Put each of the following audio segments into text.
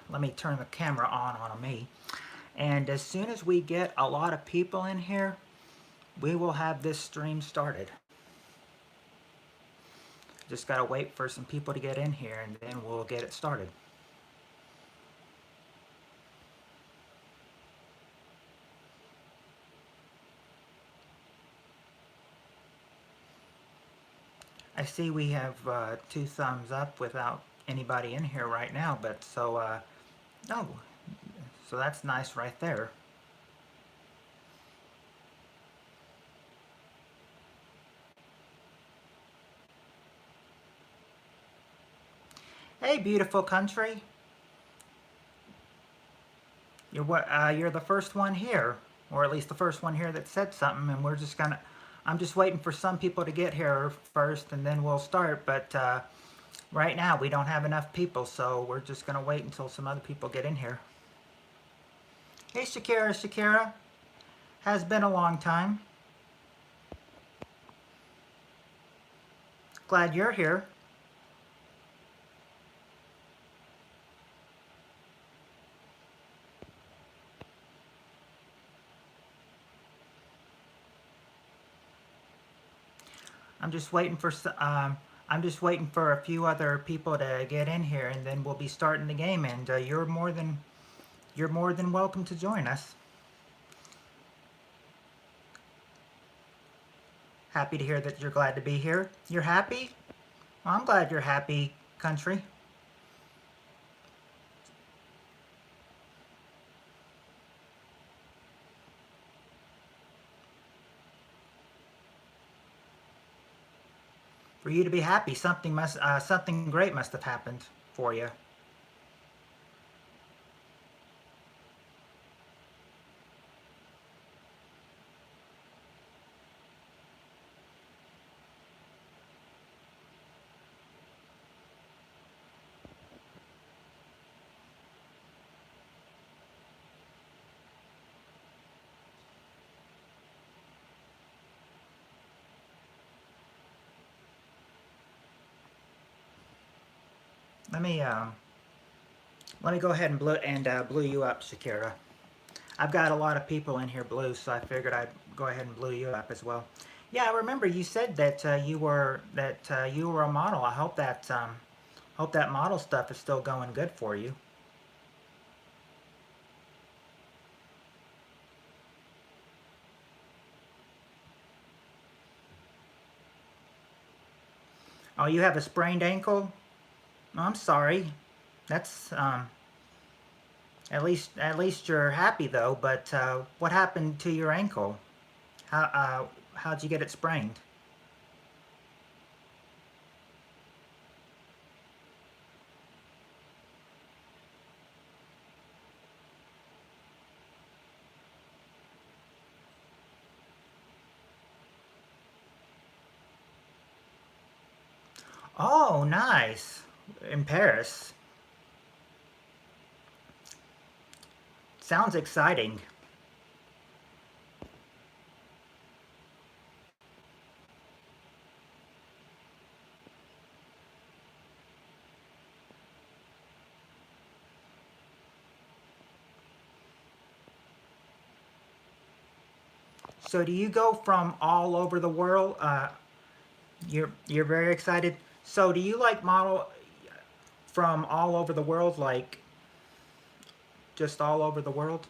let me turn the camera on me. And as soon as we get a lot of people in here, we will have this stream started. Just gotta wait for some people to get in here and then we'll get it started. I see we have 2 thumbs up without anybody in here right now, but so, no, so that's nice right there. Hey, beautiful country. You're the first one here, or at least the first one here that said something, and we're just gonna. I'm just waiting for some people to get here first, and then we'll start. But right now we don't have enough people, so we're just gonna wait until some other people get in here. Hey, Shakira, Shakira, has been a long time. Glad you're here. I'm just waiting for I'm just waiting for a few other people to get in here, and then we'll be starting the game. And you're more than welcome to join us. Happy to hear that you're glad to be here. You're happy? Well, I'm glad you're happy, country. For you to be happy, something great must have happened for you. Let me go ahead and blue you up, Shakira. I've got a lot of people in here blue, so I figured I'd go ahead and blue you up as well. Yeah, I remember you said that you were a model. I hope that model stuff is still going good for you. Oh, you have a sprained ankle? Oh, I'm sorry. That's at least you're happy though. But what happened to your ankle? How'd you get it sprained? Oh, nice. In Paris. Sounds exciting. So do you go from all over the world? You're very excited. So do you like model from all over the world, like just all over the world?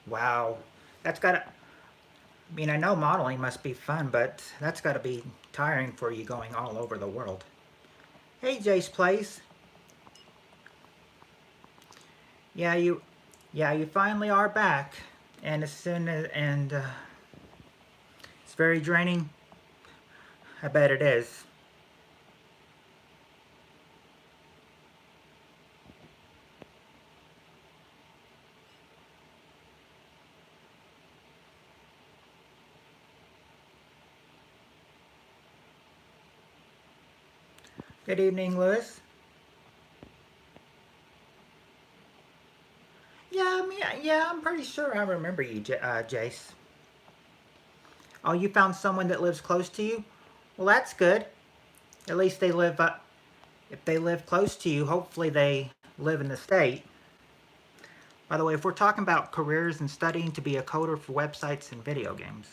Wow, that's gotta. I mean, I know modeling must be fun, but that's gotta be tiring for you going all over the world. Hey, Jace Place. Yeah, you finally are back, and as soon as it's very draining. I bet it is. Good evening, Lewis. Yeah, I'm pretty sure I remember you, Jace. Oh, you found someone that lives close to you? Well, that's good. At least they live, if they live close to you, hopefully they live in the state. By the way, if we're talking about careers and studying to be a coder for websites and video games.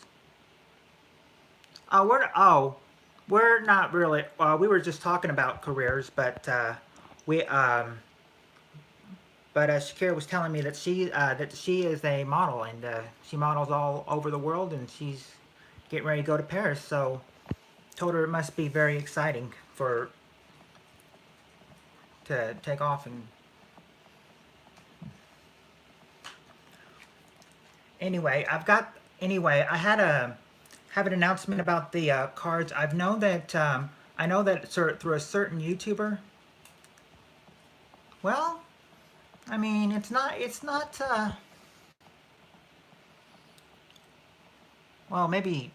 We're not really, we were just talking about careers, but, we, Shakira was telling me that she is a model and she models all over the world and she's getting ready to go to Paris. So told her it must be very exciting for to take off and anyway. I had a have an announcement about the cards. I know that through a certain YouTuber. Well, I mean it's not. Well, maybe.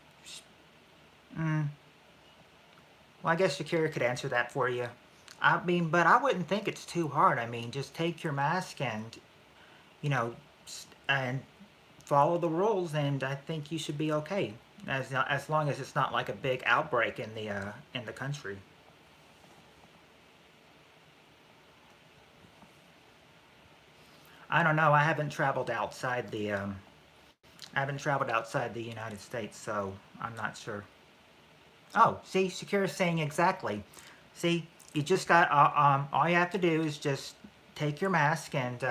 Mm, well, I guess Shakira could answer that for you. I mean, but I wouldn't think it's too hard. I mean, just take your mask and, you know, and follow the rules, and I think you should be okay. As long as it's not like a big outbreak in the country. I don't know. I haven't traveled outside the United States, so I'm not sure. Oh, see, Shakira's saying exactly. See, you just got, all you have to do is just take your mask and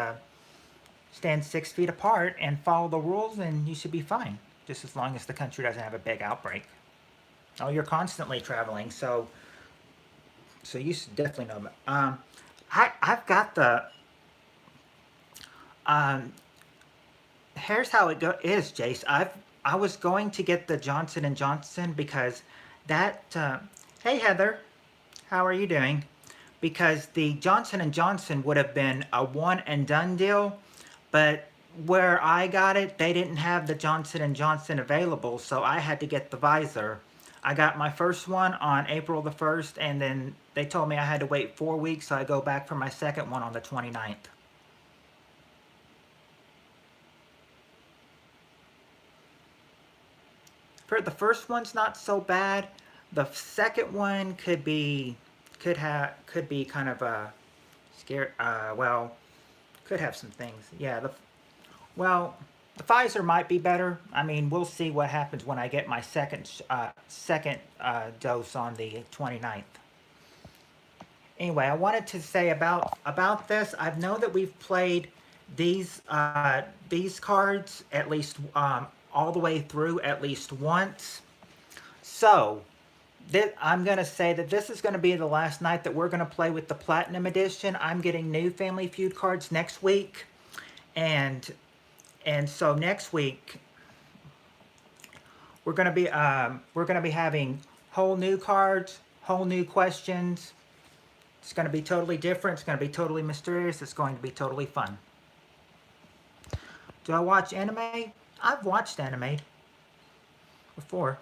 stand 6 feet apart and follow the rules, and you should be fine. Just as long as the country doesn't have a big outbreak. Oh, you're constantly traveling, so you should definitely know. I've got the. Um, Here's how is, Jace. I was going to get the Johnson and Johnson because that. Hey Heather, how are you doing? Because the Johnson and Johnson would have been a one and done deal, but where I got it, they didn't have the Johnson and Johnson available, so I had to get the visor. I got my first one on April the 1st, and then they told me I had to wait 4 weeks, so I go back for my second one on the 29th. For the first one's not so bad. The second one could be kind of a scare. Well, could have some things. Yeah. Well, the Pfizer might be better. I mean, we'll see what happens when I get my second dose on the 29th. Anyway, I wanted to say about this. I know that we've played these cards at least all the way through at least once. So I'm going to say that this is going to be the last night that we're going to play with the Platinum Edition. I'm getting new Family Feud cards next week. And so next week we're going to be having whole new cards, whole new questions. It's going to be totally different. It's going to be totally mysterious. It's going to be totally fun. Do I watch anime? I've watched anime before.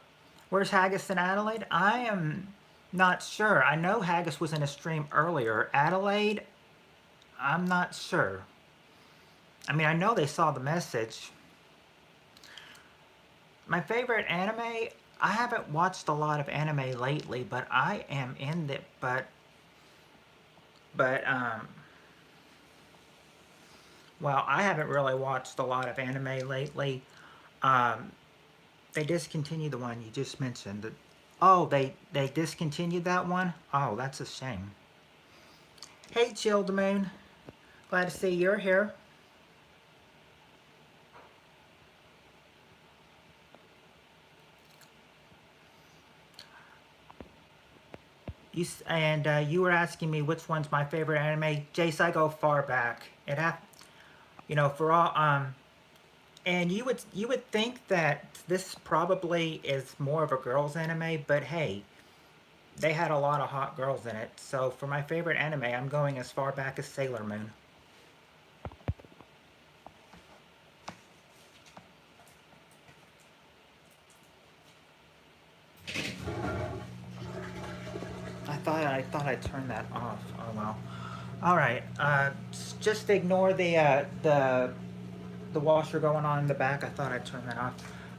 Where's Haggis and Adelaide? I am not sure. I know Haggis was in a stream earlier. Adelaide, I'm not sure. I mean, I know they saw the message. My favorite anime, I haven't watched a lot of anime lately, but I am in the, well, I haven't really watched a lot of anime lately. They discontinued the one you just mentioned. Oh, they discontinued that one? Oh, that's a shame. Hey, Childamoon. Glad to see you're here. You were asking me which one's my favorite anime. Jace, I go far back. For all and you would think that this probably is more of a girls anime, but hey, they had a lot of hot girls in it. So for my favorite anime, I'm going as far back as Sailor Moon. I thought I turned that off. Oh well. All right. Just ignore the the washer going on in the back. I thought I'd turn that off.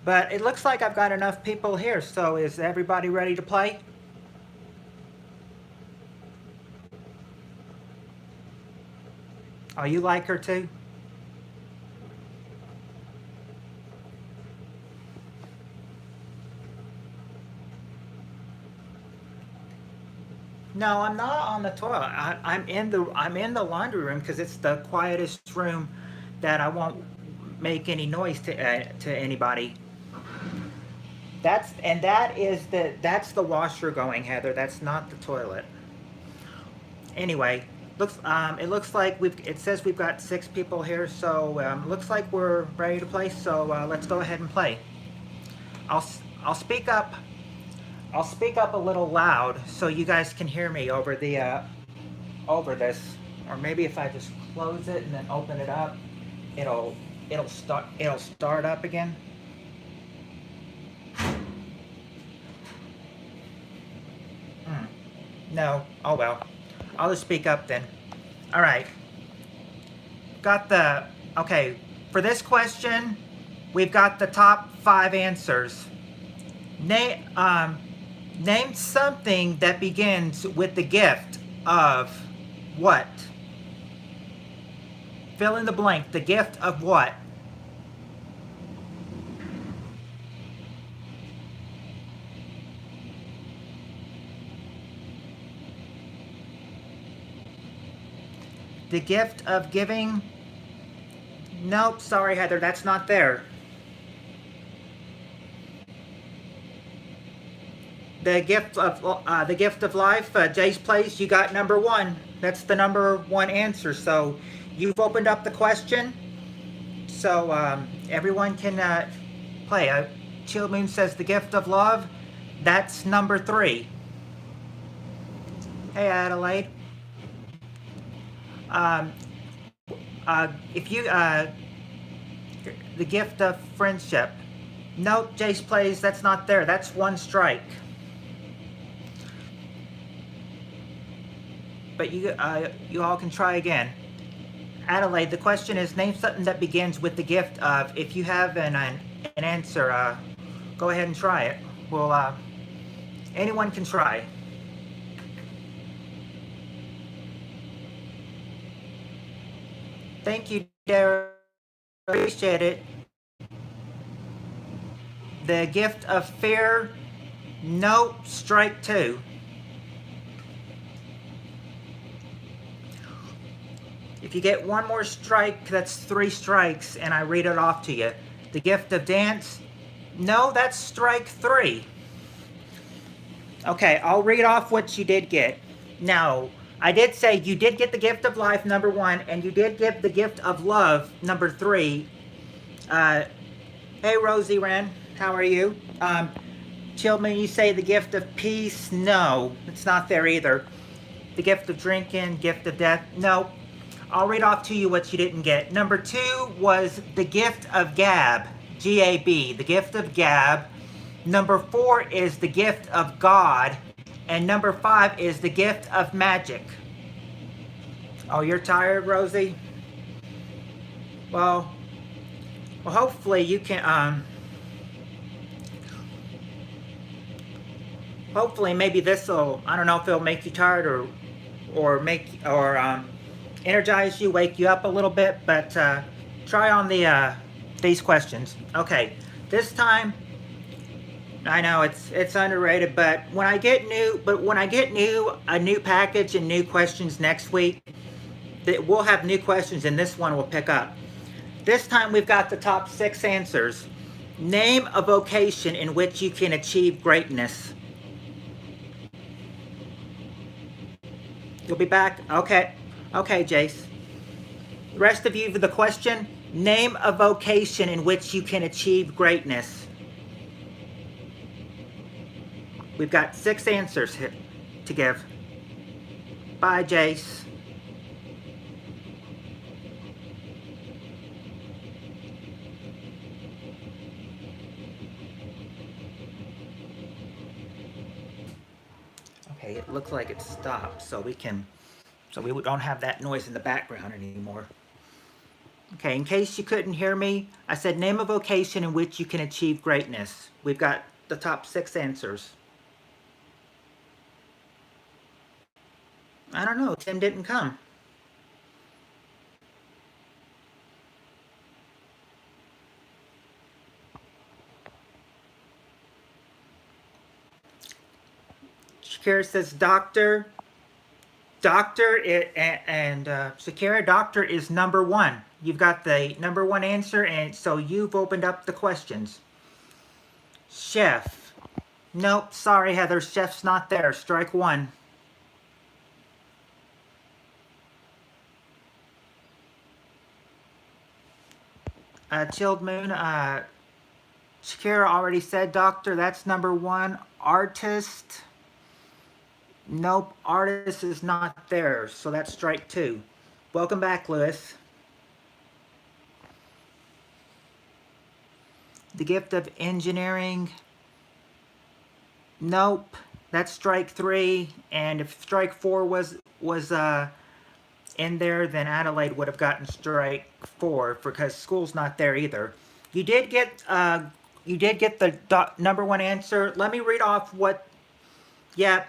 But it looks like I've got enough people here. So is everybody ready to play? Oh, you like her too? No, I'm not on the toilet. I'm in the laundry room because it's the quietest room that I won't make any noise to anybody. That's the washer going, Heather. That's not the toilet. Anyway, it looks like it says we've got 6 people here, so looks like we're ready to play. So let's go ahead and play. I'll I'll speak up. I'll speak up a little loud so you guys can hear me over the over this, or maybe if I just close it and then open it up, it'll start up again. No. Oh well. I'll just speak up then. All right. Got the okay. For this question, we've got the top 5 answers. Name something that begins with the gift of what? Fill in the blank. The gift of what? The gift of giving? Nope, sorry Heather, that's not there. The gift of life, Jay's Place, you got number 1. That's the number 1 answer. So you've opened up the question, so everyone can play. Chill Moon says the gift of love. That's number 3. Hey Adelaide. If you the gift of friendship. Nope, Jace Plays, that's not there. That's 1 strike. But you all can try again. Adelaide, the question is name something that begins with the gift of. If you have an answer, go ahead and try it. Well, anyone can try. Thank you, Derek. Appreciate it. The gift of fear. Nope, strike 2. If you get 1 more strike, that's 3 strikes, and I read it off to you. The gift of dance. No, that's strike 3. Okay, I'll read off what you did get. Now, I did say you did get the gift of life, number 1, and you did get the gift of love, number 3. Hey, Rosie Wren, how are you? Childman, you say the gift of peace? No, it's not there either. The gift of drinking, gift of death? No. I'll read off to you what you didn't get. Number 2 was the gift of gab, G-A-B, the gift of gab. Number 4 is the gift of God. And number 5 is the gift of magic. Oh, you're tired, Rosie? Well, hopefully you can, hopefully maybe this will, I don't know if it'll make you tired or energize you, wake you up a little bit, but try on these questions. Okay, this time, I know it's underrated, but when I get a new package and new questions next week, we'll have new questions and this one will pick up. This time we've got the top 6 answers. Name a vocation in which you can achieve greatness. You'll be back? Okay, Jace. The rest of you, the question, name a vocation in which you can achieve greatness. We've got 6 answers here to give. Bye, Jace. Okay, it looks like it stopped, so we don't have that noise in the background anymore. Okay, in case you couldn't hear me, I said name a vocation in which you can achieve greatness. We've got the top 6 answers. I don't know, Tim didn't come. Shakira says doctor. Doctor and Shakira, doctor is number 1. You've got the number 1 answer, and so you've opened up the questions. Chef. Nope, sorry Heather, chef's not there. Strike 1. Chilled Moon, Shakira already said doctor, that's number 1. Artist. Nope, artist is not there, so that's strike 2. Welcome back, Lewis. The gift of engineering. Nope, that's strike 3. And if strike 4 was in there, then Adelaide would have gotten strike 4 because school's not there either. You did get the number 1 answer. Let me read off what. Yeah,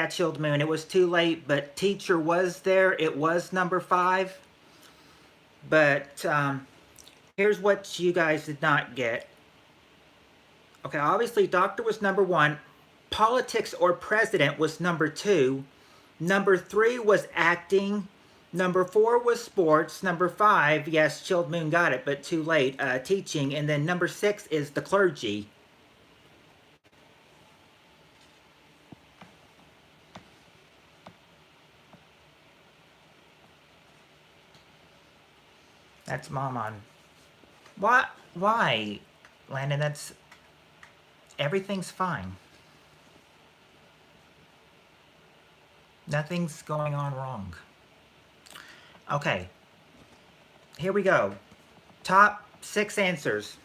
Chilled Moon. It was too late, but teacher was there. It was number 5. But here's what you guys did not get. Okay, obviously doctor was number 1. Politics or president was number 2. Number 3 was acting. Number 4 was sports. Number 5, yes, Chilled Moon got it, but too late, teaching. And then number 6 is the clergy. That's Mom on. What? Why, Landon? That's... Everything's fine. Nothing's going on wrong. Okay. Here we go. Top 6 answers.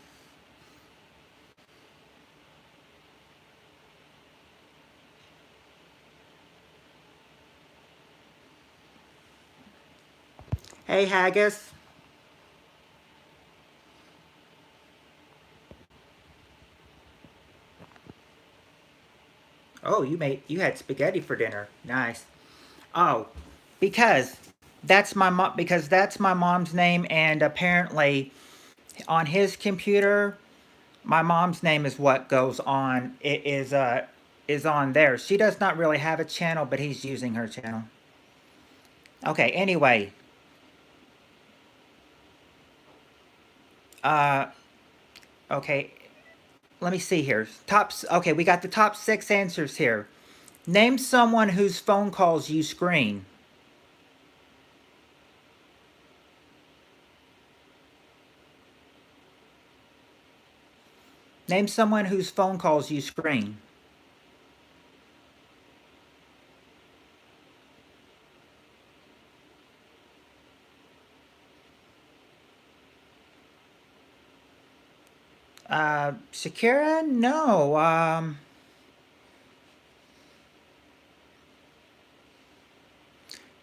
Hey, Haggis. Oh, you had spaghetti for dinner. Nice. Oh, because that's my mom's name, and apparently on his computer, my mom's name is what goes on. It is on there. She does not really have a channel, but he's using her channel. Okay, anyway. Okay. Let me see here. Okay, we got the top 6 answers here. Name someone whose phone calls you screen. Name someone whose phone calls you screen. Shakira? No.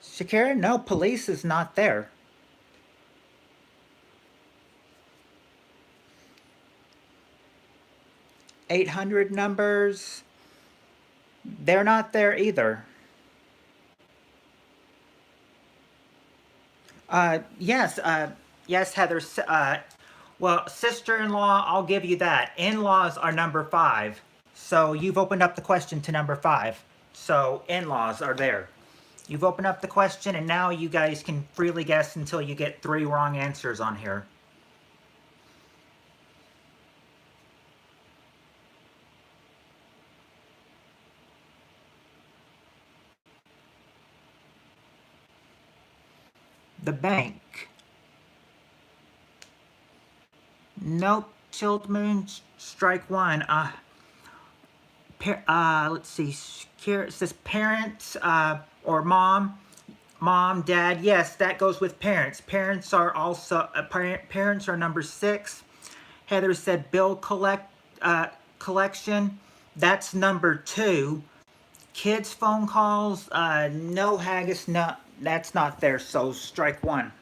Shakira? No, police is not there. $800 numbers. They're not there either. Yes, Heather. Well, sister-in-law, I'll give you that. In-laws are number 5. So you've opened up the question to number 5. So in-laws are there. You've opened up the question, and now you guys can freely guess until you get 3 wrong answers on here. The bank. Nope. Chilled Moon, strike 1. Let's see. Here it says parents or mom, dad. Yes, that goes with parents. Parents are also parents are number 6. Heather said bill collection. That's number 2. Kids phone calls. No, Haggis. No, that's not there. So strike 1.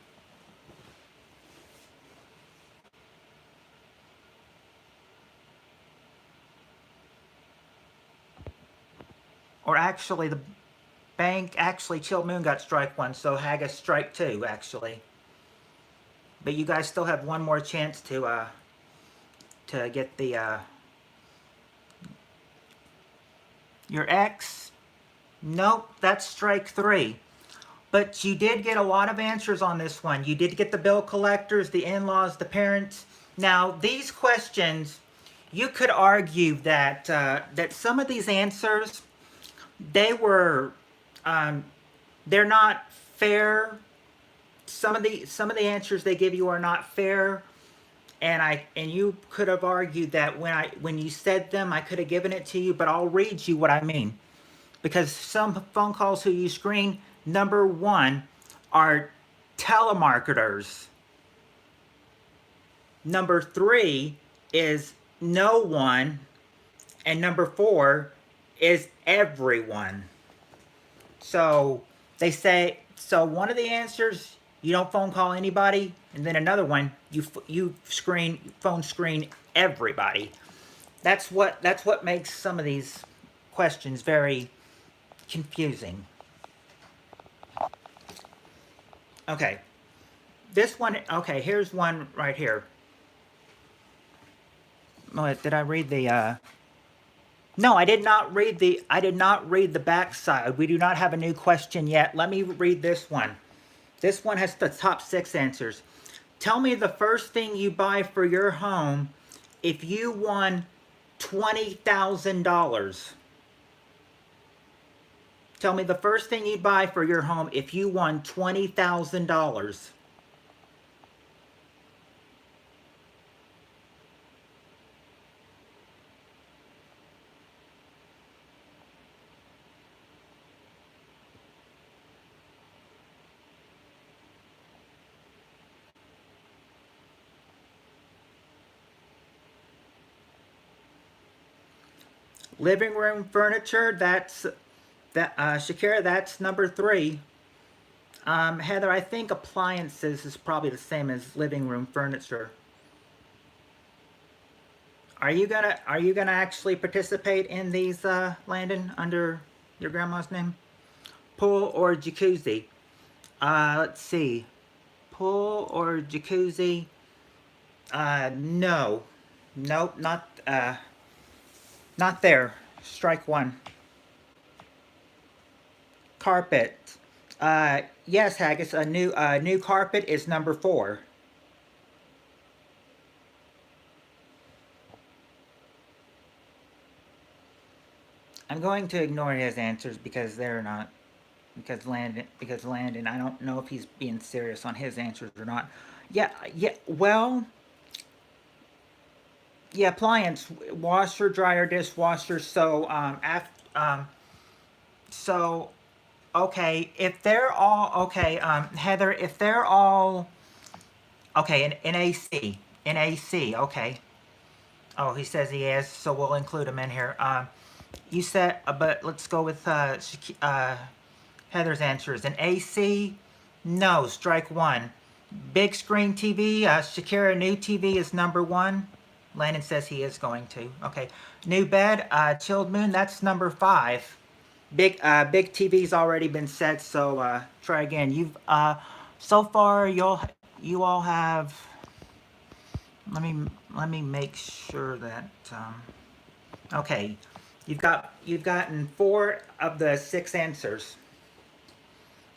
Or actually, the bank, actually, Chilled Moon got strike 1, so Haggis strike 2, actually. But you guys still have one more chance to get the, your X. Nope, that's strike 3. But you did get a lot of answers on this one. You did get the bill collectors, the in-laws, the parents. Now, these questions, you could argue that that some of these answers, they were, they're not fair. Some of the answers they give you are not fair, and you could have argued that when you said them, I could have given it to you. But I'll read you what I mean, because some phone calls who you screen, number 1, are telemarketers. Number 3 is no one. And number 4 is everyone. So they say, so one of the answers, you don't phone call anybody. And then another one, you phone screen everybody. That's what makes some of these questions very confusing. Okay, this one, okay, here's one right here. Oh, did I read the, no, I did not read the back side. We do not have a new question yet. Let me read this one. This one has the top 6 answers. Tell me the first thing you buy for your home if you won $20,000. Tell me the first thing you'd buy for your home if you won $20,000. Living room furniture, Shakira, that's number 3. Heather, I think appliances is probably the same as living room furniture. Are you gonna actually participate in these, Landon, under your grandma's name? Pool or jacuzzi? Let's see. Pool or jacuzzi? No. Nope, not there. Strike 1. Carpet. Yes, Haggis, a new carpet is number 4. I'm going to ignore his answers because they're not, because Landon, I don't know if he's being serious on his answers or not. Yeah, well, yeah, appliance, washer, dryer, dishwasher. So, so, okay, if they're all, okay, Heather, if they're all, okay, in AC, okay. Oh, he says he is, so we'll include him in here. You said, but let's go with Heather's answers. An AC, no, strike 1. Big screen TV, Shakira, new TV is number 1. Landon says he is going to. Okay, new bed, Chilled Moon, that's number 5. Big TV's already been said, so try again. You've so far you all have. Let me make sure that. Okay, you've gotten 4 of the 6 answers.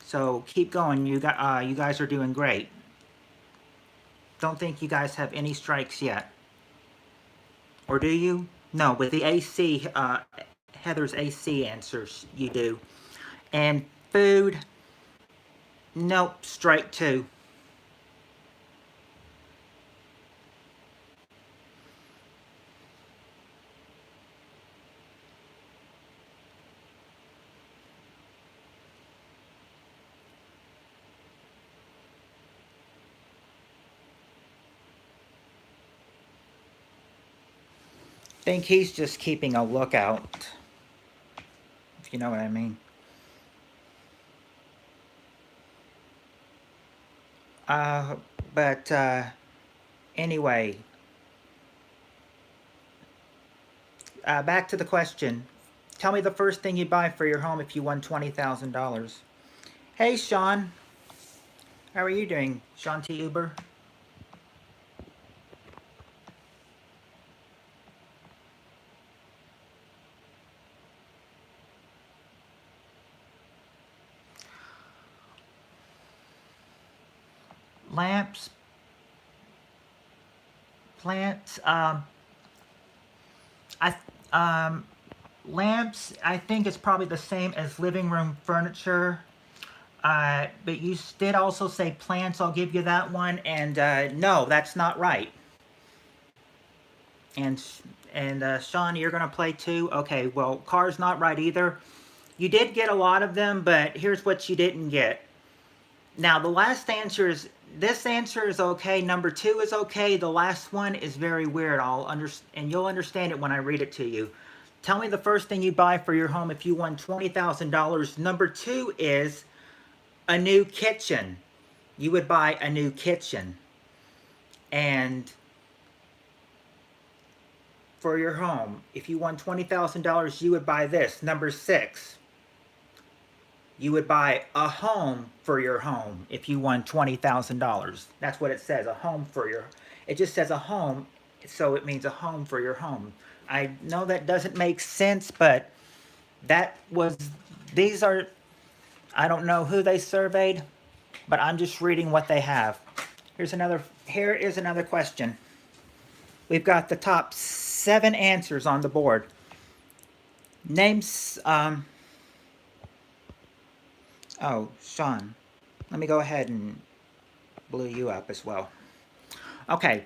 So keep going. You guys are doing great. Don't think you guys have any strikes yet. Or do you? No, with the AC, Heather's AC answers, you do. And food, nope, strike 2. Think he's just keeping a lookout, if you know what I mean. But anyway, back to the question. Tell me the first thing you'd buy for your home if you won $20,000. Hey, Sean. How are you doing, Sean T. Uber? Lamps, plants. I lamps. I think it's probably the same as living room furniture. But you did also say plants. I'll give you that one. And no, that's not right. And Sean, you're gonna play too. Okay. Well, car's not right either. You did get a lot of them, but here's what you didn't get. Now, the last answer is, this answer is okay. Number 2 is okay. The last one is very weird. And you'll understand it when I read it to you. Tell me the first thing you buy for your home if you won $20,000. Number 2 is a new kitchen. You would buy a new kitchen. And for your home, if you won $20,000, you would buy this. Number 6. You would buy a home for your home if you won $20,000. That's what it says, a home for your... It just says a home, so it means a home for your home. I know that doesn't make sense, but that was... These are... I don't know who they surveyed, but I'm just reading what they have. Here is another question. We've got the top 7 answers on the board. Names... Oh, Sean, let me go ahead and blue you up as well. Okay.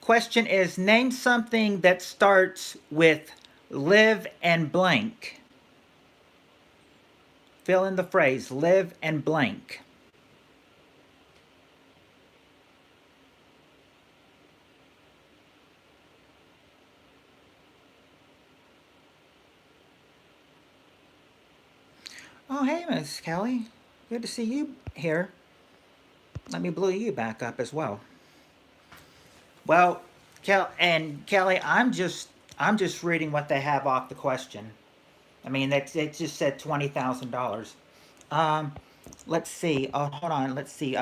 Question is, name something that starts with live and blank. Fill in the phrase, live and blank. Oh, hey, Miss Kelly. Good to see you here. Let me blue you back up as well. Well, Kelly, I'm just reading what they have off the question. I mean, it just said $20,000. Let's see. Hold on. Let's see.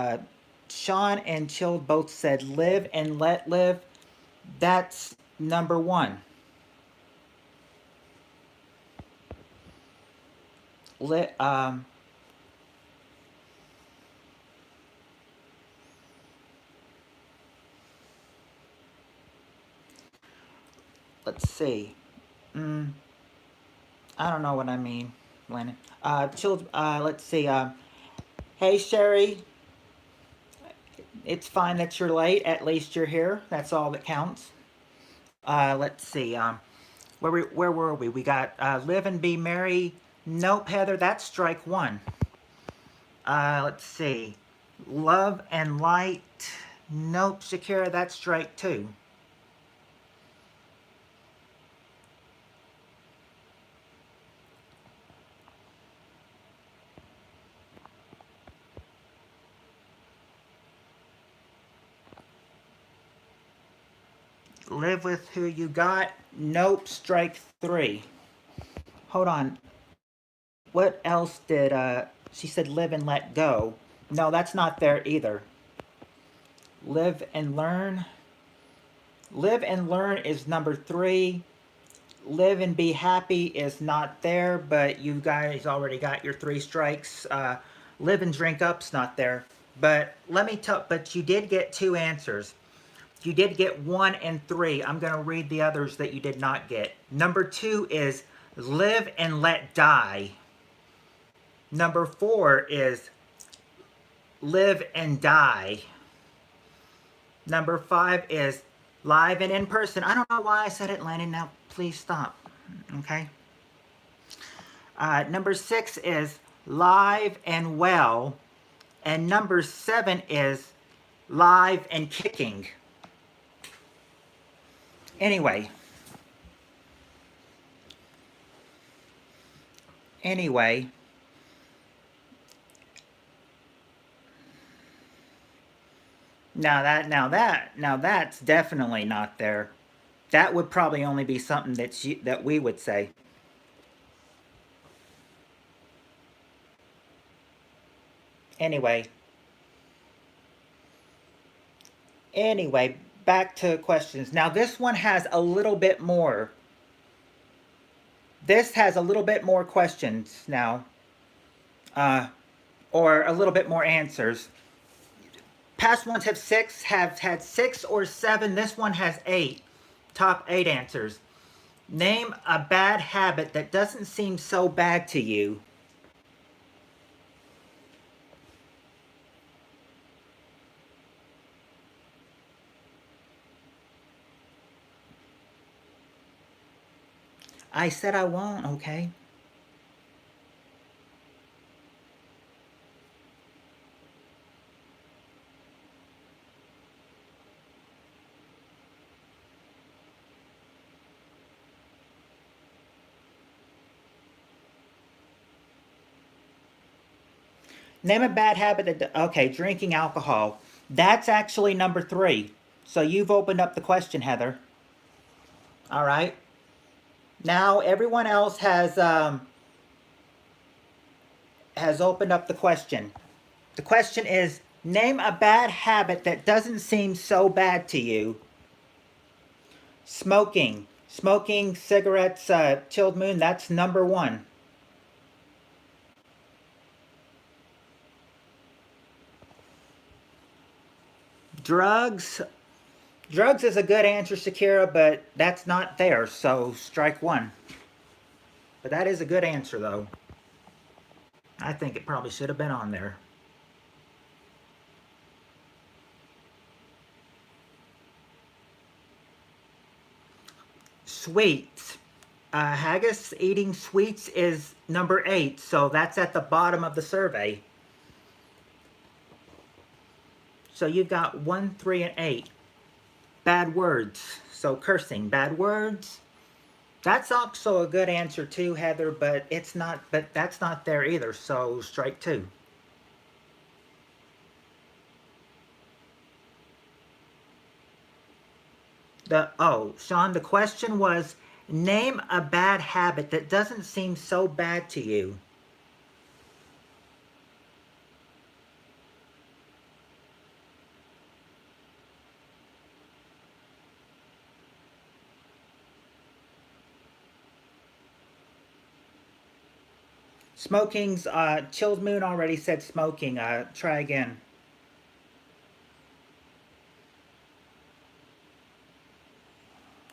Sean and Chill both said live and let live. That's number 1. Let's see. I don't know what I mean, Landon. Let's see. Hey, Sherry. It's fine that you're late. At least you're here. That's all that counts. Let's see. Where were we? We got live and be merry. Nope, Heather. That's strike 1. Let's see. Love and light. Nope, Shakira. That's strike 2. Live with who you got. Nope, strike 3. Hold on. What else did, she said live and let go. No, that's not there either. Live and learn. Live and learn is number 3. Live and be happy is not there, but you guys already got your 3 strikes. Live and drink up's not there. But but you did get 2 answers. You did get 1 and 3. I'm going to read the others that you did not get. Number 2 is live and let die. Number 4 is live and die. Number 5 is live and in person. I don't know why I said it, Landon. Now, please stop. Okay? Number 6 is live and well. And number 7 is live and kicking. Anyway. Now that's definitely not there. That would probably only be something that we would say. Anyway, back to questions. Now this one has a little bit more. This has a little bit more questions now. Or a little bit more answers. Past ones have had 6 or 7. This one has 8. Top 8 answers. Name a bad habit that doesn't seem so bad to you. I said I won't, okay? Name a bad habit that, okay, drinking alcohol. That's actually number 3. So you've opened up the question, Heather. All right. Now everyone else has opened up the question. The question is, name a bad habit that doesn't seem so bad to you. Smoking. Smoking cigarettes, Chilled Moon, that's number 1. Drugs. Drugs is a good answer, Shakira, but that's not there, so strike 1. But that is a good answer, though. I think it probably should have been on there. Sweets. Haggis, eating sweets is number 8, so that's at the bottom of the survey. So you've got 1, 3, and 8. Bad words. So cursing, bad words. That's also a good answer too, Heather, but it's not. But that's not there either. So strike 2. Sean, the question was, name a bad habit that doesn't seem so bad to you. Smoking's, Chilled Moon already said smoking. Try again.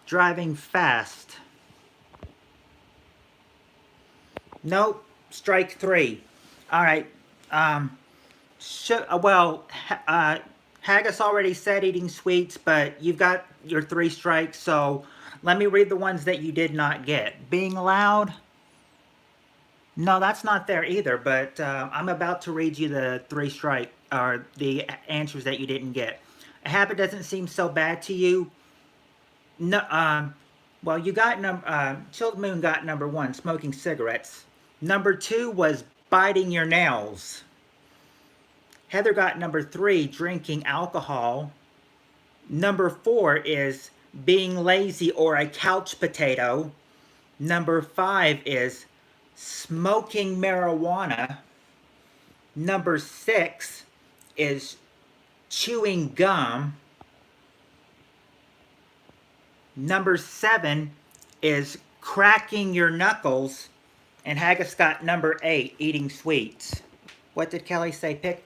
Driving fast. Nope. Strike 3. All right. Haggis already said eating sweets, but you've got your 3 strikes, so let me read the ones that you did not get. Being loud. No, that's not there either, but I'm about to read you the 3 strike, or the answers that you didn't get. A habit doesn't seem so bad to you. No, well, you got Chilled Moon got number 1, smoking cigarettes. Number 2 was biting your nails. Heather got number 3, drinking alcohol. Number 4 is being lazy or a couch potato. Number 5 is smoking marijuana. Number 6 is chewing gum. Number 7 is cracking your knuckles. And Haggis got number 8, eating sweets. What did Kelly say? Pick.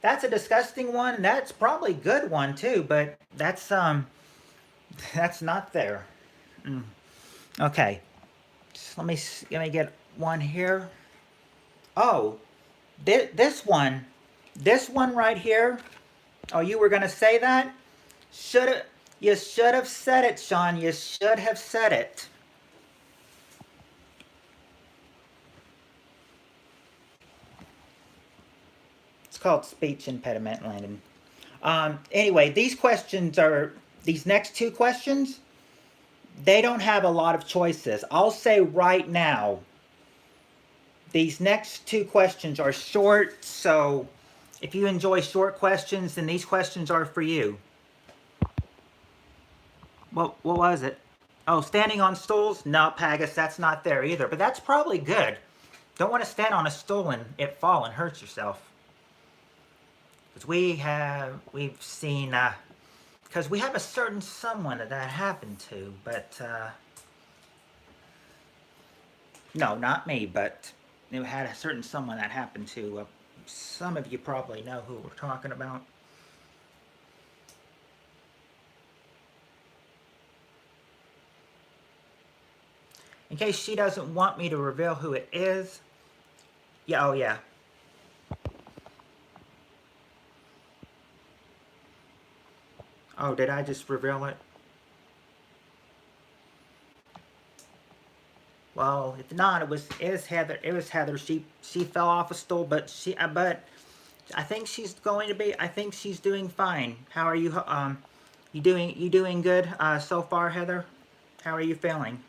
That's a disgusting one. That's probably a good one too, but that's not there. Okay. Just let me get one here. Oh, this one right here. Oh, you were gonna say that? You should have said it, Sean. You should have said it. It's called speech impediment, Landon. Anyway, these next 2 questions, they don't have a lot of choices. I'll say right now, these next 2 questions are short, so if you enjoy short questions, then these questions are for you. What was it? Oh, standing on stools? No, Pagus, that's not there either. But that's probably good. Don't want to stand on a stool and it fall and hurt yourself. Because we've seen, because we have a certain someone that happened to, but, no, not me, but it had a certain someone that happened to. Some of you probably know who we're talking about. In case she doesn't want me to reveal who it is. Yeah, oh yeah. Oh, did I just reveal it? Well, if not, it was Heather. It was Heather. She fell off a stool, but I think she's going to be. I think she's doing fine. How are you? You doing good so far, Heather? How are you feeling?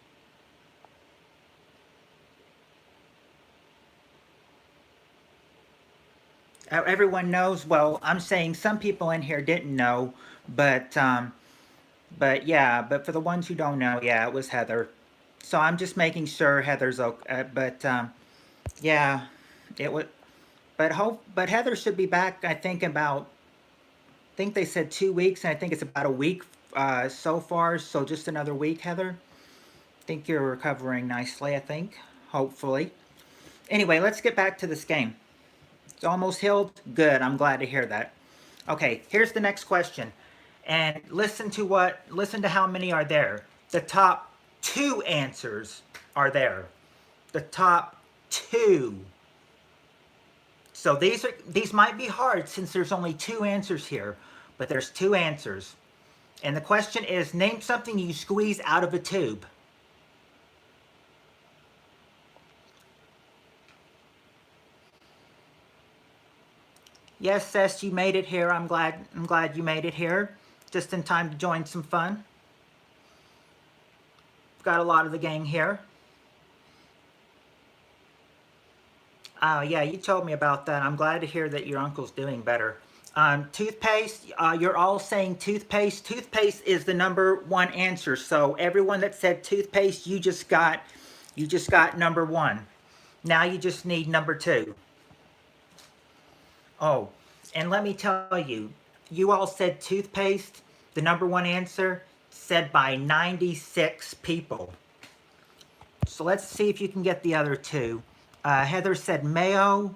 Everyone knows. Well, I'm saying some people in here didn't know, but yeah. But for the ones who don't know, yeah, it was Heather. So I'm just making sure Heather's okay. Yeah, it was. But Heather should be back. I think about. I think they said 2 weeks, and I think it's about a week so far. So just another week, Heather. I think you're recovering nicely. I think, hopefully. Anyway, let's get back to this game. It's almost healed. Good. I'm glad to hear that. Okay, here's the next question, and listen to how many are there. The top two answers are there. The top two. So these might be hard since there's only two answers here, but there's two answers. And the question is, name something you squeeze out of a tube. Yes, Sess, you made it here. I'm glad you made it here. Just in time to join some fun. Got a lot of the gang here. Yeah, you told me about that. I'm glad to hear that your uncle's doing better. Toothpaste, you're all saying toothpaste. Toothpaste is the number one answer. So everyone that said toothpaste, you just got number one. Now you just need number two. Oh, and let me tell you, you all said toothpaste, the number one answer, said by 96 people. So let's see if you can get the other two. Heather said mayo.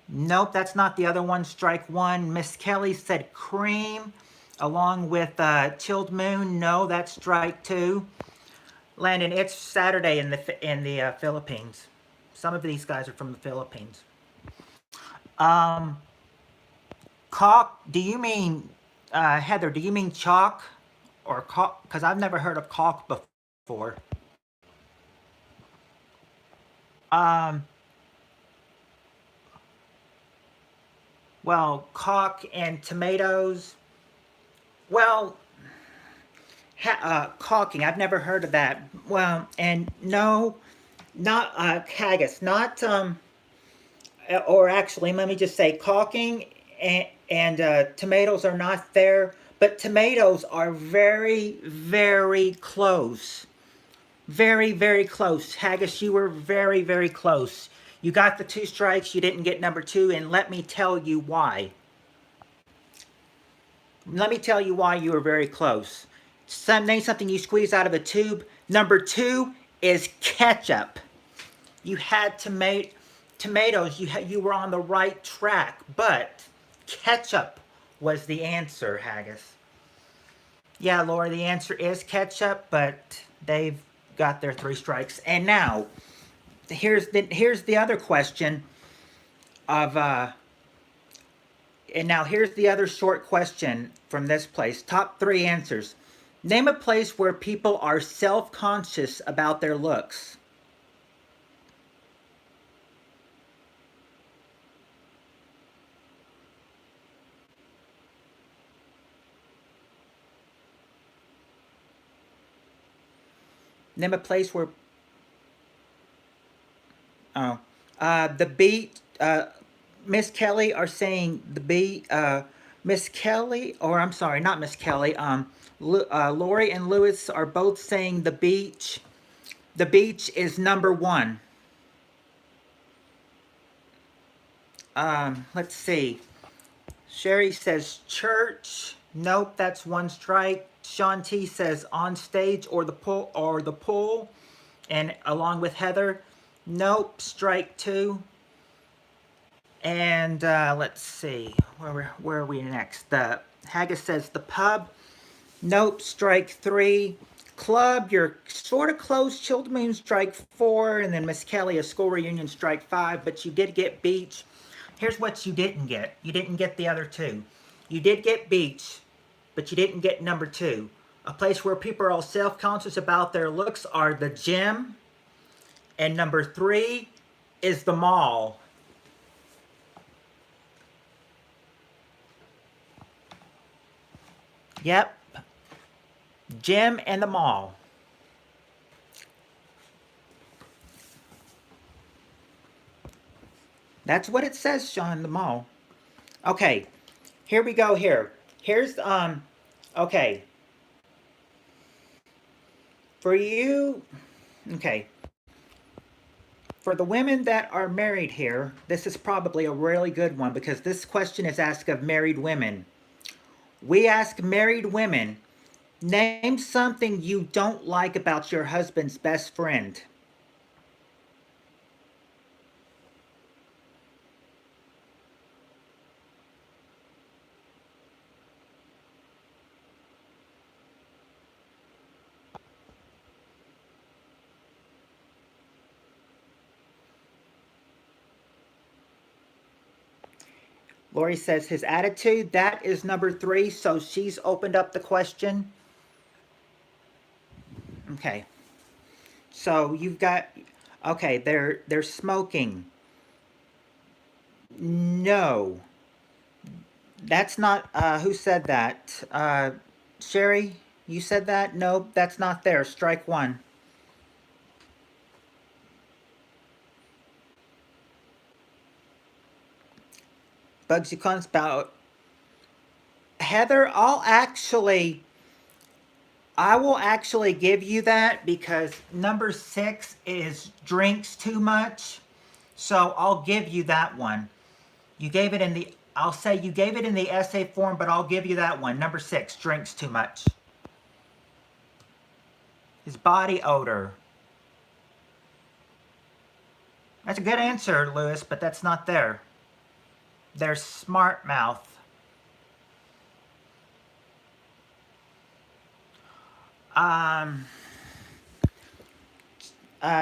Nope, that's not the other one. Strike one. Miss Kelly said cream, along with chilled moon. No, that's strike two. Landon, it's Saturday in the Philippines. Some of these guys are from the Philippines. Caulk? Do you mean Heather? Do you mean chalk or caulk? Because I've never heard of caulk before. Well, caulk and tomatoes. Well, caulking. I've never heard of that. Well, and no, not haggis. Not or actually, let me just say, caulking and tomatoes are not there. But tomatoes are very, very close. Very, very close. Haggis, you were very, very close. You got the two strikes, you didn't get number two, and let me tell you why. Let me tell you why you were very close. Name something you squeeze out of a tube. Number two is ketchup. You had tomatoes. You were on the right track, but ketchup was the answer, Haggis. Yeah, Laura, the answer is ketchup, but they've got their three strikes. And now, here's the other question of and now here's the other short question from this place. Top three answers. Name a place where people are self-conscious about their looks. Name a place where the beat, Miss Kelly are saying the beat, Miss Kelly, or I'm sorry, not Miss Kelly. Lori and Lewis are both saying the beach. The beach is number one. Let's see. Sherry says church. Nope, that's one strike. Sean T says on stage or the pool. And along with Heather, nope, strike two. And let's see, where are we next? The Haggis says the pub. Nope, strike three. Club, you're sort of close. Chilled Moon, strike four. And then Miss Kelly, a school reunion, strike five. But you did get beach. Here's what you didn't get. You didn't get the other two. You did get beach, but you didn't get number two. A place where people are all self-conscious about their looks are the gym. And number three is the mall. Yep. Gym and the mall. That's what it says, Sean, the mall. Okay. Here we go here. Here's, okay. For you, okay. For the women that are married here, this is probably a really good one because this question is asked of married women. We ask married women, name something you don't like about your husband's best friend. Lori says his attitude, that is number three, so she's opened up the question. Okay. So you've got, okay, they're smoking. No. That's not, who said that? Sherry, you said that? No, that's not there. Strike one. Bugsy Cons about Heather, I will actually give you that because number six is drinks too much. So I'll give you that one. You gave it in the, I'll say you gave it in the essay form, but I'll give you that one. Number six, drinks too much. His body odor. That's a good answer, Lewis, but that's not there. There's smart mouth.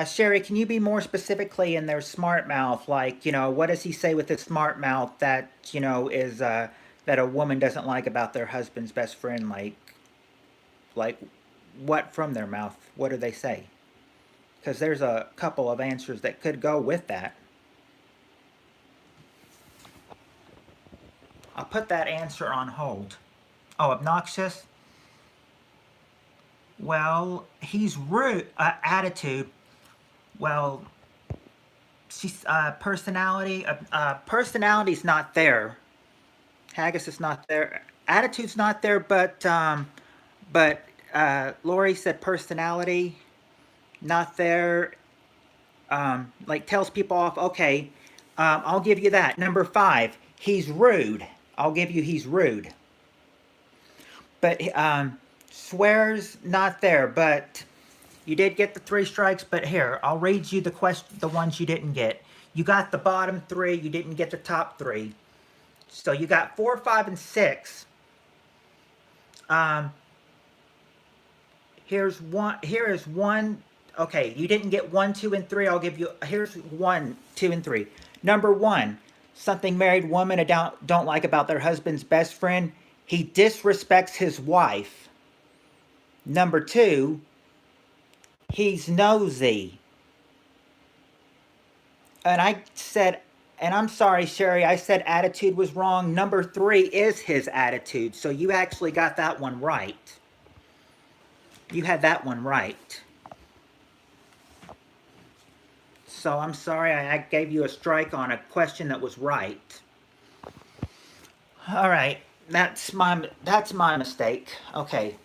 Sherry, can you be more specifically in their smart mouth? Like, what does he say with his smart mouth that, is, that a woman doesn't like about their husband's best friend? Like what from their mouth? What do they say? Because there's a couple of answers that could go with that. I'll put that answer on hold. Oh, obnoxious? Well, he's rude. Attitude. Well, she's personality. Personality's not there. Haggis is not there. Attitude's not there, but Lori said personality not there. Like tells people off. Okay, I'll give you that. Number five, he's rude. I'll give you he's rude. But swears not there. But you did get the three strikes. But here, I'll read you the ones you didn't get. You got the bottom three. You didn't get the top three. So you got 4, 5, and 6. Here is one. Okay, you didn't get 1, 2, and 3. I'll give you. Here's 1, 2, and 3. Number 1, something married women don't like about their husband's best friend. He disrespects his wife. Number 2, he's nosy. And I'm sorry, Sherry, I said attitude was wrong. Number 3 is his attitude. So you actually got that one right. You had that one right. So I'm sorry I gave you a strike on a question that was right. All right. That's my mistake. Okay.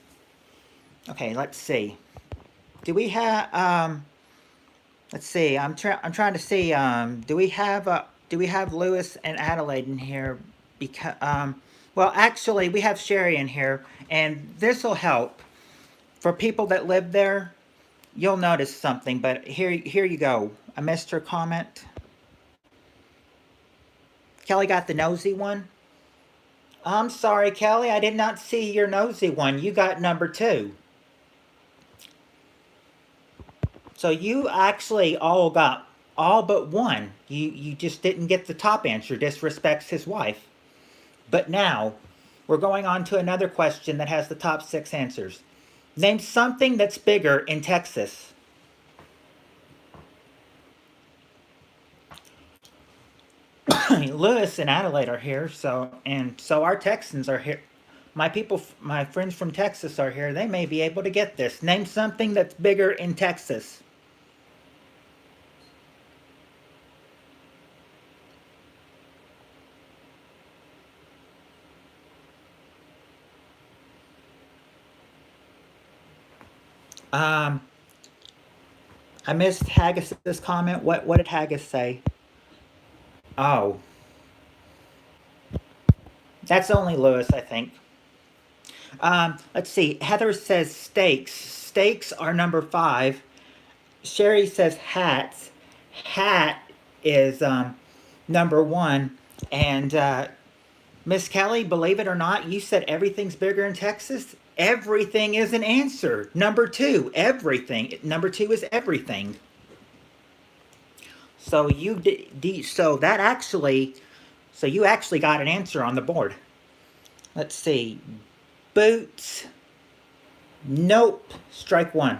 Okay, let's see. Do we have let's see. I'm trying to see do we have Lewis and Adelaide in here because well, actually we have Sherry in here and this will help for people that live there. You'll notice something, but here you go. I missed her comment. Kelly got the nosy one. I'm sorry, Kelly. I did not see your nosy one. You got number 2. So you actually all got all but one. You just didn't get the top answer. Disrespects his wife. But now we're going on to another question that has the top 6 answers. Name something that's bigger in Texas. Lewis and Adelaide are here, so our Texans are here. My friends from Texas are here. They may be able to get this. Name something that's bigger in Texas. Um, I missed Haggis's comment. What did Haggis say? Oh, that's only Lewis, I think. Let's see. Heather says steaks. Steaks are number 5. Sherry says hats. Hat is number 1. And Miss Kelly, believe it or not, you said everything's bigger in Texas. Everything is an answer. Number 2, everything. Number 2 is everything. So you actually got an answer on the board. Let's see. Boots. Nope. Strike 1.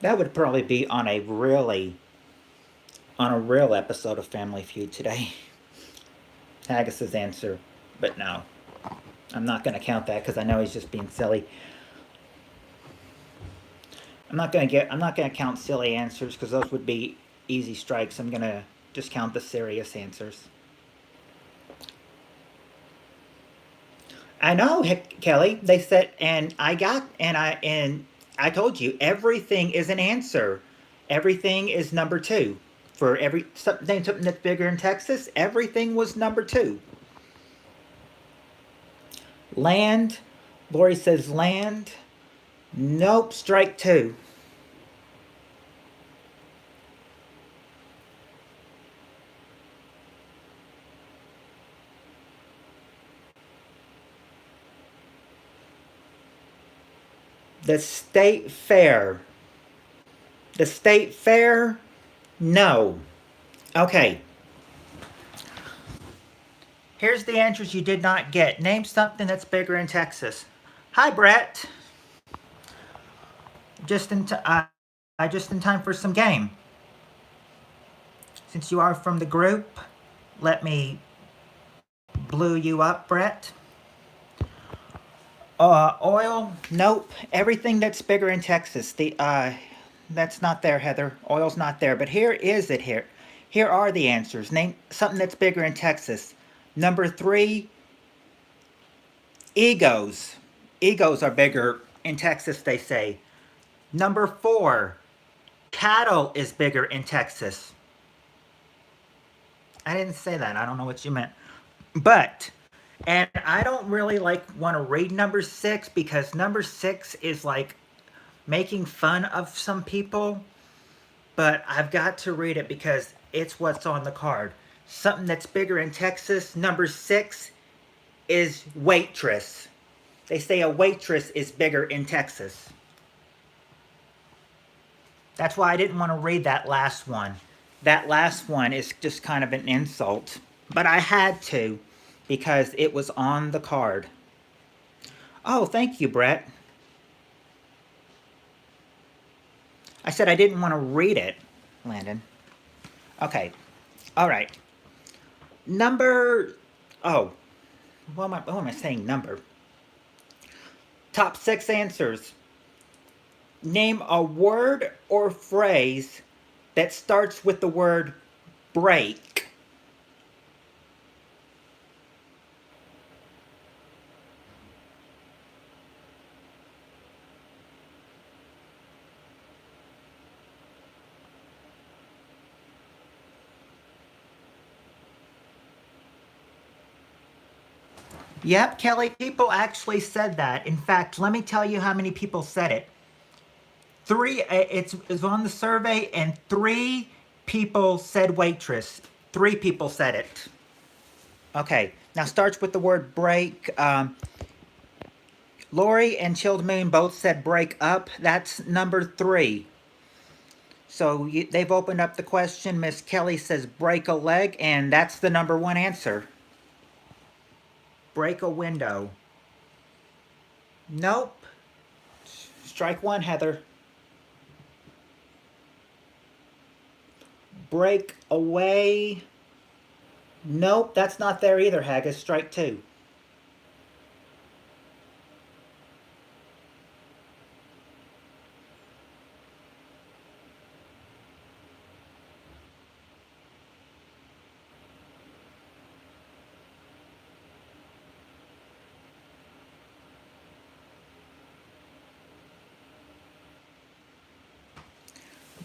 That would probably be on a real episode of Family Feud today. Haggis's answer, but no. I'm not going to count that because I know he's just being silly. I'm not going to count silly answers because those would be easy strikes. I'm going to just count the serious answers. I know, Kelly. They said, and I told you everything is an answer. Everything is number 2 for something that's bigger in Texas. Everything was number 2. Land. Lori says land. Nope. Strike 2. The state fair. The state fair? No. Okay. Here's the answers you did not get. Name something that's bigger in Texas. Hi, Brett. Just in time for some game. Since you are from the group, let me blue you up, Brett. Oil? Nope. Everything that's bigger in Texas. That's not there, Heather. Oil's not there. But here is it here. Here are the answers. Name something that's bigger in Texas. Number 3, egos. Egos are bigger in Texas, they say. Number 4, cattle is bigger in Texas. I didn't say that. I don't know what you meant. But, and I don't really want to read number 6 because number 6 is like making fun of some people. But I've got to read it because it's what's on the card. Something that's bigger in Texas. Number 6 is waitress. They say a waitress is bigger in Texas. That's why I didn't want to read that last one. That last one is just kind of an insult. But I had to because it was on the card. Oh, thank you, Brett. I said I didn't want to read it, Landon. Okay. All right. Number... Oh. What am I saying? Number. Top 6 answers. Name a word or phrase that starts with the word break. Yep, Kelly, people actually said that. In fact, let me tell you how many people said it. It's on the survey, and 3 people said waitress. 3 people said it. Okay, now starts with the word break. Lori and Chilled Moon both said break up. That's number 3. So they've opened up the question. Miss Kelly says break a leg, and that's the number 1 answer. Break a window. Nope. Strike 1, Heather. Break away. Nope, that's not there either, Haggis. Strike 2.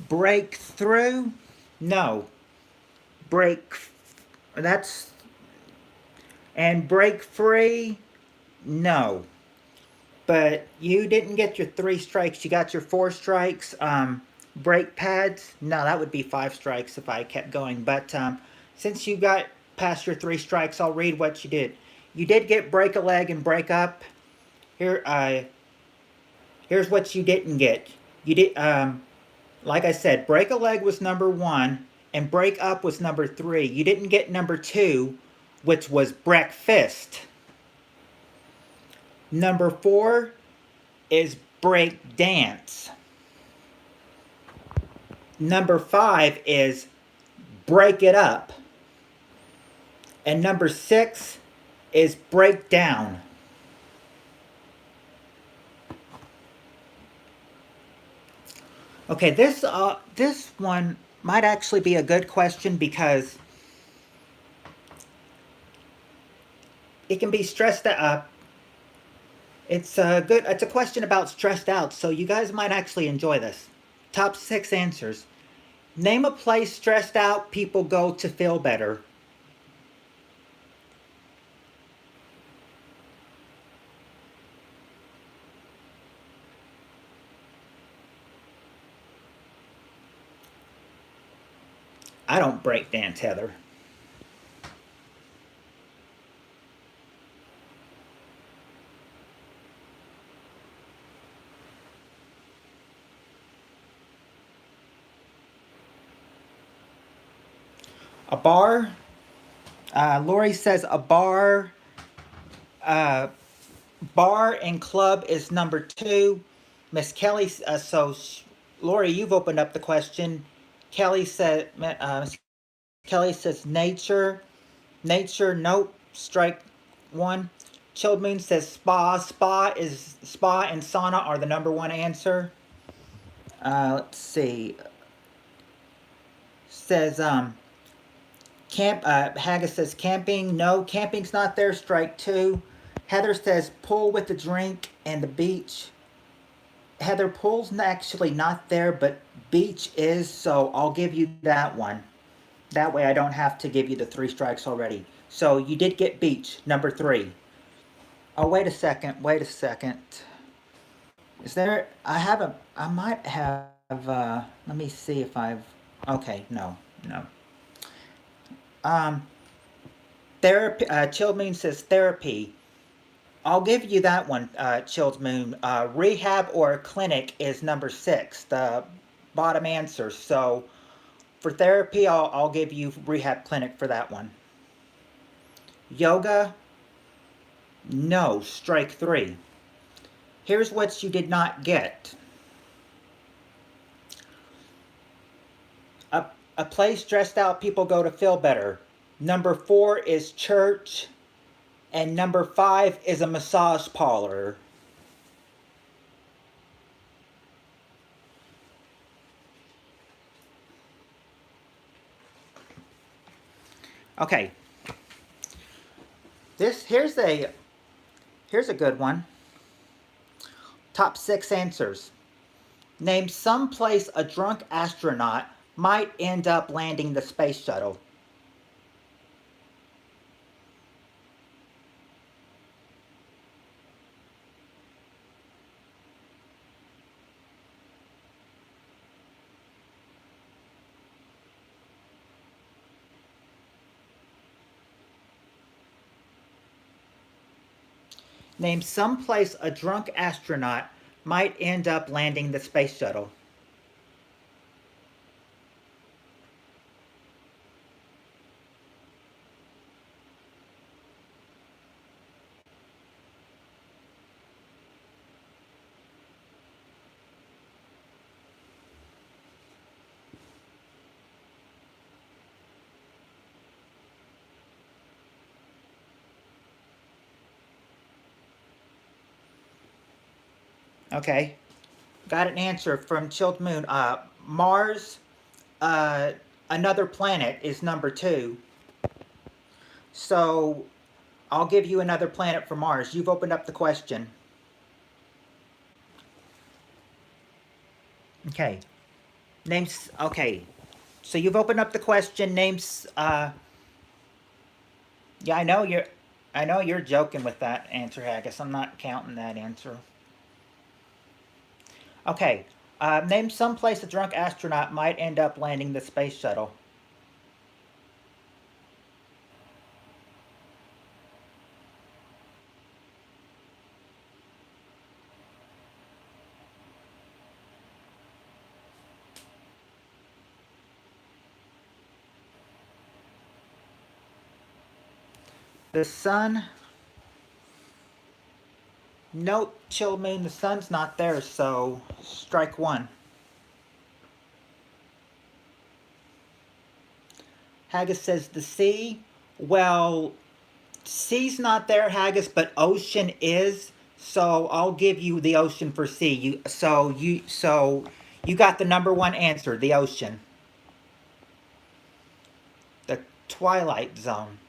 Break through. No. Break. That's. And break free. No. But you didn't get your 3 strikes. You got your 4 strikes. Brake pads. No, that would be 5 strikes if I kept going. But since you got past your 3 strikes, I'll read what you did. You did get break a leg and break up. Here, here's what you didn't get. You did, like I said, break a leg was number 1, and break up was number 3. You didn't get number 2, which was breakfast. Number 4 is break dance. Number 5 is break it up. And number 6 is break down. Okay, this one might actually be a good question because it can be stressed up. It's a question about stressed out, so you guys might actually enjoy this. Top 6 answers. Name a place stressed out people go to feel better. I don't break dance, Heather. A bar. Lori says a bar. Bar and club is number 2. Miss Kelly, Lori, you've opened up the question. Kelly said, Kelly says nature. Nature, nope. Strike 1. Chilled Moon says spa. Spa and sauna are the number 1 answer. Let's see. Says Haggis says camping. No, camping's not there. Strike 2. Heather says pool with the drink and the beach. Heather, pool's actually not there, but beach is, so I'll give you that one. That way I don't have to give you the 3 strikes already. So you did get beach, number 3. Oh, wait a second. Is there, I might have, let me see if okay, no. Therapy, Chilled Moon says therapy. I'll give you that one, Chilled Moon. Rehab or clinic is number 6, the bottom answer. So for therapy, I'll give you rehab clinic for that one. Yoga, no, strike 3. Here's what you did not get. A place stressed out people go to feel better. Number 4 is church. And number 5 is a massage parlor. Okay. Here's a good one. Top 6 answers. Name some place a drunk astronaut might end up landing the space shuttle. Name some place a drunk astronaut might end up landing the space shuttle. Okay. Got an answer from Chilled Moon. Mars, another planet, is number 2. So I'll give you another planet for Mars. You've opened up the question. Okay. Names. Okay. So you've opened up the question. Names. Yeah, I know you're joking with that answer, Haggis. I'm not counting that answer. Okay. Name some place a drunk astronaut might end up landing the space shuttle. The sun. Nope, Chill Moon, the sun's not there, so strike one. Haggis says the sea. Well, sea's not there, Haggis, but ocean is. So I'll give you the ocean for sea. You got the number 1 answer, the ocean. The Twilight Zone.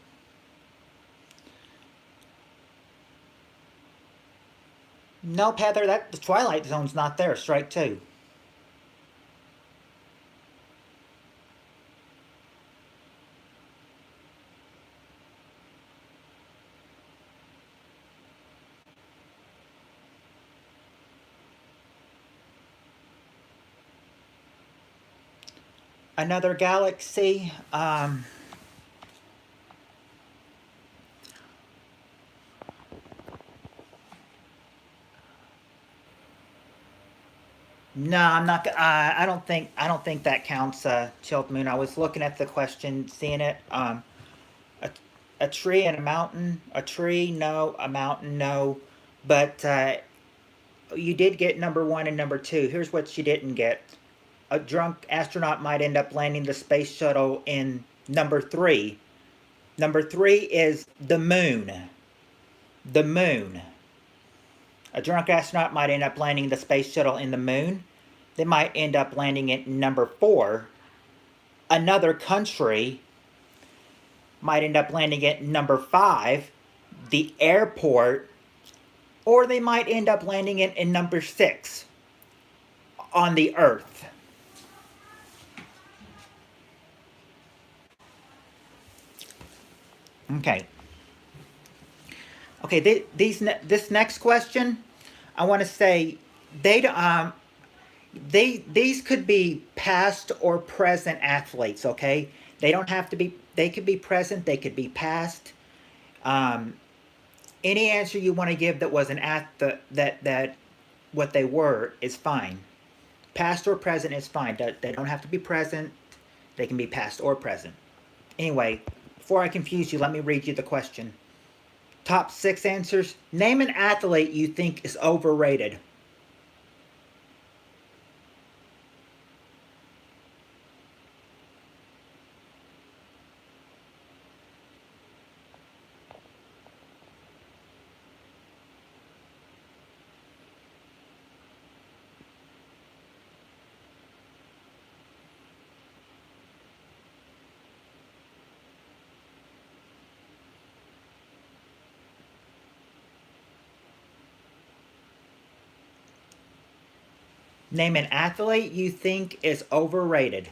Nope, Heather, the Twilight Zone's not there. Strike 2. Another galaxy. No, I'm not. I don't think that counts. Chilled Moon. I was looking at the question, seeing it. A, a tree and a mountain. A tree, no. A mountain, no. But you did get number 1 and number 2. Here's what you didn't get. A drunk astronaut might end up landing the space shuttle in number 3. Number 3 is the moon. The moon. A drunk astronaut might end up landing the space shuttle in the moon. They might end up landing it in number 4. Another country might end up landing it in number 5, the airport. Or they might end up landing it in number 6, on the Earth. Okay. Okay, this next question, I want to say these could be past or present athletes. Okay, they don't have to be. They could be present. They could be past. Any answer you want to give that was that what they were is fine. Past or present is fine. They don't have to be present. They can be past or present. Anyway, before I confuse you, let me read you the question. Top 6 answers. Name an athlete you think is overrated. Name an athlete you think is overrated.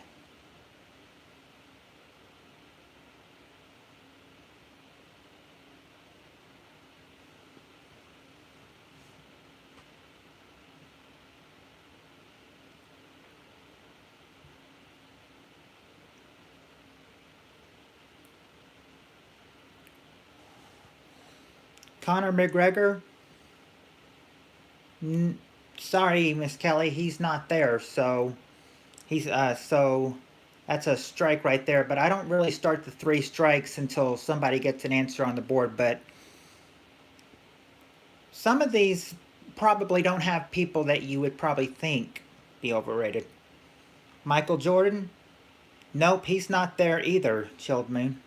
Conor McGregor? Sorry, Miss Kelly, he's not there, so so that's a strike right there. But I don't really start the 3 strikes until somebody gets an answer on the board. But some of these probably don't have people that you would probably think be overrated. Michael Jordan? Nope, he's not there either, Chilled Moon.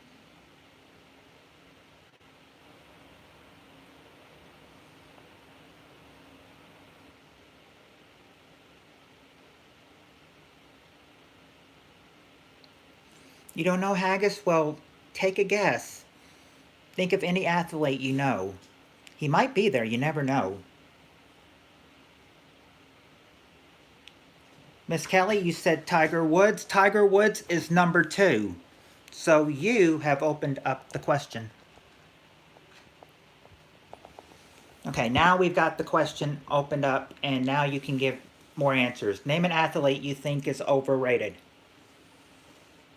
You don't know Haggis? Well, take a guess. Think of any athlete you know. He might be there, you never know. Miss Kelly, you said Tiger Woods. Tiger Woods is number 2. So you have opened up the question. Okay, now we've got the question opened up, and now you can give more answers. Name an athlete you think is overrated.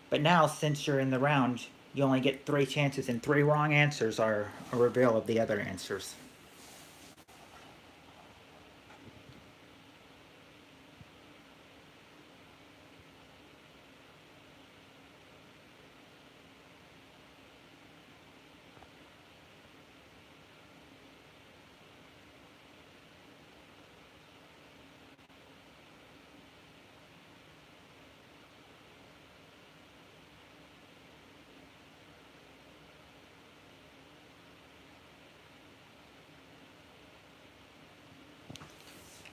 But now, since you're in the round, you only get 3 chances, and 3 wrong answers are a reveal of the other answers.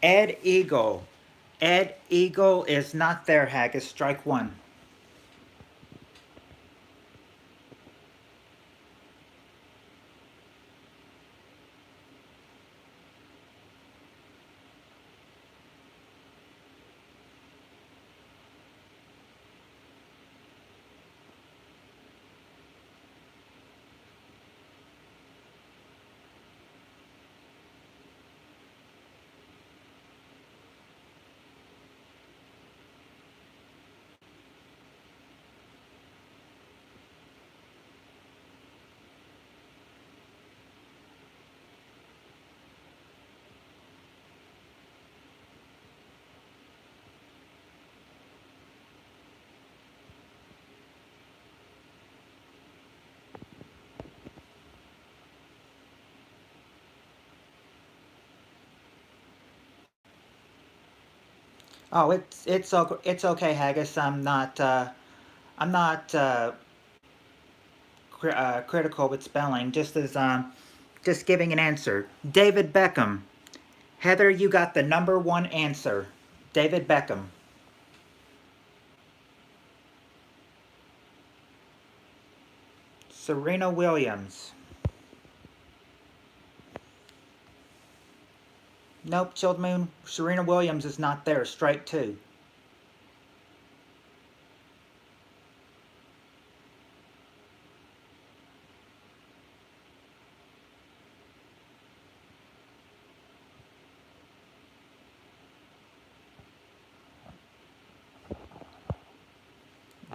Ed Eagle. Ed Eagle is not there, Haggis. Strike 1. Oh, it's okay, Haggis. I'm not critical with spelling. Just giving an answer. David Beckham. Heather, you got the number 1 answer. David Beckham. Serena Williams. Nope, Chilled Moon. Serena Williams is not there. Strike 2.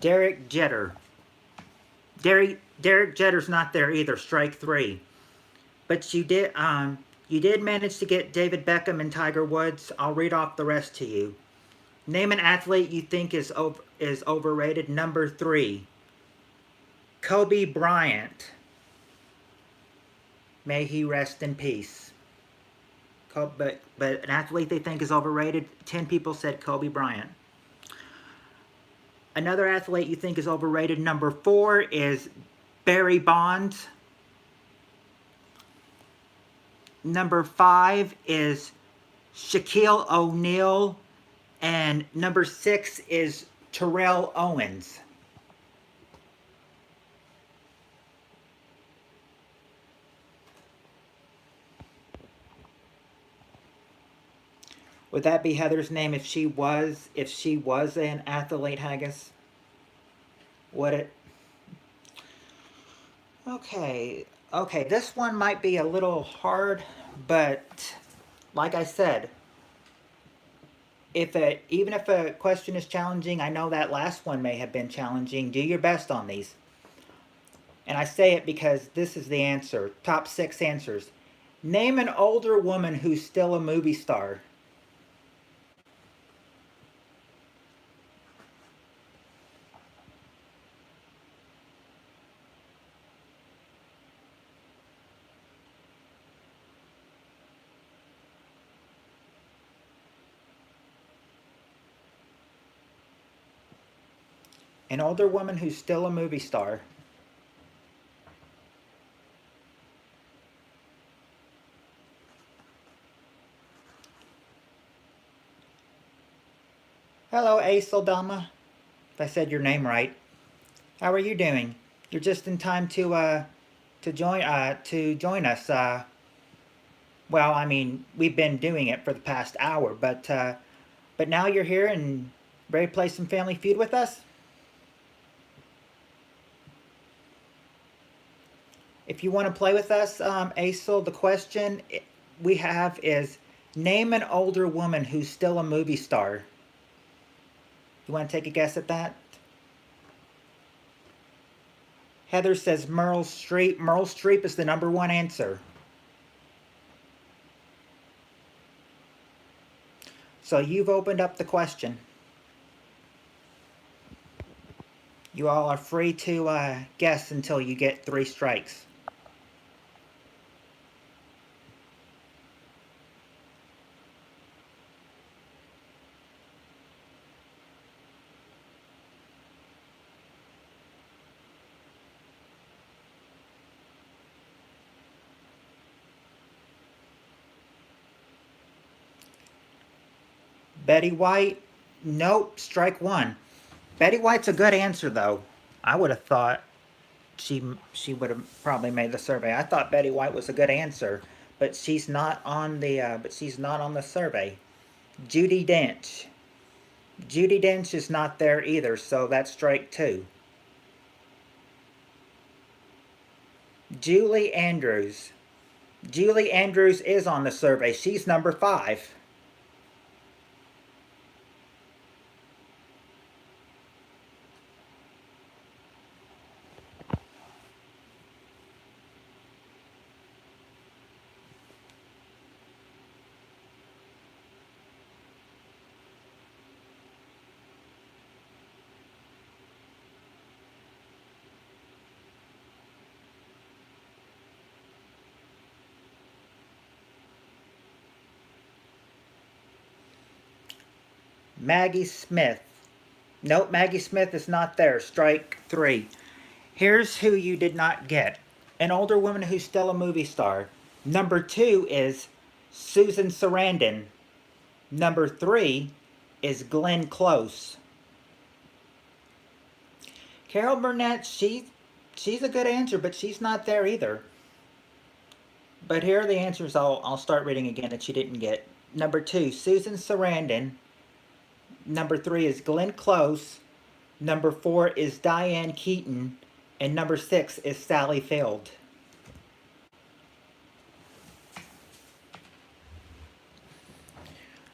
Derek Jeter. Derek Jeter's not there either. Strike 3. But you did manage to get David Beckham and Tiger Woods. I'll read off the rest to you. Name an athlete you think is overrated. Number 3. Kobe Bryant. May he rest in peace. But an athlete they think is overrated. 10 people said Kobe Bryant. Another athlete you think is overrated. Number 4 is Barry Bonds. Number 5 is Shaquille O'Neal. And number 6 is Terrell Owens. Would that be Heather's name if she was an athlete, Haggis? Would it? Okay. Okay, this one might be a little hard, but like I said, even if a question is challenging, I know that last one may have been challenging. Do your best on these. And I say it because this is the answer. Top 6 answers. Name an older woman who's still a movie star. An older woman who's still a movie star. Hello, Ace Aldama. If I said your name right. How are you doing? You're just in time to join us. Well, I mean, we've been doing it for the past hour, but now you're here and ready to play some Family Feud with us? If you want to play with us, Aisel, the question we have is, name an older woman who's still a movie star. You want to take a guess at that? Heather says Meryl Streep. Meryl Streep is the #1 answer. So you've opened up the question. You all are free to guess until you get 3 strikes. Betty White? Nope, strike 1. Betty White's a good answer, though. I would have thought she would have probably made the survey. I thought Betty White was a good answer, but she's not on the survey. Judi Dench. Judi Dench is not there either, so that's strike 2. Julie Andrews. Julie Andrews is on the survey. She's #5. Maggie Smith. Nope, Maggie Smith is not there. Strike 3. Here's who you did not get. An older woman who's still a movie star. #2 is Susan Sarandon. #3 is Glenn Close. Carol Burnett, she's a good answer, but she's not there either. But here are the answers I'll start reading again that you didn't get. #2, Susan Sarandon. #3 is Glenn Close. #4 is Diane Keaton. And #6 is Sally Field.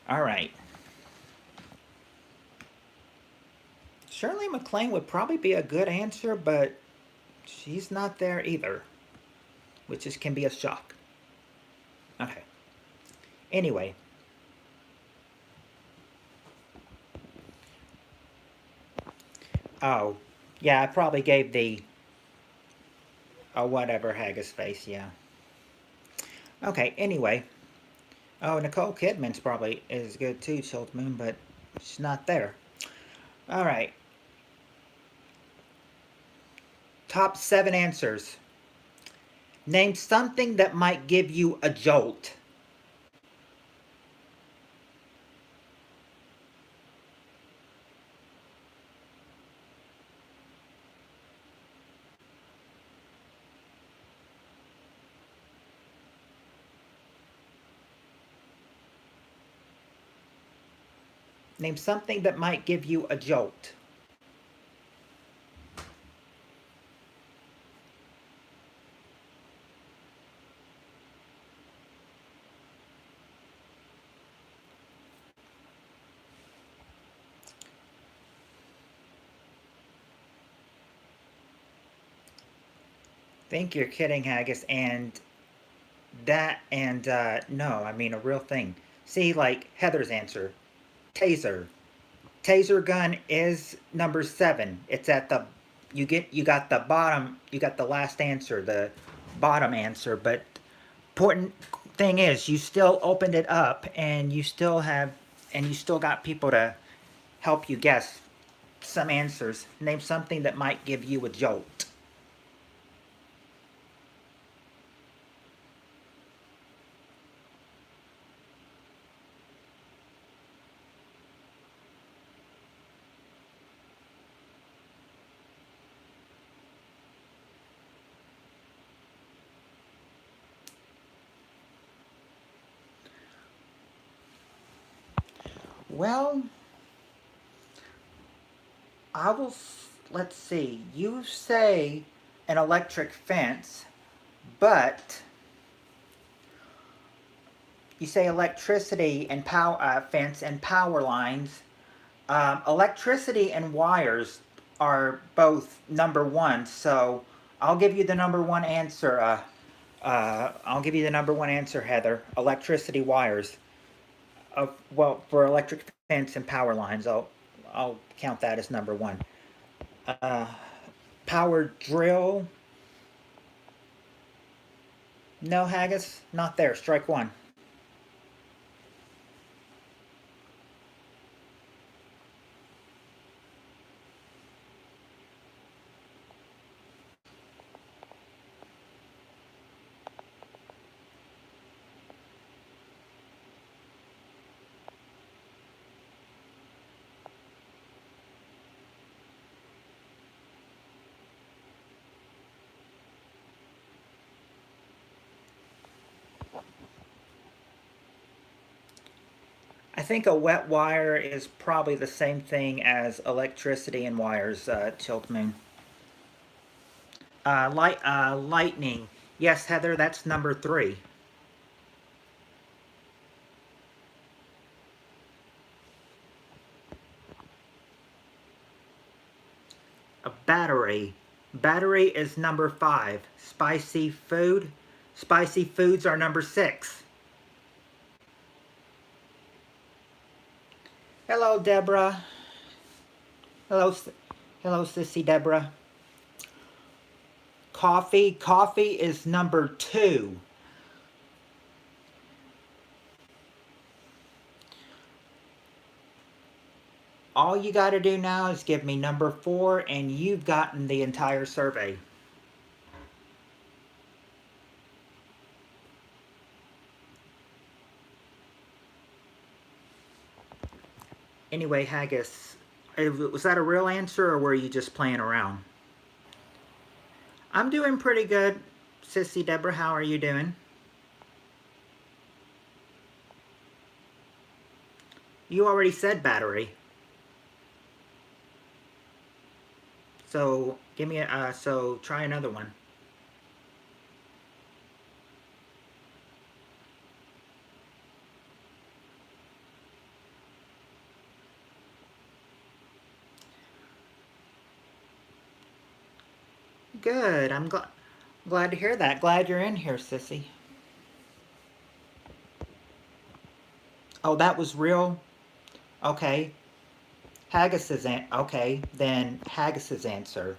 All right. Shirley MacLaine would probably be a good answer, but she's not there either, which can be a shock. Okay. Anyway. Oh, yeah, I probably gave the whatever Haggis face, yeah. Okay, anyway. Oh, Nicole Kidman's probably is good too, Chilled Moon, but she's not there. All right. Top 7 answers. Name something that might give you a jolt. Name something that might give you a jolt. Think you're kidding, Haggis, and no, I mean a real thing. See, like Heather's answer, taser. Taser gun is number 7. It's at the you got the bottom, you got the last answer, the bottom answer, but important thing is you still opened it up and you still got people to help you guess some answers. Name something that might give you a jolt. Well, I will, let's see, you say an electric fence, but you say electricity and power fence and power lines. Electricity and wires are both number 1, so I'll give you the number 1 answer. I'll give you the number 1 answer, Heather. Electricity wires. Well, for electric fence and power lines, I'll count that as number 1. Uh, Power drill. No, Haggis, not there. Strike 1. I think a wet wire is probably the same thing as electricity and wires, Tilt Moon. Lightning. Yes, Heather, that's number 3. A battery. Battery is number 5. Spicy food. Spicy foods are number 6. Hello, Deborah. Hello, Sissy Deborah. Coffee. Coffee is number 2. All you got to do now is give me number 4 and you've gotten the entire survey. Anyway, Haggis, was that a real answer or were you just playing around? I'm doing pretty good, Sissy Deborah. How are you doing? You already said battery. So give me so try another one. Good. I'm glad to hear that. Glad you're in here, Sissy. Oh, that was real? Okay. Okay, then Haggis's answer.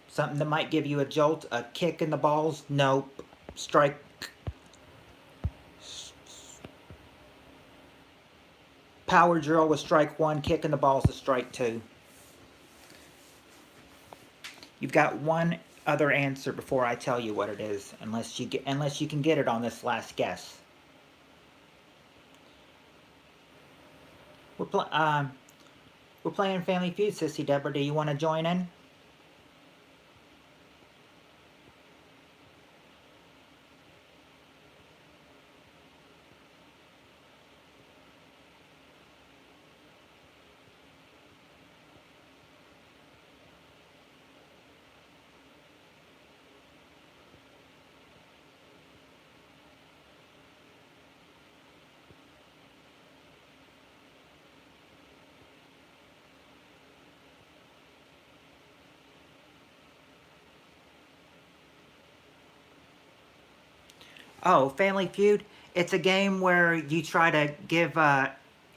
Something that might give you a jolt, a kick in the balls? Nope. Strike. Power drill was strike 1, kick in the balls is strike 2. You've got one other answer before I tell you what it is, unless you can get it on this last guess. We're playing Family Feud, Sissy Deborah. Do you want to join in? Oh, Family Feud. It's a game where you try to give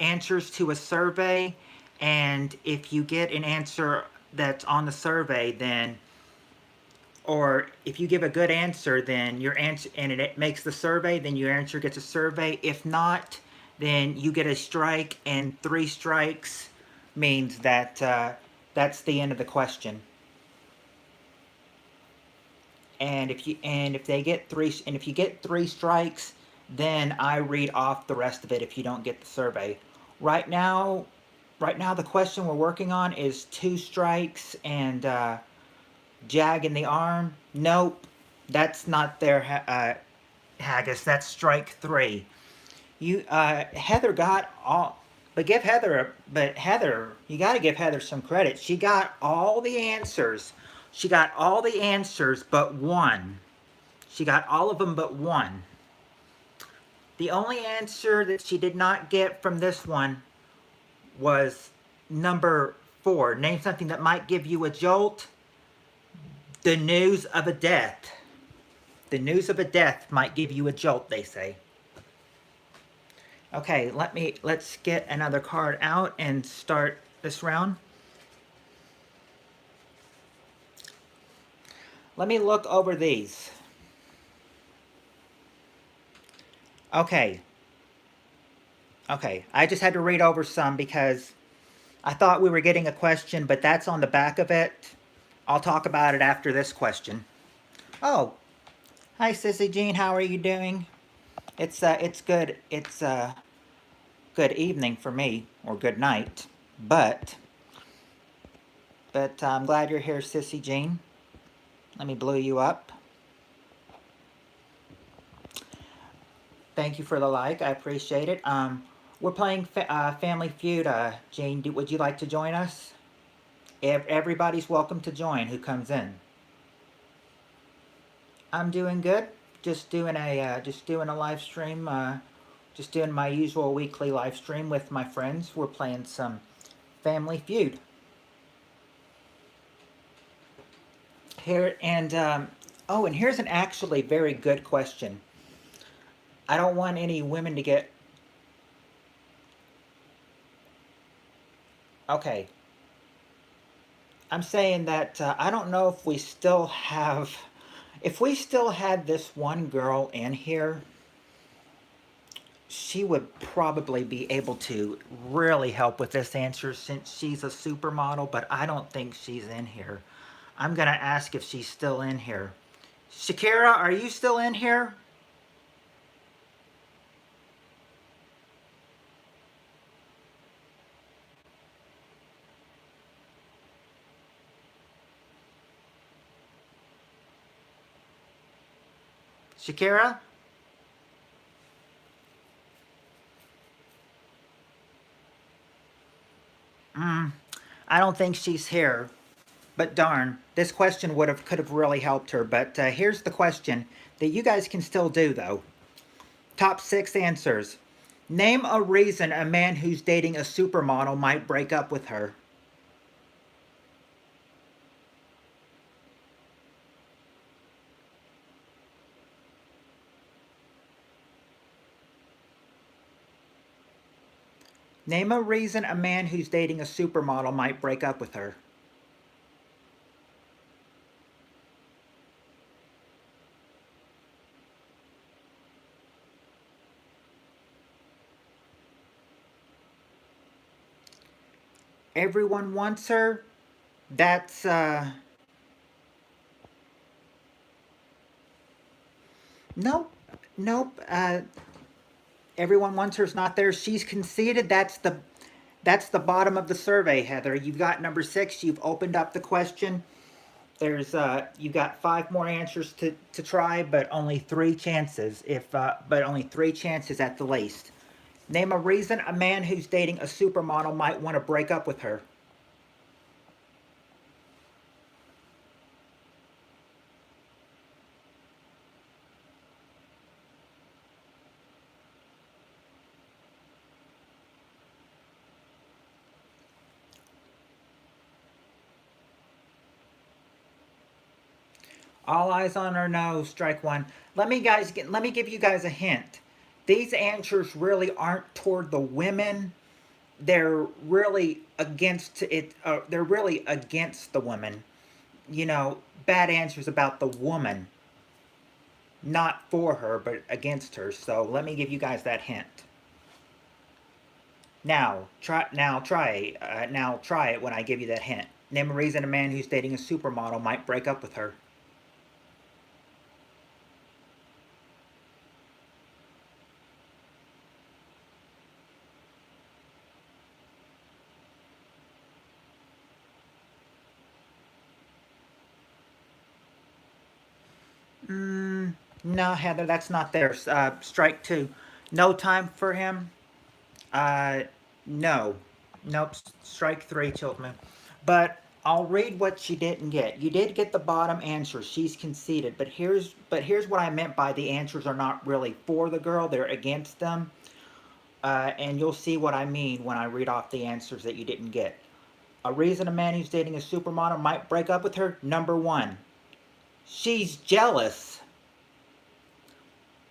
answers to a survey, and if you get an answer that's on the survey, then, or if you give a good answer, then your answer, and it makes the survey, then your answer gets a survey. If not, then you get a strike, and 3 strikes means that that's the end of the question. And if they get three, and if you get 3 strikes, then I read off the rest of it if you don't get the survey. Right now, the question we're working on is 2 strikes and jag in the arm. Nope, that's not their haggis. That's strike 3. You Heather got all, but Heather, you got to give Heather some credit. She got all the answers. She got all the answers but one. She got all of them but one. The only answer that she did not get from this one was number 4. Name something that might give you a jolt. The news of a death. The news of a death might give you a jolt, they say. Okay, let's get another card out and start this round. Let me look over these. Okay, I just had to read over some because I thought we were getting a question, but that's on the back of it. I'll talk about it after this question. Oh, hi Sissy Jean, how are you doing? It's good. It's good evening for me, or good night. But I'm glad you're here, Sissy Jean. Let me blow you up. Thank you for the like. I appreciate it. We're playing Family Feud. Jane, would you like to join us? Everybody's welcome to join who comes in. I'm doing good. Just doing a live stream. Just doing my usual weekly live stream with my friends. We're playing some Family Feud. Here and oh, and here's an actually very good question. I don't want any women to get... Okay. I'm saying that I don't know if we still have... If we still had this one girl in here, she would probably be able to really help with this answer since she's a supermodel, but I don't think she's in here. I'm going to ask if she's still in here. Shakira, are you still in here? Shakira? I don't think she's here. But darn, this question could have really helped her. But here's the question that you guys can still do, though. Top 6 answers. Name a reason a man who's dating a supermodel might break up with her. Name a reason a man who's dating a supermodel might break up with her. Everyone wants her. That's nope, nope. Everyone wants her's not there. She's conceded. That's the bottom of the survey, Heather. You've got number 6. You've opened up the question. There's you've got 5 more answers to try, but only 3 chances. But only 3 chances at the least. Name a reason a man who's dating a supermodel might want to break up with her. All eyes on her nose, strike one. Let me give you guys a hint. These answers really aren't toward the women. They're really against it. They're really against the women. You know, bad answers about the woman, not for her, but against her. So let me give you guys that hint. Now try. Now try it when I give you that hint. Name a reason a man who's dating a supermodel might break up with her. No, Heather, that's not there. Strike two. No time for him. Uh, no. Nope. Strike three, Chiltman. But I'll read what she didn't get. You did get the bottom answer. She's conceded. But here's what I meant by the answers are not really for the girl. They're against them. And you'll see what I mean when I read off the answers that you didn't get. A reason a man who's dating a supermodel might break up with her. Number one, she's jealous.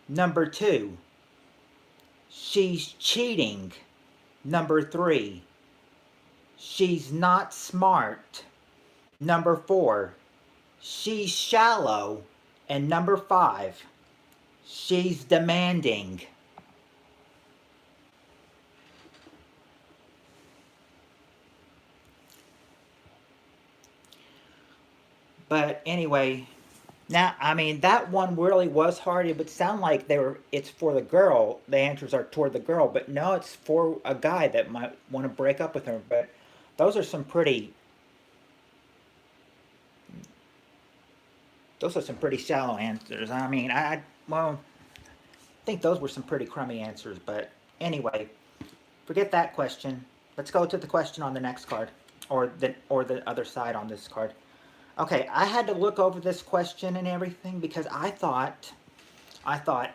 Number two, she's cheating. Number three, she's not smart. Number four, she's shallow. And number five, she's demanding. But anyway, now, I mean, that one really was hard. It would sound like it's for the girl. The answers are toward the girl, but no, it's for a guy that might want to break up with her. But those are some pretty, those are some pretty shallow answers. I mean, well, I think those were some pretty crummy answers. But anyway, forget that question. Let's go to the question on the next card, or the other side on this card. Okay, I had to look over this question and everything because I thought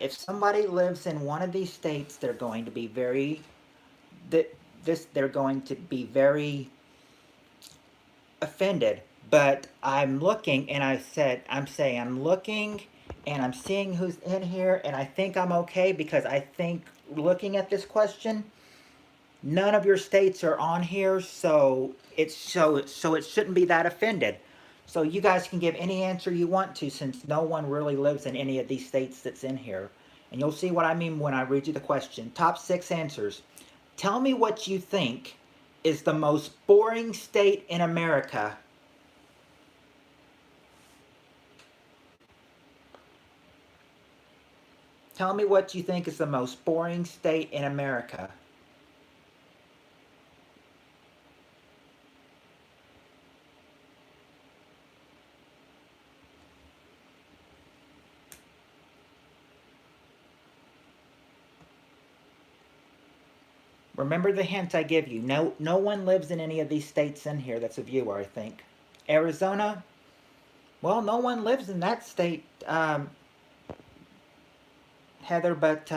if somebody lives in one of these states, they're going to be very that this they're going to be very offended. But I'm looking and I'm looking and I'm seeing who's in here and I think I'm okay because I think looking at this question, none of your states are on here, so it shouldn't be that offended. So you guys can give any answer you want to since no one really lives in any of these states that's in here. And you'll see what I mean when I read you the question. Top six answers. Tell me what you think is the most boring state in America. Tell me what you think is the most boring state in America. Remember the hint I give you. No one lives in any of these states in here that's a viewer, I think. Arizona? Well, no one lives in that state, Heather, but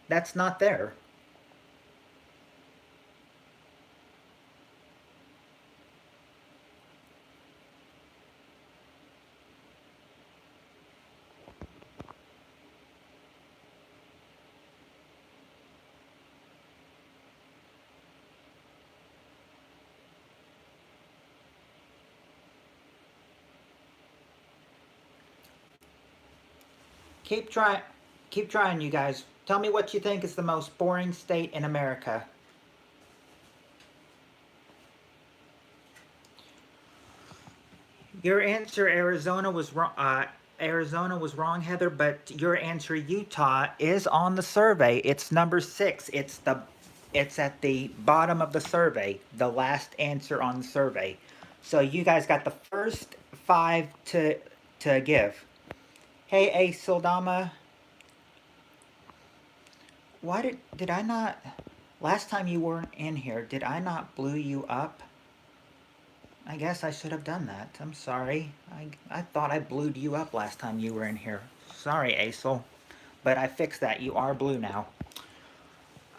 that's not there. Keep trying. Keep trying, you guys. Tell me what you think is the most boring state in America. Your answer, Arizona, was wrong. Arizona was wrong, Heather. But your answer, Utah, is on the survey. It's number six. It's at the bottom of the survey. The last answer on the survey. So you guys got the first five to give. Hey, A Sildama, why did I not? Last time you weren't in here, did I not blew you up? I guess I should have done that. I'm sorry. I thought I blued you up last time you were in here. Sorry, Acel. But I fixed that. You are blue now.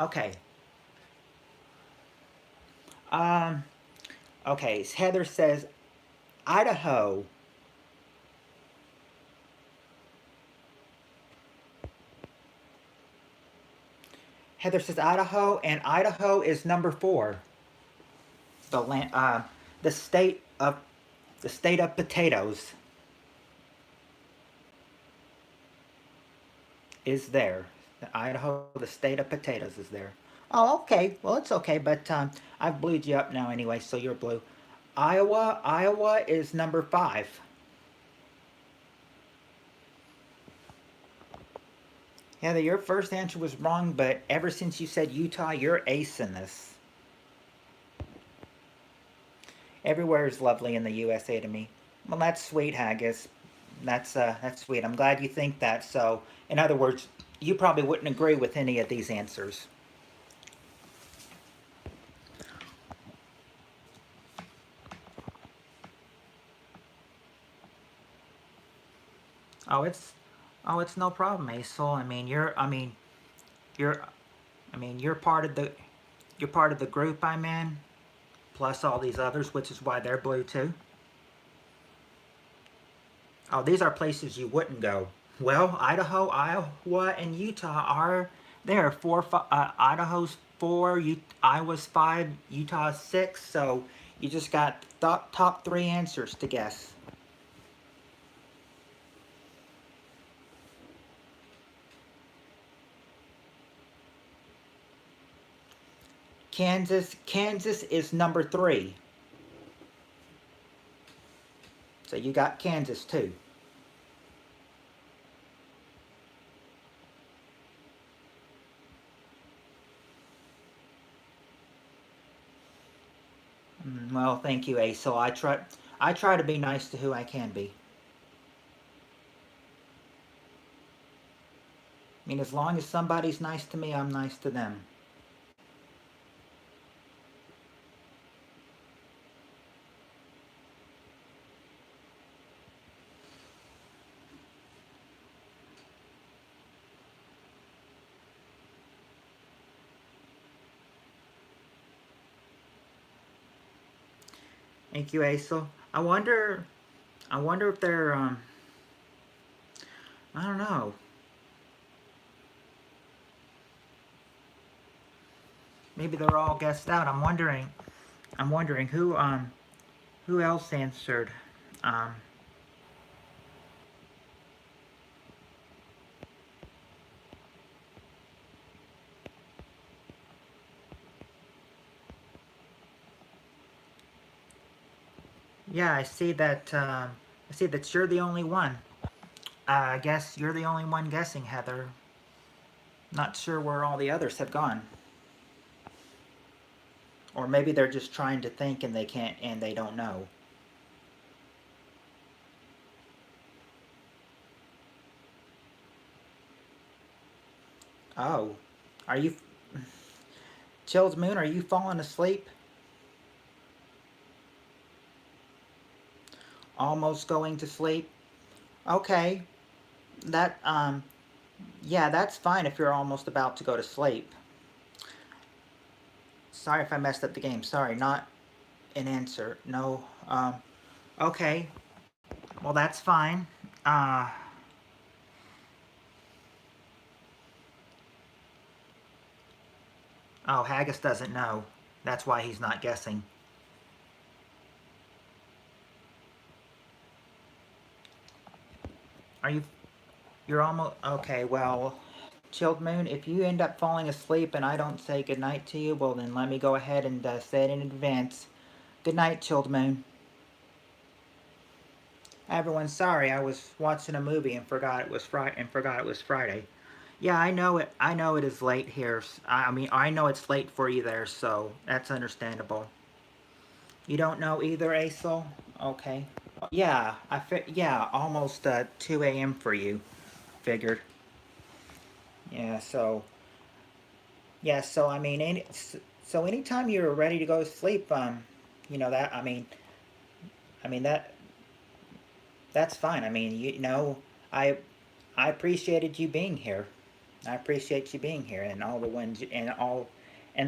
Okay. Um, okay. Heather says, Idaho. Heather says Idaho, and Idaho is number 4. The land, the state of the state of potatoes is there. The Idaho, the state of potatoes is there. Oh, okay. Well, it's okay, but I've blued you up now anyway, so you're blue. Iowa is number 5. Heather, your first answer was wrong, but ever since you said Utah, you're acing this. Everywhere is lovely in the USA to me. Well, that's sweet, Haggis. That's sweet. I'm glad you think that. So, in other words, you probably wouldn't agree with any of these answers. Oh, it's no problem, Aisel. You're, you're part of the group I'm in, plus all these others, which is why they're blue too. Oh, these are places you wouldn't go. Well, Idaho, Iowa, and Utah are there. Idaho's 4, Iowa's 5, Utah's 6. So you just got top 3 answers to guess. Kansas is number 3. So you got Kansas too. Well, thank you, Ace. So I try to be nice to who I can be. I mean, as long as somebody's nice to me, I'm nice to them. Thank you, Aisel. I wonder if they're, I don't know. Maybe they're all guessed out. I'm wondering who else answered. Yeah, I see that you're the only one. I guess you're the only one guessing, Heather. Not sure where all the others have gone. Or maybe they're just trying to think and they don't know. Oh, are you, Chilled Moon, are you falling asleep? Almost going to sleep? Okay. That, yeah, that's fine if you're almost about to go to sleep. Sorry if I messed up the game. Sorry, not an answer. No, okay. Well, that's fine. Oh, Haggis doesn't know. That's why he's not guessing. You're almost, okay, well, Chilled Moon, if you end up falling asleep and I don't say goodnight to you, well then let me go ahead and say it in advance. Good night, Chilled Moon. Everyone, sorry, I was watching a movie and forgot it was Friday. Yeah, I know it. I know it is late here. I know it's late for you there, so that's understandable. You don't know either, Aisel? Okay. Yeah, yeah, almost 2 a.m. for you. Figured. Yeah, so so anytime you're ready to go to sleep, that I mean that's fine. I I appreciated you being here. I appreciate you being here and all the ones and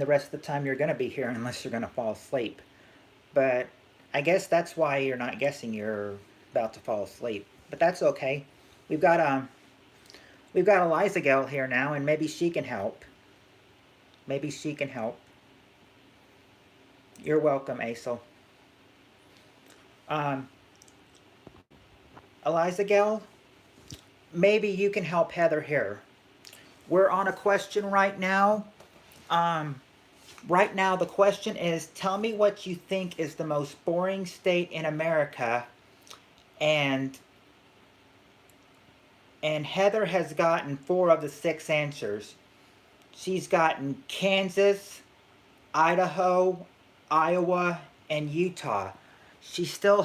the rest of the time you're gonna be here unless you're gonna fall asleep. But I guess that's why you're not guessing you're about to fall asleep. But that's okay. We've got We've got Eliza Gale here now, and maybe she can help. Maybe she can help. You're welcome, Aisel. Um, Eliza Gell, maybe you can help Heather here. We're on a question right now. Um, right now, the question is, tell me what you think is the most boring state in America, and Heather has gotten 4 of the 6 answers. She's gotten Kansas, Idaho, Iowa, and Utah. She still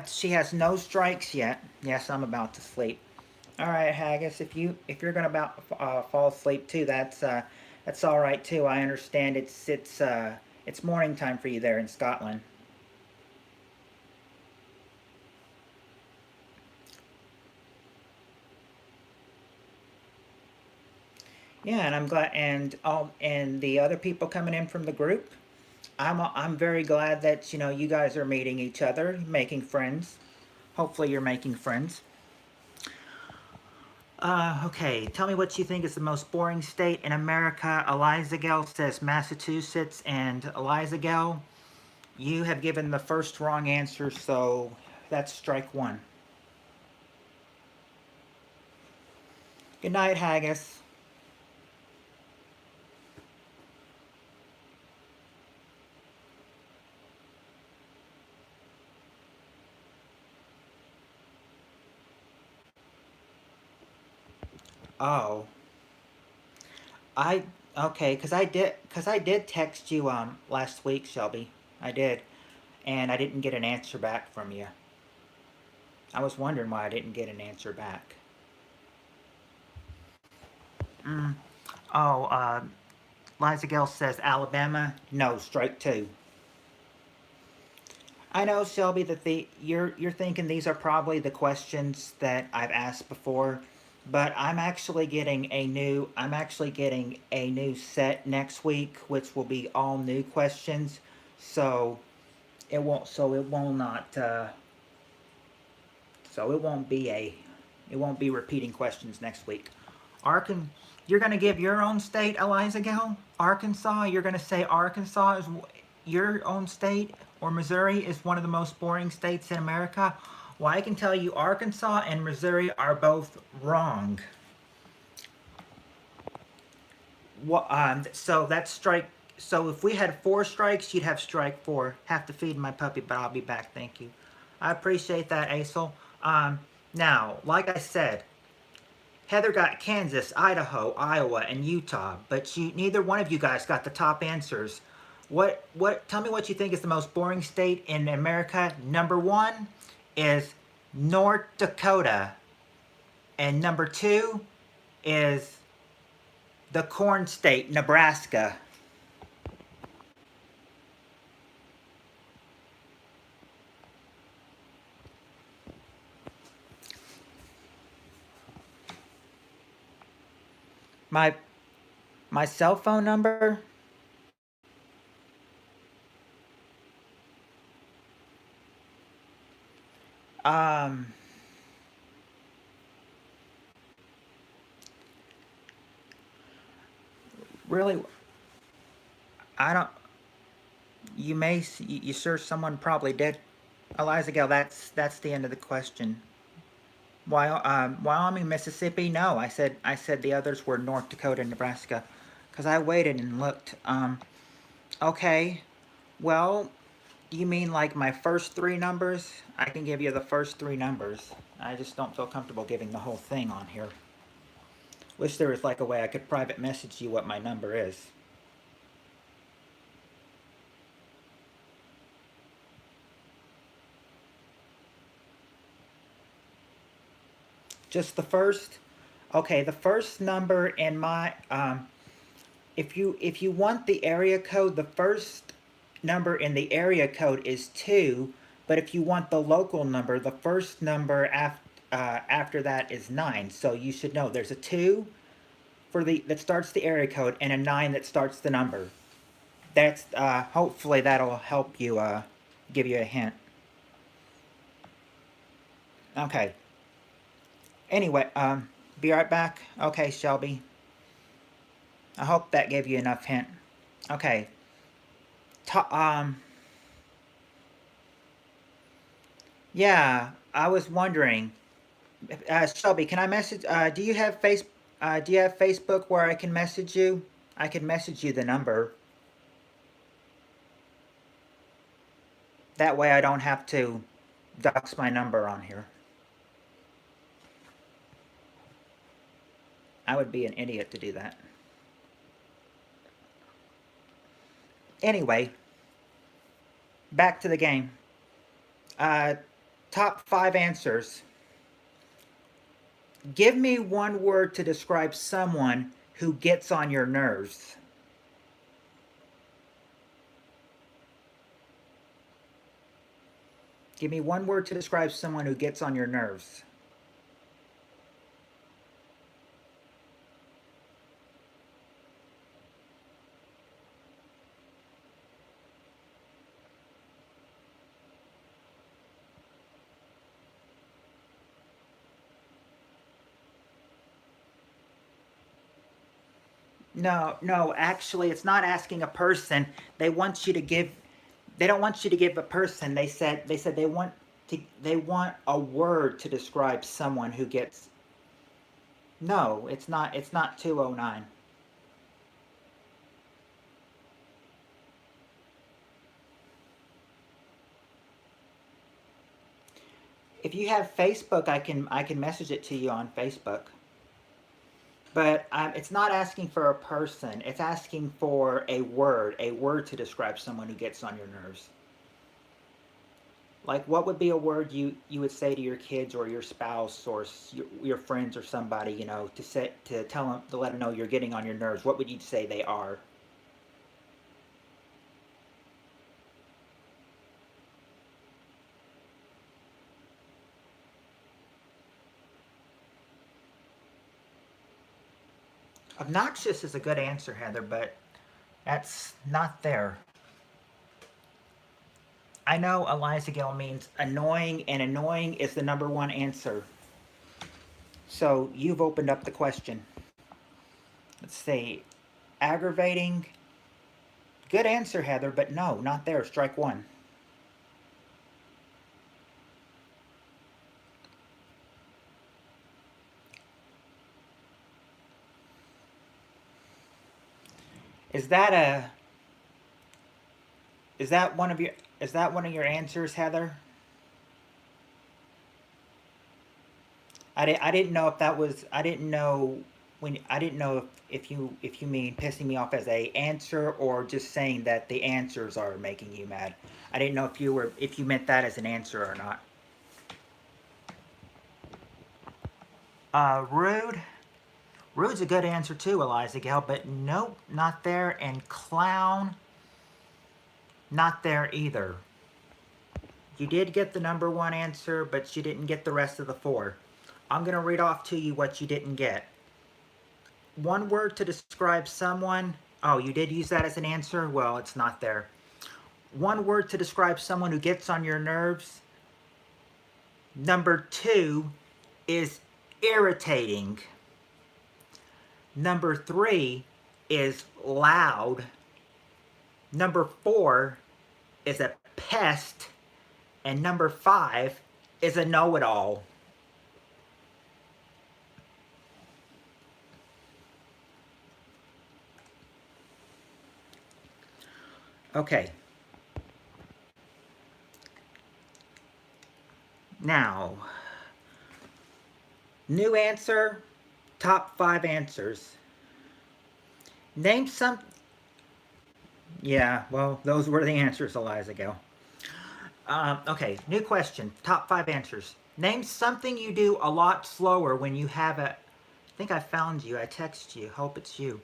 she has no strikes yet. Yes, I'm about to sleep. All right, Haggis, if you're gonna about fall asleep too, that's all right too. I understand it's morning time for you there in Scotland. Yeah, and I'm glad, and the other people coming in from the group. I'm very glad that you guys are meeting each other, making friends. Hopefully, you're making friends. Okay, tell me what you think is the most boring state in America. Eliza Gell says Massachusetts, and Eliza Gell, you have given the first wrong answer, so that's strike 1. Good night, Haggis. Oh, I okay, cause I did text you last week, Shelby. I did, and I didn't get an answer back from you. I was wondering why I didn't get an answer back. Mm. Oh, Liza Gale says Alabama. No, strike 2. I know, Shelby, that you're thinking these are probably the questions that I've asked before, but I'm actually getting a new set next week, which will be all new questions. So it will not so it won't be repeating questions next week. Arkan, you're going to give your own state, Eliza Gale? Arkansas, you're going to say Arkansas is your own state, or Missouri is one of the most boring states in America? Well, I can tell you Arkansas and Missouri are both wrong. So that's strike. So if we had 4 strikes, you'd have strike 4. Have to feed my puppy, but I'll be back. Thank you. I appreciate that, Aisel. Now, like I said, Heather got Kansas, Idaho, Iowa, and Utah, but neither one of you guys got the top answers. Tell me what you think is the most boring state in America. Number 1 is North Dakota, and number 2 is the corn state, Nebraska. My my cell phone number. Um, really, I don't. You sure someone probably did. Eliza Gale, that's the end of the question. Wyoming, Mississippi. No, I said the others were North Dakota and Nebraska, because I waited and looked. Okay. Well, you mean like my first 3 numbers? I can give you the first 3 numbers. I just don't feel comfortable giving the whole thing on here. Wish there was like a way I could private message you what my number is. Just the first? Okay, the first number in my if you want the area code, the first number in the area code is 2, but if you want the local number, the first number after that is 9. So you should know there's a 2 that starts the area code and a 9 that starts the number. That's hopefully that'll help you give you a hint. Okay. Anyway, be right back. Okay, Shelby. I hope that gave you enough hint. Okay. Yeah, I was wondering, Shelby, can I message? Do you have Do you have Facebook where I can message you? I can message you the number. That way, I don't have to dox my number on here. I would be an idiot to do that. Anyway, back to the game. Top 5 answers. Give me one word to describe someone who gets on your nerves. Give me one word to describe someone who gets on your nerves. No, actually, it's not asking a person. They want you to give. They don't want you to give a person. They said they want a word to describe someone who gets. No, it's not. It's not 209. If you have Facebook, I can message it to you on Facebook. But it's not asking for a person. It's asking for a word to describe someone who gets on your nerves. Like, what would be a word you would say to your kids or your spouse or your friends or somebody, to tell them, to let them know you're getting on your nerves? What would you say they are? Obnoxious is a good answer, Heather, but that's not there. I know Eliza Gill means annoying, and annoying is the number one answer. So you've opened up the question. Let's see. Aggravating. Good answer, Heather, but no, not there. Strike one. Is that a is that one of your answers, Heather? I didn't know if that was I didn't know when I didn't know if you mean pissing me off as a answer or just saying that the answers are making you mad. I didn't know if you meant that as an answer or not. Rude. Rude's a good answer too, Eliza Gale, but nope, not there. And clown, not there either. You did get the number one answer, but you didn't get the rest of the 4. I'm going to read off to you what you didn't get. One word to describe someone. Oh, you did use that as an answer? Well, it's not there. One word to describe someone who gets on your nerves. Number 2 is irritating. Number 3 is loud. Number 4 is a pest. And number 5 is a know-it-all. Okay. Now, new answer, top 5 answers. Name some... Yeah, well, those were the answers, Eliza Gale. Okay, new question, top 5 answers. Name something you do a lot slower when you have a... I think I found you. I text you. Hope it's you.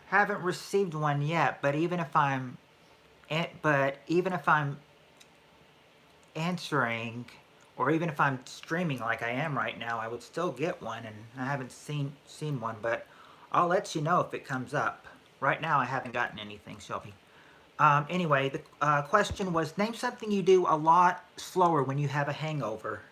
Haven't received one yet, but even if I'm answering, or even if I'm streaming like I am right now, I would still get one, and I haven't seen one, but I'll let you know if it comes up. Right now I haven't gotten anything, Shelby. Anyway, the question was, name something you do a lot slower when you have a hangover.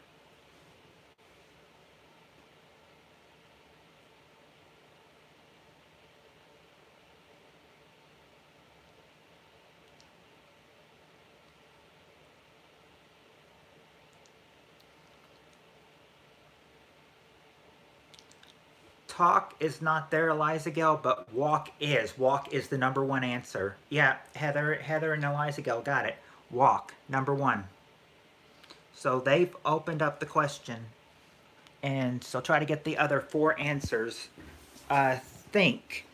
talk is not there, Eliza Gale, but walk is. Walk is the number one answer. Yeah, Heather and Eliza Gale got it. Walk, number one. So they've opened up the question. And so try to get the other four answers. Think.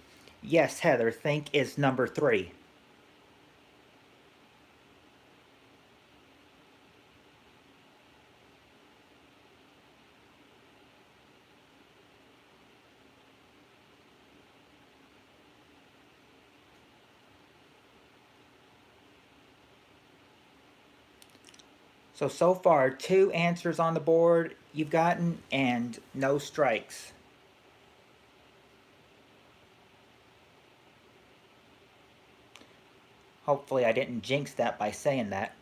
Yes, Heather, think is number three. So far, 2 answers on the board you've gotten and no strikes. Hopefully I didn't jinx that by saying that.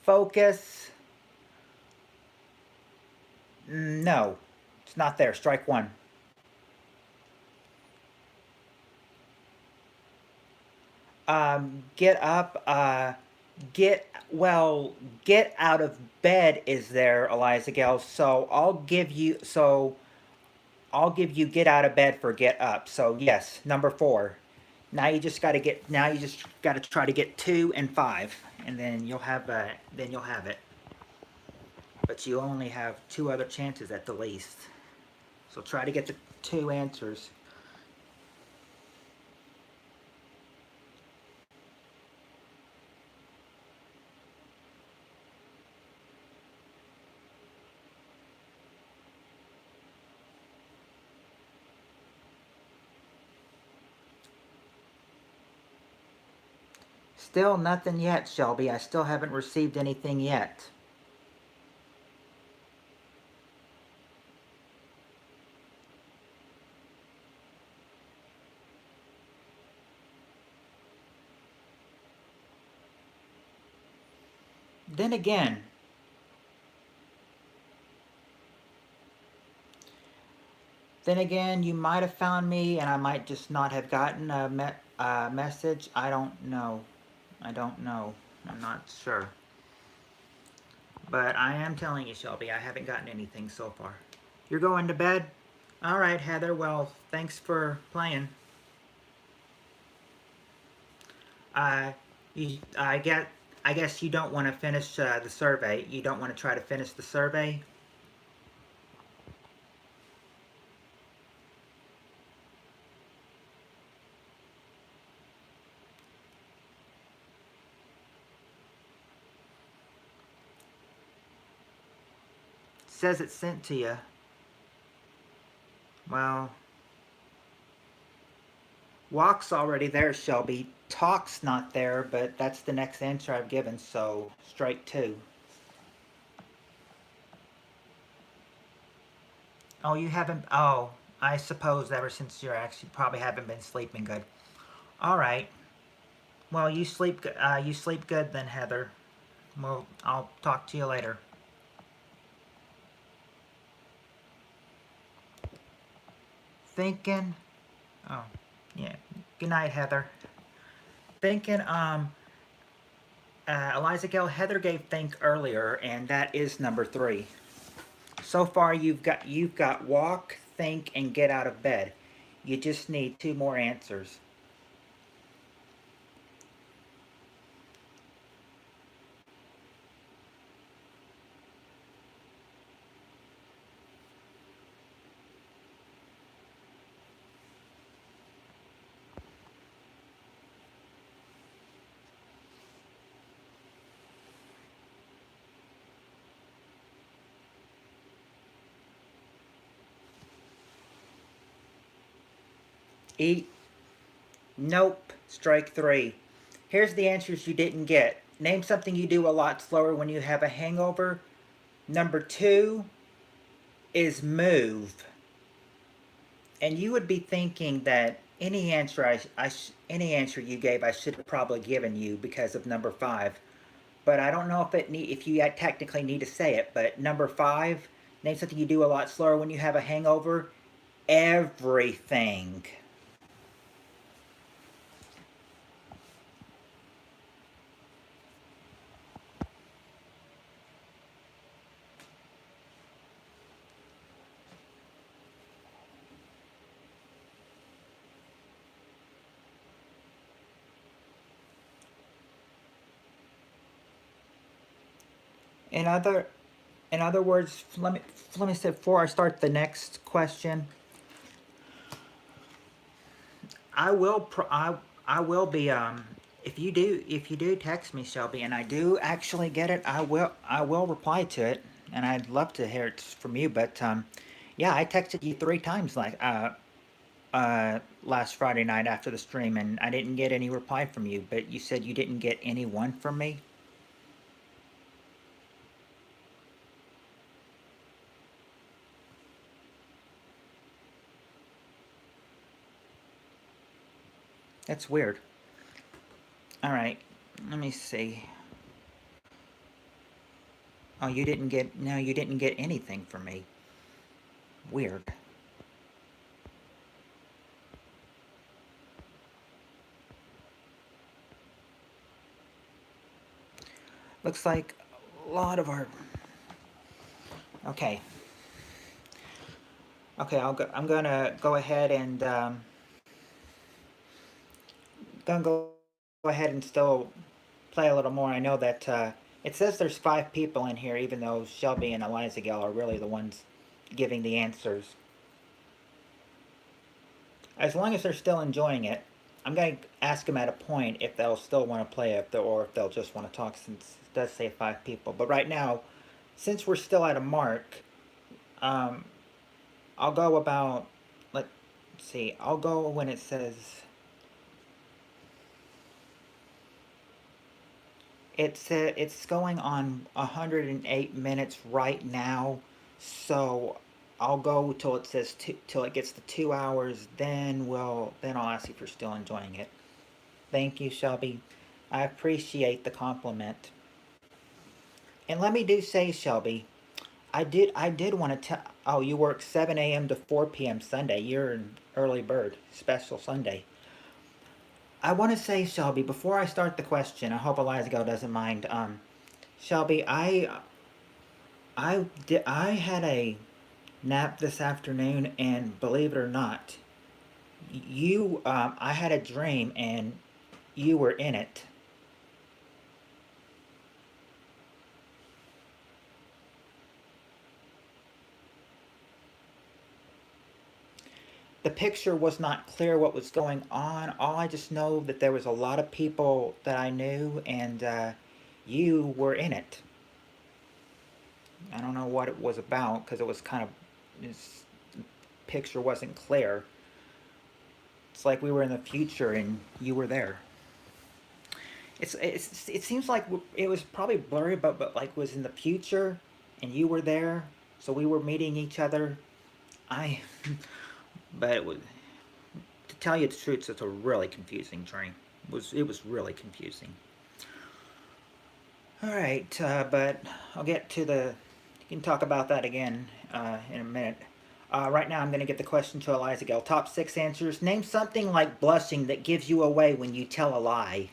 Focus. No, it's not there. Strike one. Get up. Get out of bed is there, Eliza Gale. So I'll give you get out of bed for get up. So yes, number 4. Now you just got to try to get 2 and 5, and then you'll have it. But you only have 2 other chances at the least. So try to get the 2 answers. Still nothing yet, Shelby. I still haven't received anything yet. Then again, you might have found me and I might just not have gotten a message. I don't know. I'm not sure. But I am telling you, Shelby, I haven't gotten anything so far. You're going to bed? All right, Heather. Well, thanks for playing. I guess you don't want to finish the survey. You don't want to try to finish the survey? Says it's sent to you. Well, walk's already there, Shelby. Talk's not there, but that's the next answer I've given, so strike 2. Oh, you haven't... Oh, I suppose ever since you probably haven't been sleeping good. All right. Well, you sleep good then, Heather. Well, I'll talk to you later. Thinking... Oh, yeah. Good night, Heather. Thinking, Eliza Gale, Heather gave think earlier, and that is number 3. So far, you've got walk, think, and get out of bed. You just need 2 more answers. Eat. Nope. Strike 3. Here's the answers you didn't get. Name something you do a lot slower when you have a hangover. Number 2 is move. And you would be thinking that any answer you gave I should have probably given you because of number 5. But I don't know if you technically need to say it. But number 5, name something you do a lot slower when you have a hangover. Everything. In other in other words, let me say before I start the next question, I will I will be if you do text me, Shelby, and I do actually get it, I will reply to it, and I'd love to hear it from you. But yeah, I texted you 3 times like last Friday night after the stream, and I didn't get any reply from you. But you said you didn't get any one from me. That's weird. All right, let me see. Oh, you didn't get no, you didn't get anything from me. Weird. Looks like a lot of our. Okay. Okay, I'm gonna go ahead and go ahead and still play a little more. I know that it says there's 5 people in here, even though Shelby and Eliza Gale are really the ones giving the answers. As long as they're still enjoying it, I'm going to ask them at a point if they'll still want to play it or if they'll just want to talk, since it does say 5 people. But right now, since we're still at a mark, um, I'll go about, let's see, I'll go when it says, it's going on 108 minutes right now, so I'll go till it says till it gets to 2 hours. Then I'll ask if you're still enjoying it. Thank you, Shelby. I appreciate the compliment. And let me do say, Shelby, I did want to tell. Oh, you work 7 a.m. to 4 p.m. Sunday. You're an early bird, special Sunday. I want to say, Shelby, before I start the question, I hope Eliza doesn't mind. Shelby, I had a nap this afternoon, and believe it or not, I had a dream, and you were in it. The picture was not clear what was going on. All I just know that there was a lot of people that I knew, and you were in it. I don't know what it was about because it was kind of this picture wasn't clear. It's like we were in the future and you were there. It seems like it was probably blurry, but like was in the future, and you were there, so we were meeting each other. I, but it was, to tell you the truth, it's a really confusing dream. It was really confusing. All right, but I'll get to the. You can talk about that again in a minute. Right now, I'm going to get the question to Eliza Gale. Top 6 answers. Name something like blushing that gives you away when you tell a lie.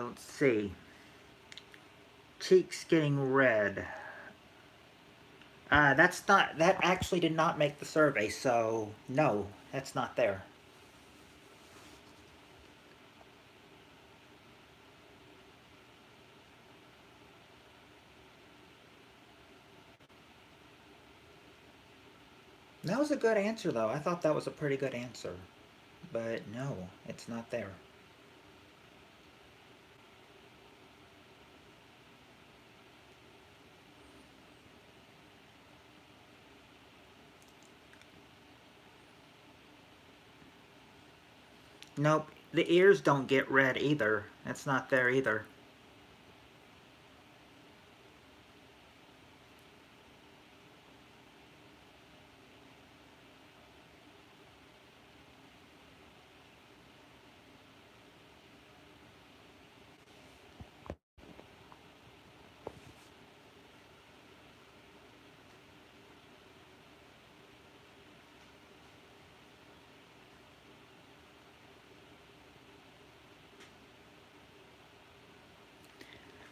Let's see. Cheeks getting red. That actually did not make the survey, so no, that's not there. That was a good answer, though. I thought that was a pretty good answer. But no, it's not there. Nope, the ears don't get red either. That's not there either.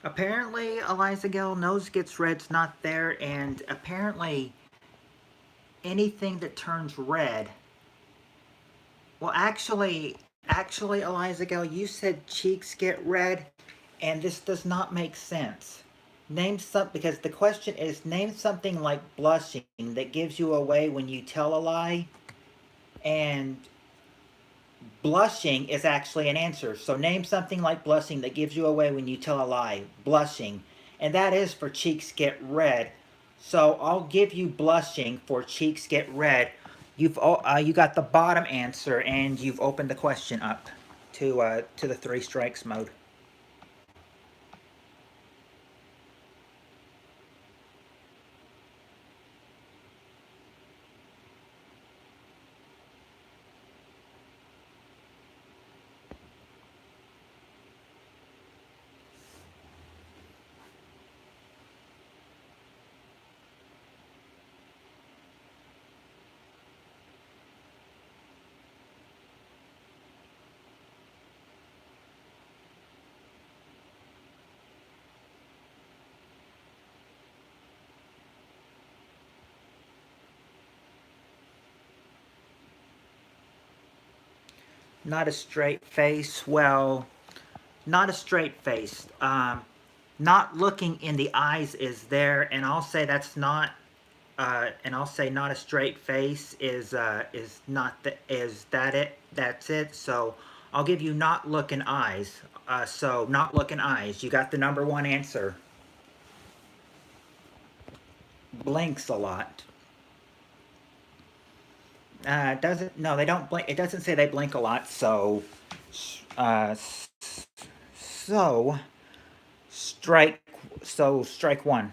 Apparently, Eliza Gill, nose gets red's not there, and apparently anything that turns red. Well, actually, Eliza Gill, you said cheeks get red, and this does not make sense. Name some because the question is name something like blushing that gives you away when you tell a lie, and blushing is actually an answer. So name something like blushing that gives you away when you tell a lie. Blushing. And that is for cheeks get red. So I'll give you blushing for cheeks get red. You got the bottom answer, and you've opened the question up to the 3 strikes mode. Not a straight face. Well, not a straight face. Not looking in the eyes is there, and I'll say that's not. And I'll say not a straight face is not the, is that it? That's it. So I'll give you not looking eyes. So not looking eyes. You got the number 1 answer. Blinks a lot. Doesn't no, they don't blink. It doesn't say they blink a lot. So, uh, so strike. So strike 1.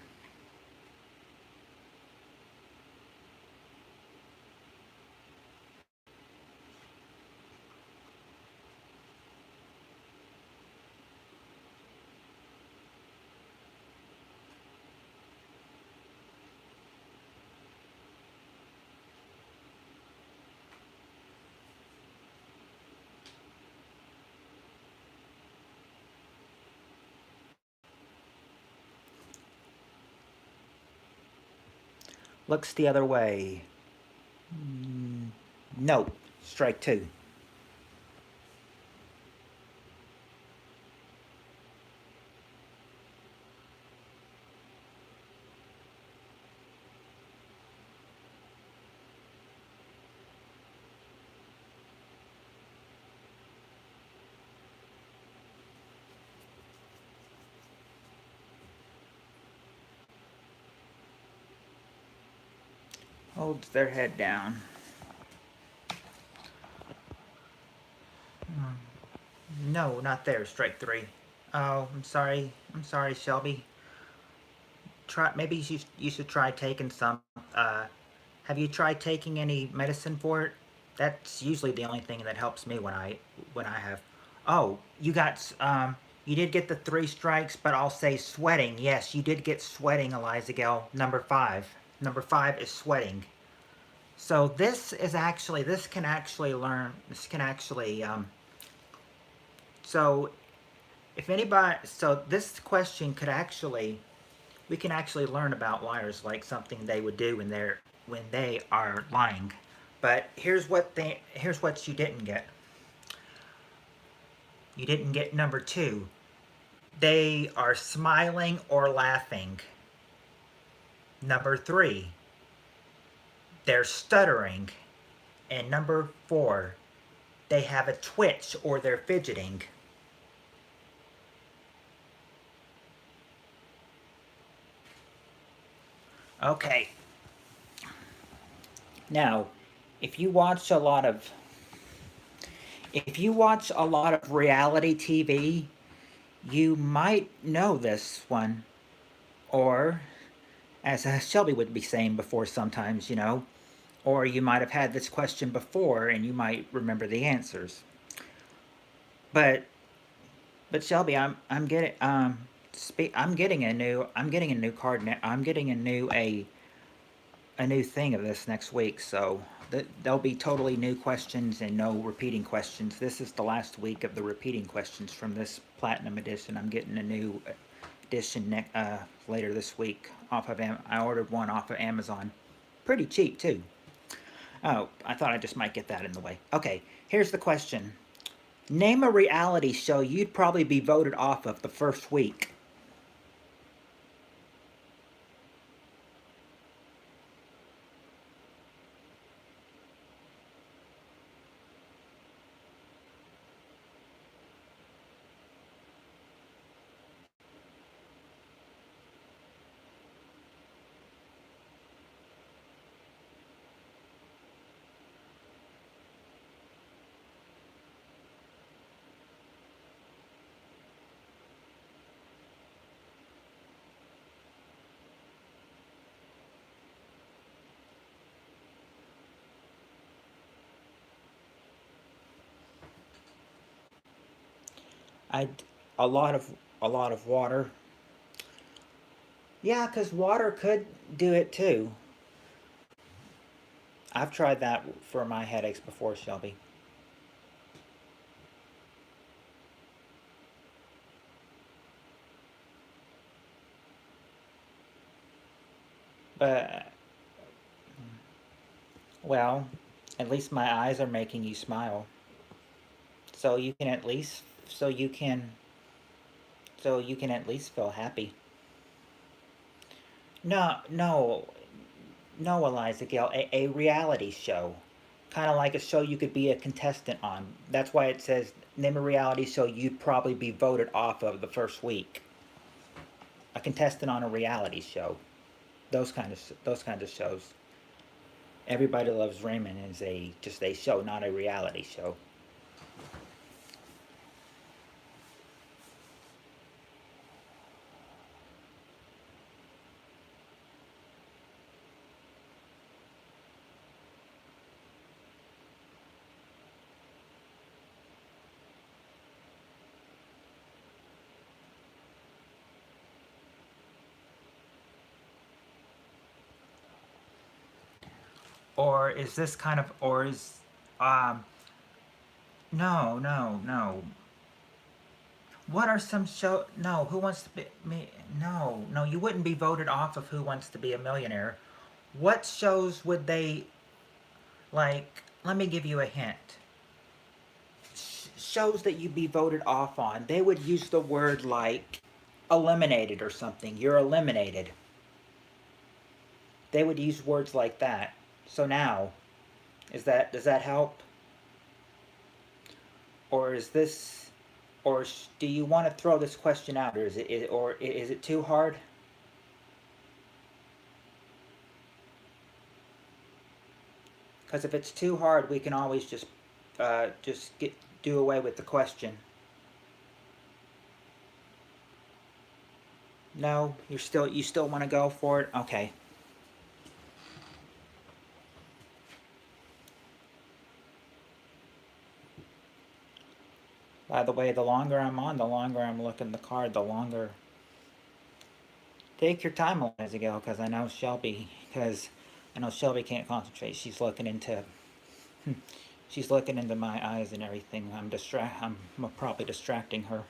Looks the other way. No. Strike 2. Holds their head down. No, not there. Strike 3. Oh, I'm sorry. I'm sorry, Shelby. Maybe you should try taking some. Have you tried taking any medicine for it? That's usually the only thing that helps me when I have. Oh, you did get the 3 strikes, but I'll say sweating. Yes, you did get sweating, Eliza Gale. Number 5. Number 5 is sweating. So this can actually learn. This can actually So if anybody, so this question could actually, we can actually learn about liars, like something they would do when they are lying. But here's what you didn't get. You didn't get number 2. They are smiling or laughing. Number 3. They're stuttering. And number 4. They have a twitch or they're fidgeting. Okay. Now, if you watch a lot of reality TV, you might know this one, or as Shelby would be saying before sometimes, or you might have had this question before and you might remember the answers. But Shelby, I'm getting I'm getting a new card now. I'm getting a new thing of this next week, so there'll be totally new questions and no repeating questions. This is the last week of the repeating questions from this Platinum Edition. I'm getting a new edition later this week. I ordered one off of Amazon. Pretty cheap too. Oh, I thought I just might get that in the way. Okay, here's the question. Name a reality show you'd probably be voted off of the first week. I a lot of water. Yeah, 'cause water could do it too. I've tried that for my headaches before, Shelby. But well, at least my eyes are making you smile. So you can at least so you can at least feel happy. No, no, no, Eliza Gale, a reality show. Kind of like a show you could be a contestant on. That's why it says name a reality show you'd probably be voted off of the first week. A contestant on a reality show. Those kinds of shows. Everybody Loves Raymond is just a show, not a reality show. Or is this kind of or is um no, no, no. What are some show? No, Who Wants to Be Me? No, no, you wouldn't be voted off of Who Wants to Be a Millionaire. What shows would they like? Let me give you a hint. Shows that you'd be voted off on, they would use the word like eliminated or something. You're eliminated. They would use words like that. So now, does that help? Or is this or do you want to throw this question out, or is it too hard? Because if it's too hard, we can always just do away with the question. No, you still want to go for it? Okay. By the way, the longer I'm on, the longer I'm looking at the card, the longer. Take your time, Eliza Gale, because I know Shelby can't concentrate. She's looking into my eyes and everything. I'm probably distracting her.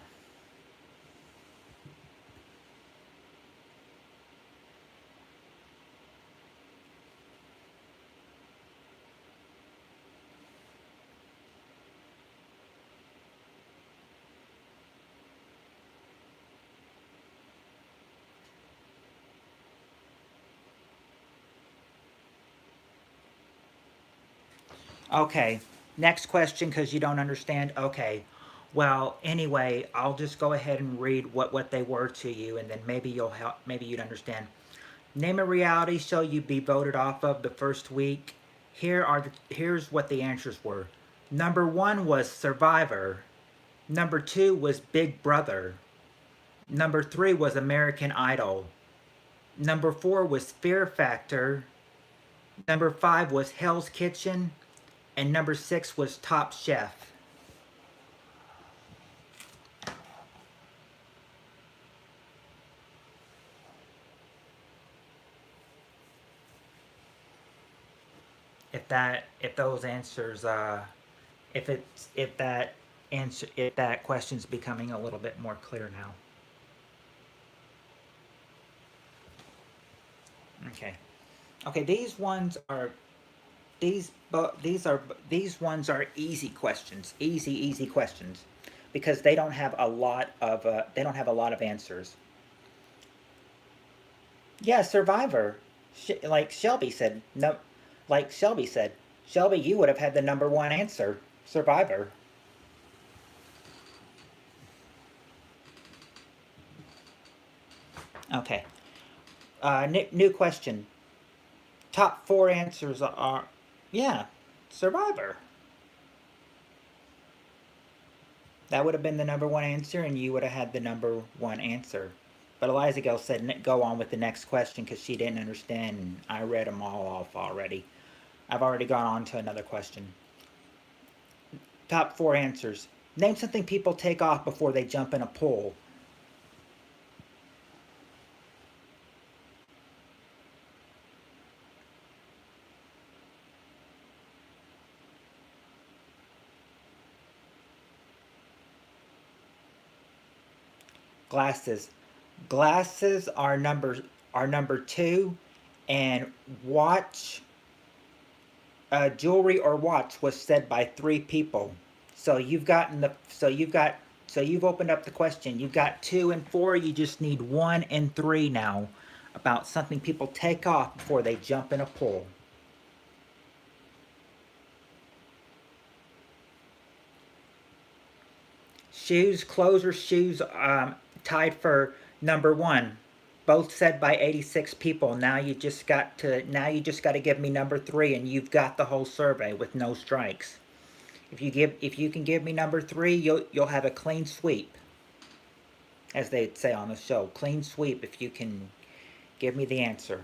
Okay, next question because you don't understand. Okay, well, anyway, I'll just go ahead and read what they were to you, and then maybe maybe you'd understand. Name a reality show you'd be voted off of the first week. Here's what the answers were. Number one was Survivor. Number two was Big Brother. Number three was American Idol. Number four was Fear Factor. Number five was Hell's Kitchen. And number six was Top Chef. If those answers if that question's becoming a little bit more clear now. Okay. Okay, these ones are easy questions. Easy questions. Because they don't have a lot of answers. Yeah, Survivor. Like Shelby said, no, like Shelby said, Shelby, you would have had the number one answer. Survivor. Okay. New question. Top four answers are, yeah, Survivor. That would have been the number one answer, and you would have had the number one answer. But Eliza Gill said go on with the next question because she didn't understand. And I read them all off already. I've already gone on to another question. Top four answers. Name something people take off before they jump in a pool. Glasses. Glasses are number two, and watch, jewelry or watch was said by three people. So you've gotten the so you've opened up the question. You've got two and four. You just need one and three now about something people take off before they jump in a pool. Shoes, clothes, or shoes, tied for number one. Both said by 86 people. Now you just got to give me number three, and you've got the whole survey with no strikes. If you can give me number three, you'll have a clean sweep, as they say on the show. Clean sweep if you can give me the answer.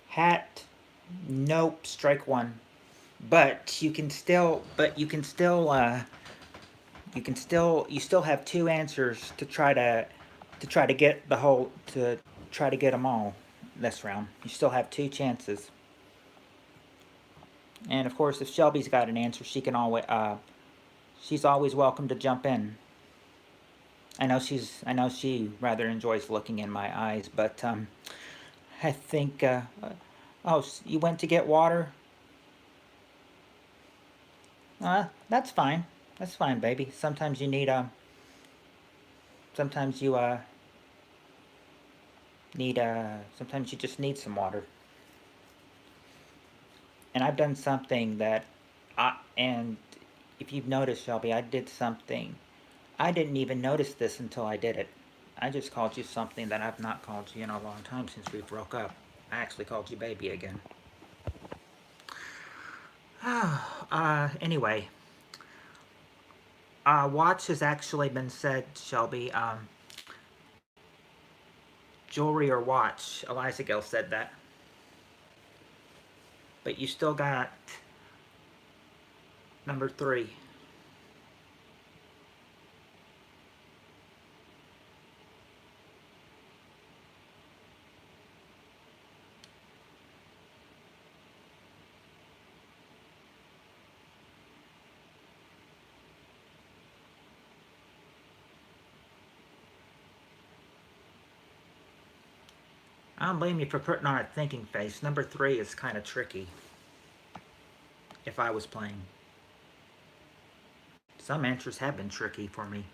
Hat, nope, strike one. But you still have two answers to try to get the whole to try to get them all this round. You still have two chances. And of course, if Shelby's got an answer, she's always welcome to jump in. I know she rather enjoys looking in my eyes, but I think oh, you went to get water? That's fine. That's fine, baby. Sometimes you need sometimes you sometimes you just need some water. And I've done something and if you've noticed, Shelby, I did something. I didn't even notice this until I did it. I just called you something that I've not called you in a long time since we broke up. I actually called you baby again. Anyway, watch has actually been said, Shelby. Jewelry or watch. Eliza Gill said that. But you still got number three. I don't blame you for putting on a thinking face. Number three is kind of tricky. If I was playing. Some answers have been tricky for me.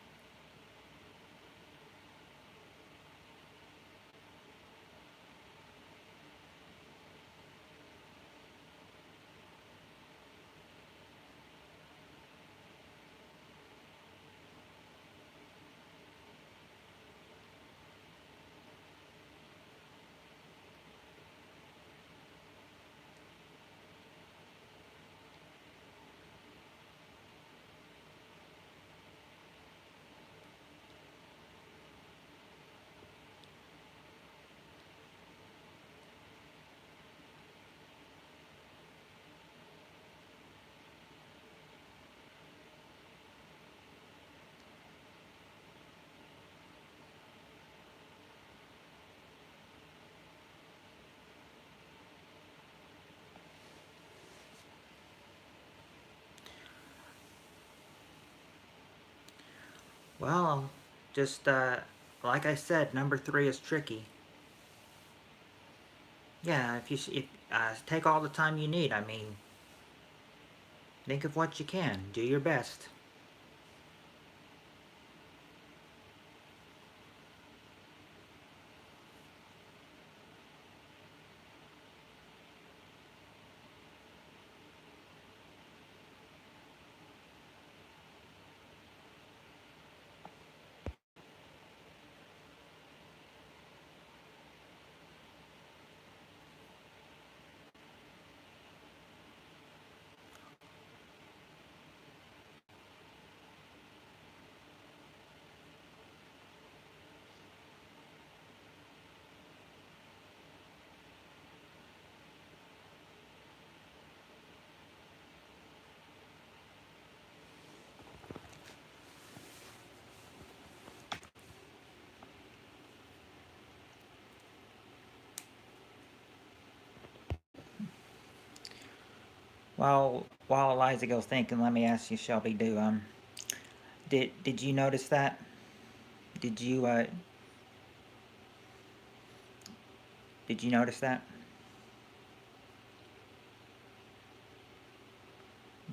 Well, just like I said, number 3 is tricky. Yeah, if take all the time you need. I mean, think of what you can. Do your best. While Eliza goes thinking, let me ask you, Shelby, did you notice that? Did you did you notice that?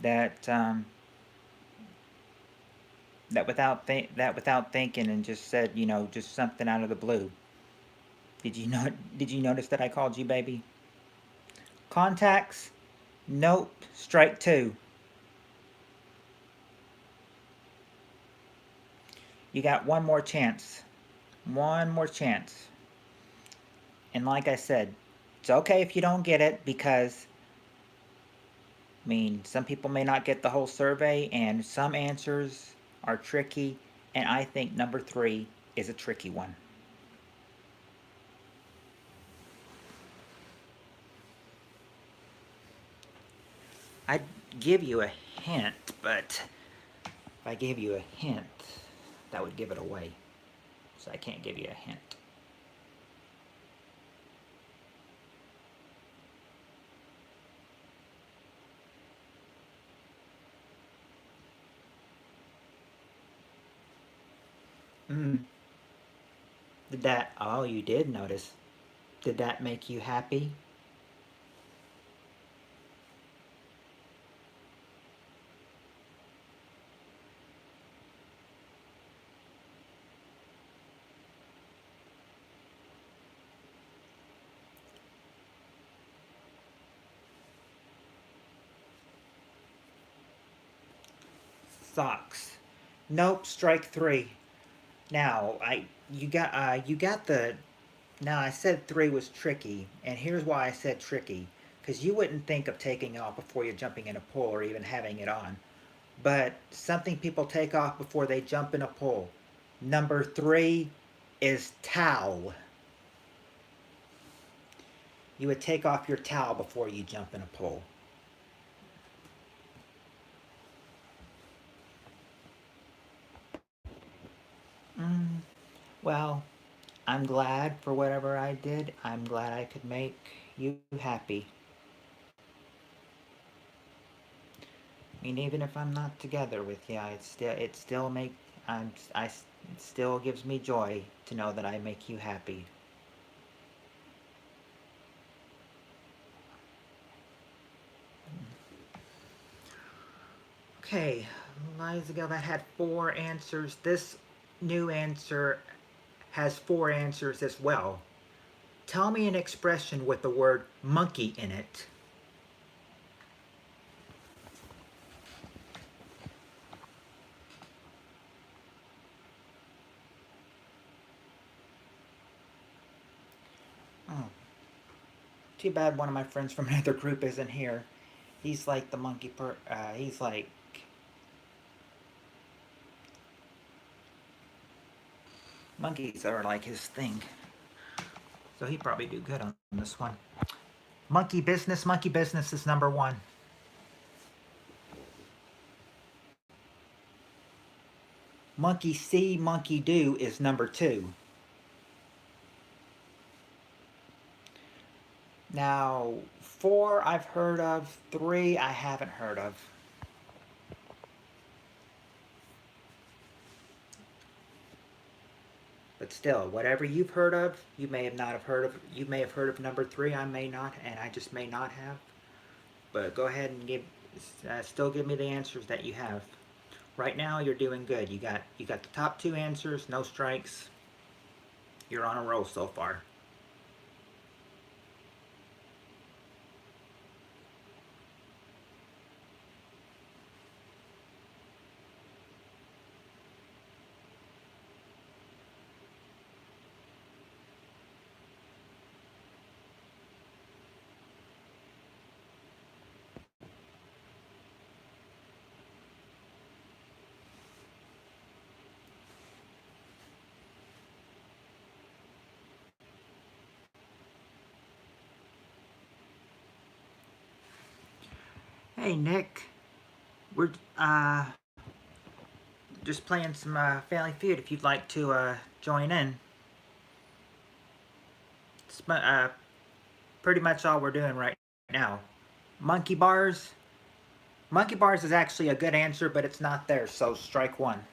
That that without thinking and just said, just something out of the blue. Did you notice that I called you baby? Contacts? Nope. Strike 2. You got one more chance. One more chance. And like I said, it's okay if you don't get it because, I mean, some people may not get the whole survey and some answers are tricky. And I think number 3 is a tricky one. I'd give you a hint, but if I gave you a hint, that would give it away. So I can't give you a hint. Mm. Oh, you did notice. Did that make you happy? Socks. Nope, strike 3. Now, you got the, now I said 3 was tricky, and here's why I said tricky. Because you wouldn't think of taking off before you're jumping in a pool or even having it on. But something people take off before they jump in a pool. Number 3 is towel. You would take off your towel before you jump in a pool. Mm, well, I'm glad for whatever I did. I'm glad I could make you happy. I mean, even if I'm not together with you, it still make it still gives me joy to know that I make you happy. Okay, Liza Gill, that had 4 answers. This new answer has 4 answers as well. Tell me an expression with the word monkey in it. Oh, too bad one of my friends from another group isn't here. He's like the he's like, monkeys are like his thing. So he'd probably do good on this one. Monkey business is number 1. Monkey see, monkey do is number 2. Now, 4 I've heard of, 3 I haven't heard of. But still, whatever you've heard of, you may have not have heard of. You may have heard of number 3. I may not, and I just may not have. But go ahead and still give me the answers that you have. Right now, you're doing good. You got the top 2 answers, no strikes. You're on a roll so far. Hey Nick, we're just playing some Family Feud. If you'd like to join in, it's pretty much all we're doing right now. Monkey bars. Monkey bars is actually a good answer, but it's not there, so strike 1.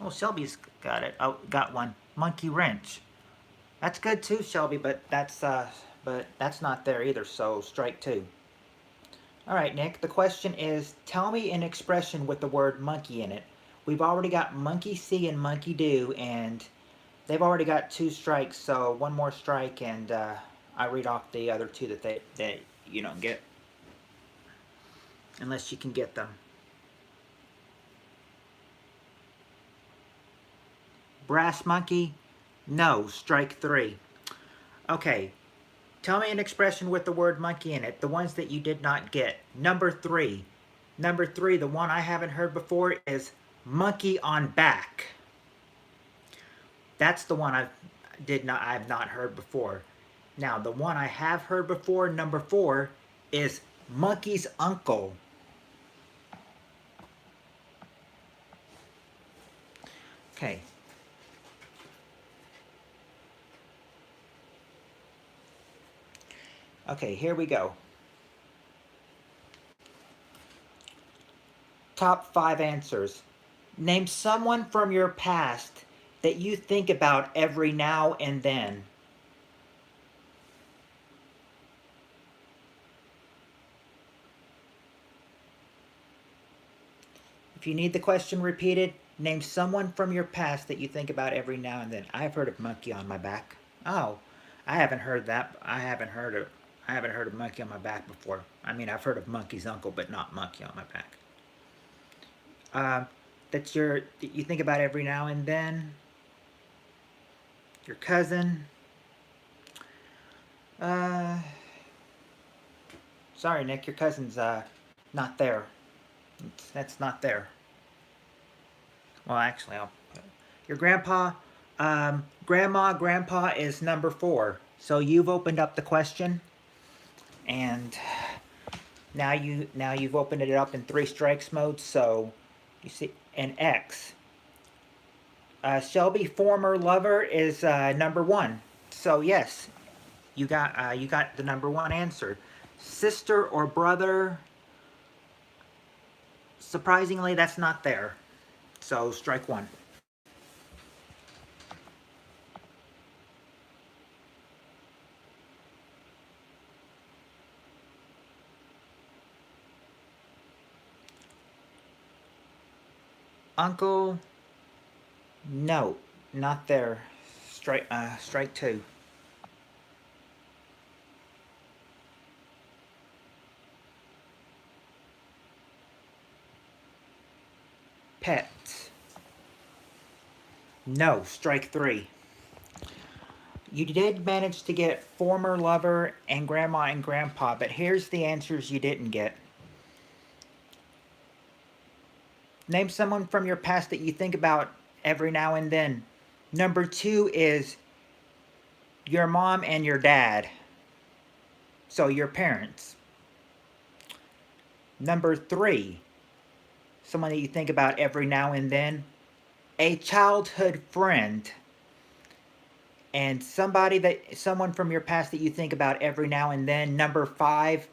Oh, Shelby's got it. Oh, got one. Monkey wrench. That's good too, Shelby, but that's not there either, so strike 2. All right, Nick, the question is, tell me an expression with the word monkey in it. We've already got monkey see and monkey do, and they've already got 2 strikes, so 1 more strike, and I read off the other 2 that you don't get, unless you can get them. Brass monkey? No, strike 3. Okay, tell me an expression with the word monkey in it, the ones that you did not get. Number 3. Number 3, the one I haven't heard before, is monkey on back. That's the one I've not heard before. Now, the one I have heard before, number 4, is monkey's uncle. Okay. Okay, here we go. Top 5 answers. Name someone from your past that you think about every now and then. If you need the question repeated, name someone from your past that you think about every now and then. I've heard of monkey on my back. Oh, I haven't heard that. I haven't heard of monkey on my back before. I mean, I've heard of monkey's uncle, but not monkey on my back. That you think about every now and then. Your cousin. Sorry, Nick, your cousin's not there. That's not there. Well, actually, your grandpa, grandpa is number 4. So you've opened up the question, and now you've opened it up in 3 strikes mode. So you see an X. Shelby, former lover, is number 1. So yes, you got the number 1 answer. Sister or brother. Surprisingly, that's not there. So strike 1. Uncle. No, not there. Strike 2. Pet. No, strike 3. You did manage to get former lover and grandma and grandpa, but here's the answers you didn't get. Name someone from your past that you think about every now and then. Number 2 is your mom and your dad. So your parents. Number 3, someone that you think about every now and then. A childhood friend. And someone from your past that you think about every now and then. Number 5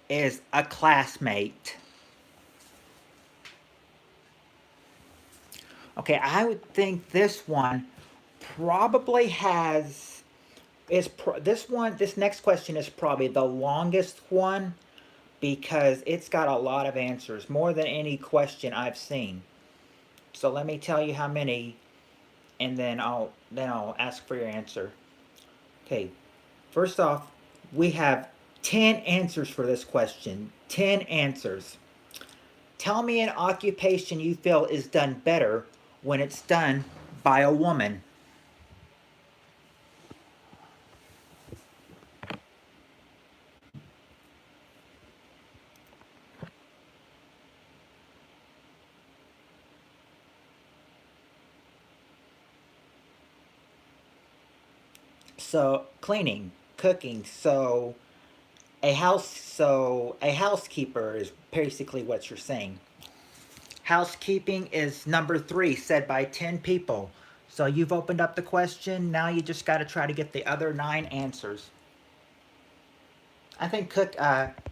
is a classmate. Okay, I would think this one probably has this next question is probably the longest one because it's got a lot of answers, more than any question I've seen. So let me tell you how many, and then I'll ask for your answer. Okay, first off, we have 10 answers for this question. 10 answers. Tell me an occupation you feel is done better when it's done by a woman. So, cleaning, cooking. So a housekeeper is basically what you're saying. Housekeeping is number 3, said by 10 people. So you've opened up the question. Now you just got to try to get the other 9 answers. I think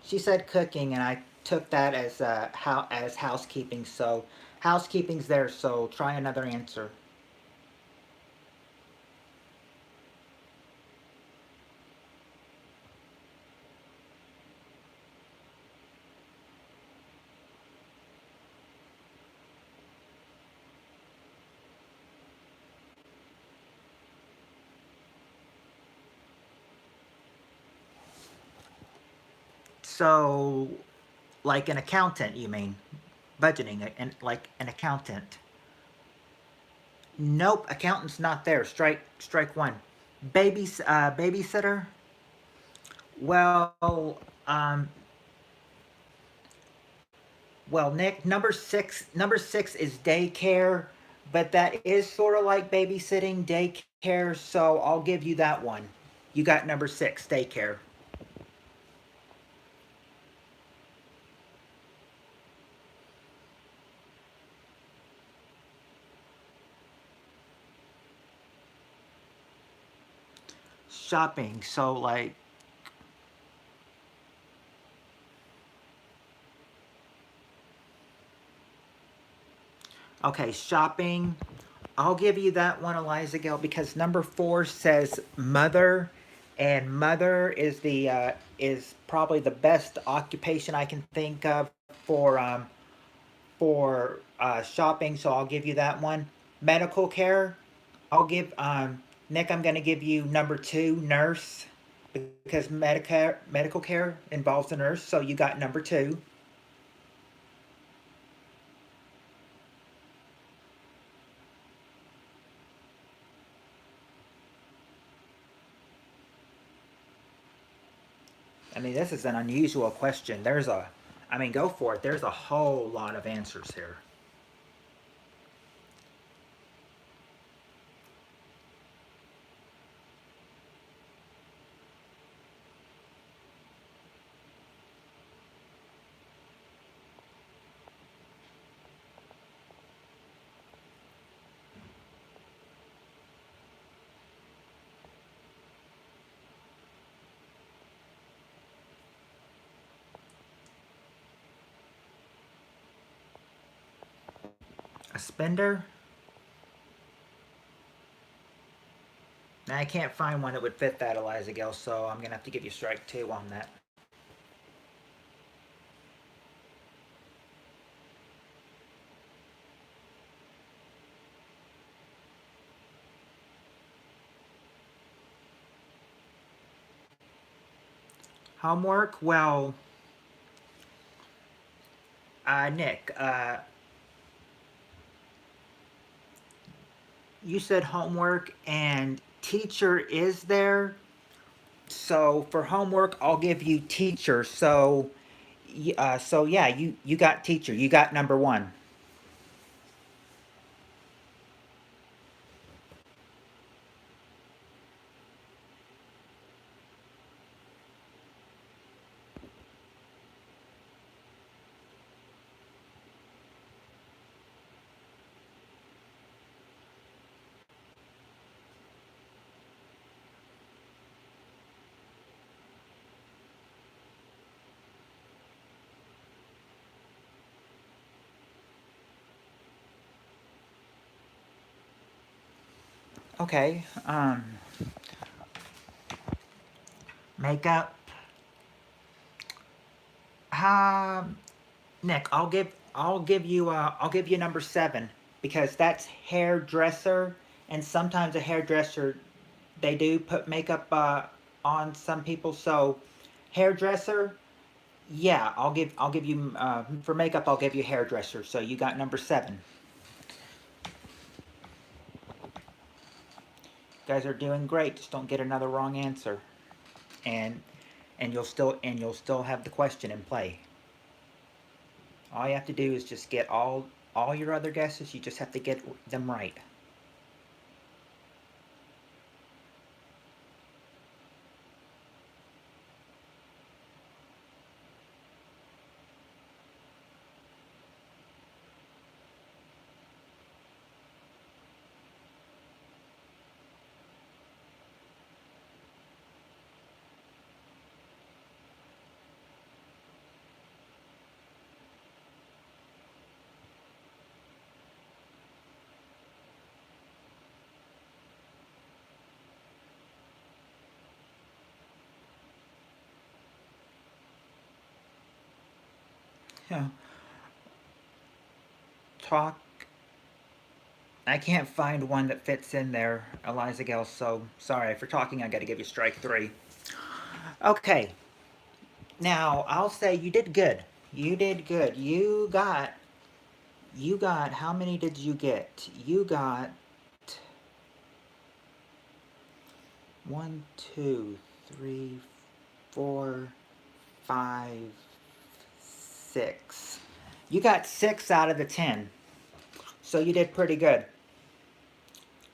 she said cooking, and I took that as as housekeeping. So housekeeping's there. So try another answer. So, like an accountant, you mean? Budgeting, and like an accountant. Nope, accountant's not there. Strike one. Babysitter. Well, um, well, Nick, number 6 is daycare, but that is sort of like babysitting, daycare. So I'll give you that one. You got number 6, daycare. Shopping. So like, okay, shopping. I'll give you that one, Eliza Gale, because number 4 says mother, and mother is probably the best occupation I can think of for shopping. So I'll give you that one. Medical care. I'll give Nick. I'm going to give you number 2, nurse, because medical care involves a nurse. So you got number 2. I mean, this is an unusual question. I mean, go for it. There's a whole lot of answers here. A spender? Now, I can't find one that would fit that, Eliza Gill, so I'm going to have to give you strike 2 on that. Homework? Well, Nick, you said homework and teacher is there. So for homework, I'll give you teacher. So yeah, you got teacher. You got number 1. Okay. Makeup. Nick, I'll give you number 7 because that's hairdresser, and sometimes a hairdresser they do put makeup on some people. So hairdresser, yeah, I'll give you for makeup I'll give you hairdresser. So you got number 7. You guys are doing great. Just don't get another wrong answer, and you'll still have the question in play. All you have to do is just get all your other guesses. You just have to get them right. Yeah. Talk. I can't find one that fits in there, Eliza Gale, so sorry. For talking, I gotta give you strike 3. Okay. Now, I'll say you did good. You did good. You got, how many did you get? You got 1, 2, 3, 4, 5, 6. You got 6 out of the 10. So you did pretty good.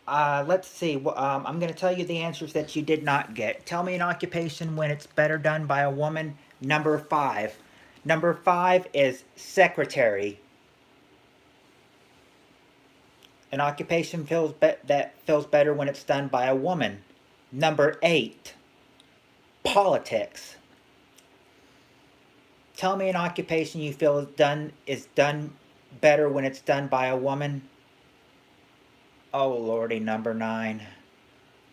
Let's see. I'm going to tell you the answers that you did not get. Tell me an occupation when it's better done by a woman. Number 5. Number 5 is secretary. An occupation that feels better when it's done by a woman. Number 8. Politics. Tell me an occupation you feel is done better when it's done by a woman. Oh lordy, number 9.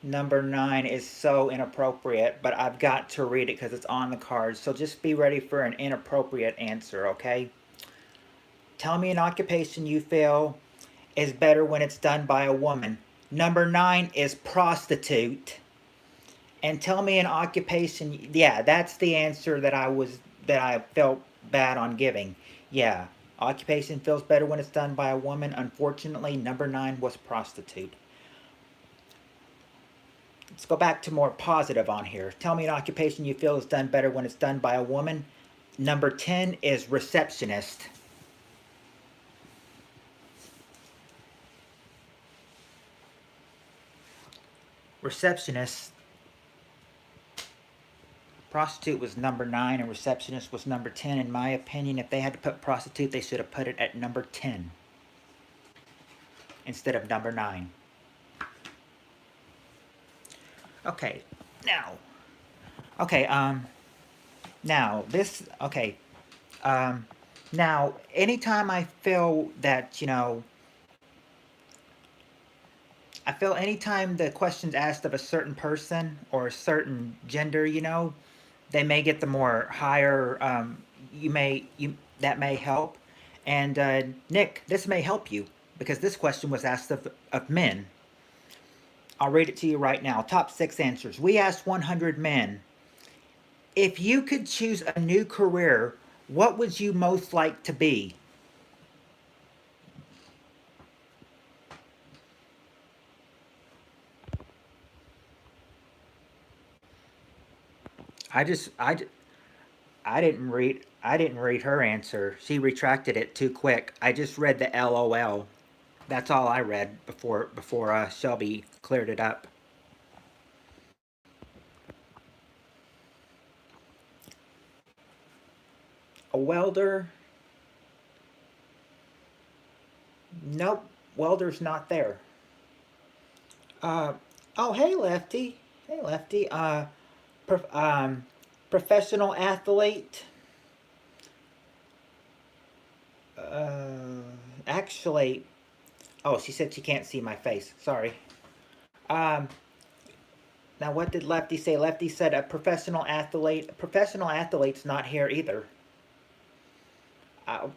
Number 9 is so inappropriate, but I've got to read it because it's on the card. So just be ready for an inappropriate answer, okay? Tell me an occupation you feel is better when it's done by a woman. Number 9 is prostitute. And tell me an occupation, yeah, that's the answer that I felt bad on giving. Yeah, occupation feels better when it's done by a woman. Unfortunately, number 9 was prostitute. Let's go back to more positive on here. Tell me an occupation you feel is done better when it's done by a woman. Number 10 is receptionist. Receptionist. Prostitute was number 9 and receptionist was number 10. In my opinion, if they had to put prostitute, they should have put it at number 10 instead of number 9. Okay, now. Okay, now this, okay. Now, anytime I feel that, I feel anytime the question's asked of a certain person or a certain gender, they may get the more higher, that may help. And Nick, this may help you because this question was asked of men. I'll read it to you right now. Top 6 answers. We asked 100 men, if you could choose a new career, what would you most like to be? I just I didn't read her answer. She retracted it too quick. I just read the LOL. That's all I read before Shelby cleared it up. A welder? Nope, welder's not there. Oh, hey, Lefty. Hey, Lefty. Prof, professional athlete. Actually, oh, she said she can't see my face. Sorry. Um, Now, what did Lefty say? Lefty said a professional athlete. A professional athlete's not here either. Uh,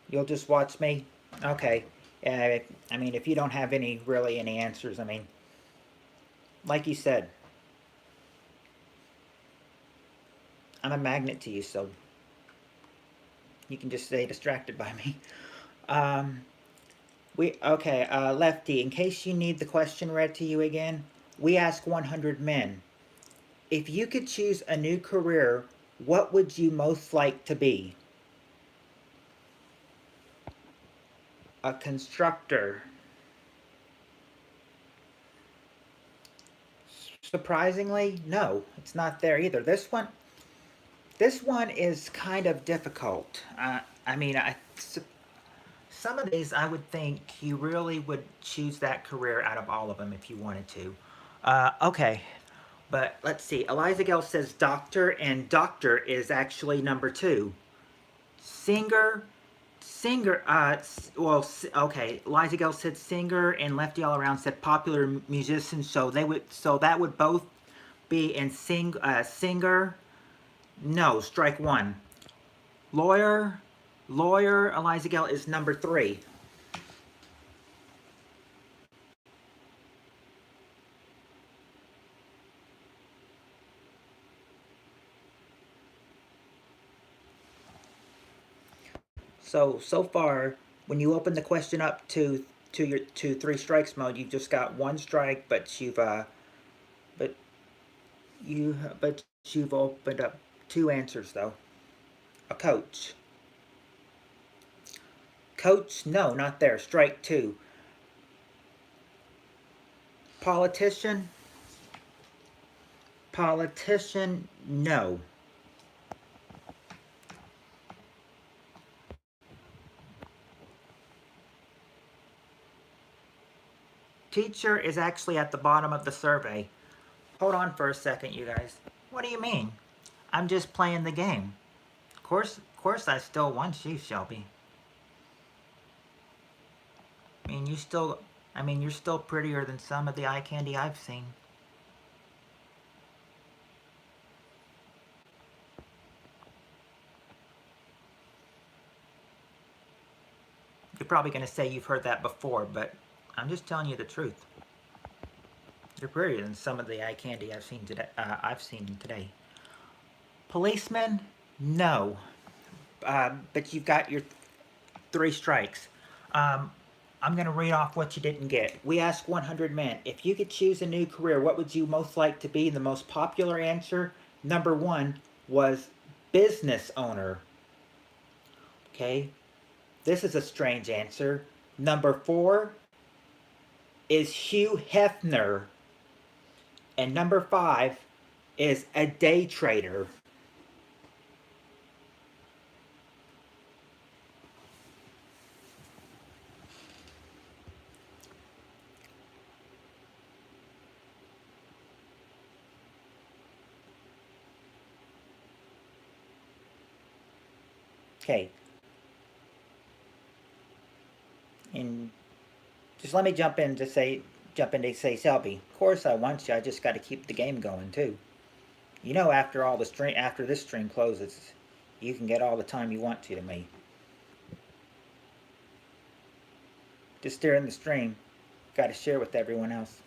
you'll just watch me? Okay. I mean, if you don't have any answers, I mean, like you said, I'm a magnet to you, so you can just stay distracted by me. Um, okay, Lefty, in case you need the question read to you again, we ask 100 men. If you could choose a new career, what would you most like to be? A constructor. Surprisingly, no, it's not there either. This one is kind of difficult. I mean, some of these I would think you really would choose that career out of all of them if you wanted to. Okay, but let's see. Eliza Gale says doctor, and doctor is actually number two. Singer, singer. Well, okay. Eliza Gale said singer, and Lefty All Around said popular musician. So that would both be in singer. No, strike one. Lawyer, Eliza Gale is number three. So far, when you open the question up to three strikes mode, you've just got one strike, but you've opened up two answers though. A coach. Coach, no, not there. Strike two. Politician. Politician, no. Teacher is actually at the bottom of the survey. Hold on for a second, you guys. What do you mean? I'm just playing the game. Of course, I still want you, Shelby. I mean, you're still prettier than some of the eye candy I've seen. You're probably going to say you've heard that before, but I'm just telling you the truth. You're prettier than some of the eye candy I've seen today. Policeman, no. But you've got your three strikes. Um, I'm going to read off what you didn't get. We asked 100 men, if you could choose a new career, what would you most like to be? The most popular answer, number one, was business owner. Okay, this is a strange answer. Number four is Hugh Hefner. And number five is a day trader. Okay. And just let me jump in to say, Selby, of course I want you. I just got to keep the game going too. You know, after this stream closes, you can get all the time you want to me. Just during the stream, got to share with everyone else.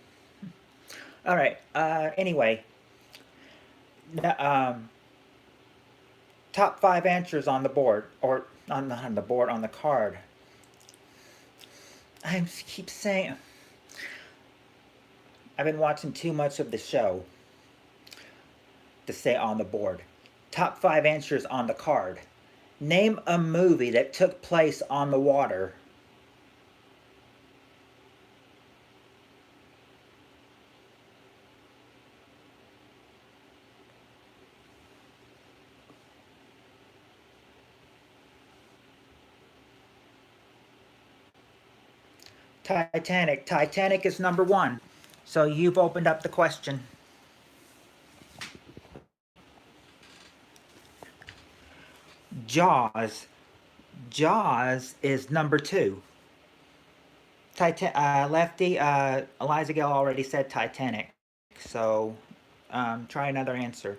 All right. Anyway, top five answers on the board, or not on the board, on the card. I keep saying I've been watching too much of the show to say on the board. Top five answers on the card. Name a movie that took place on the water. Titanic. Titanic is number one. So you've opened up the question. Jaws. Jaws is number two. Lefty, Eliza Gill already said Titanic. So try another answer.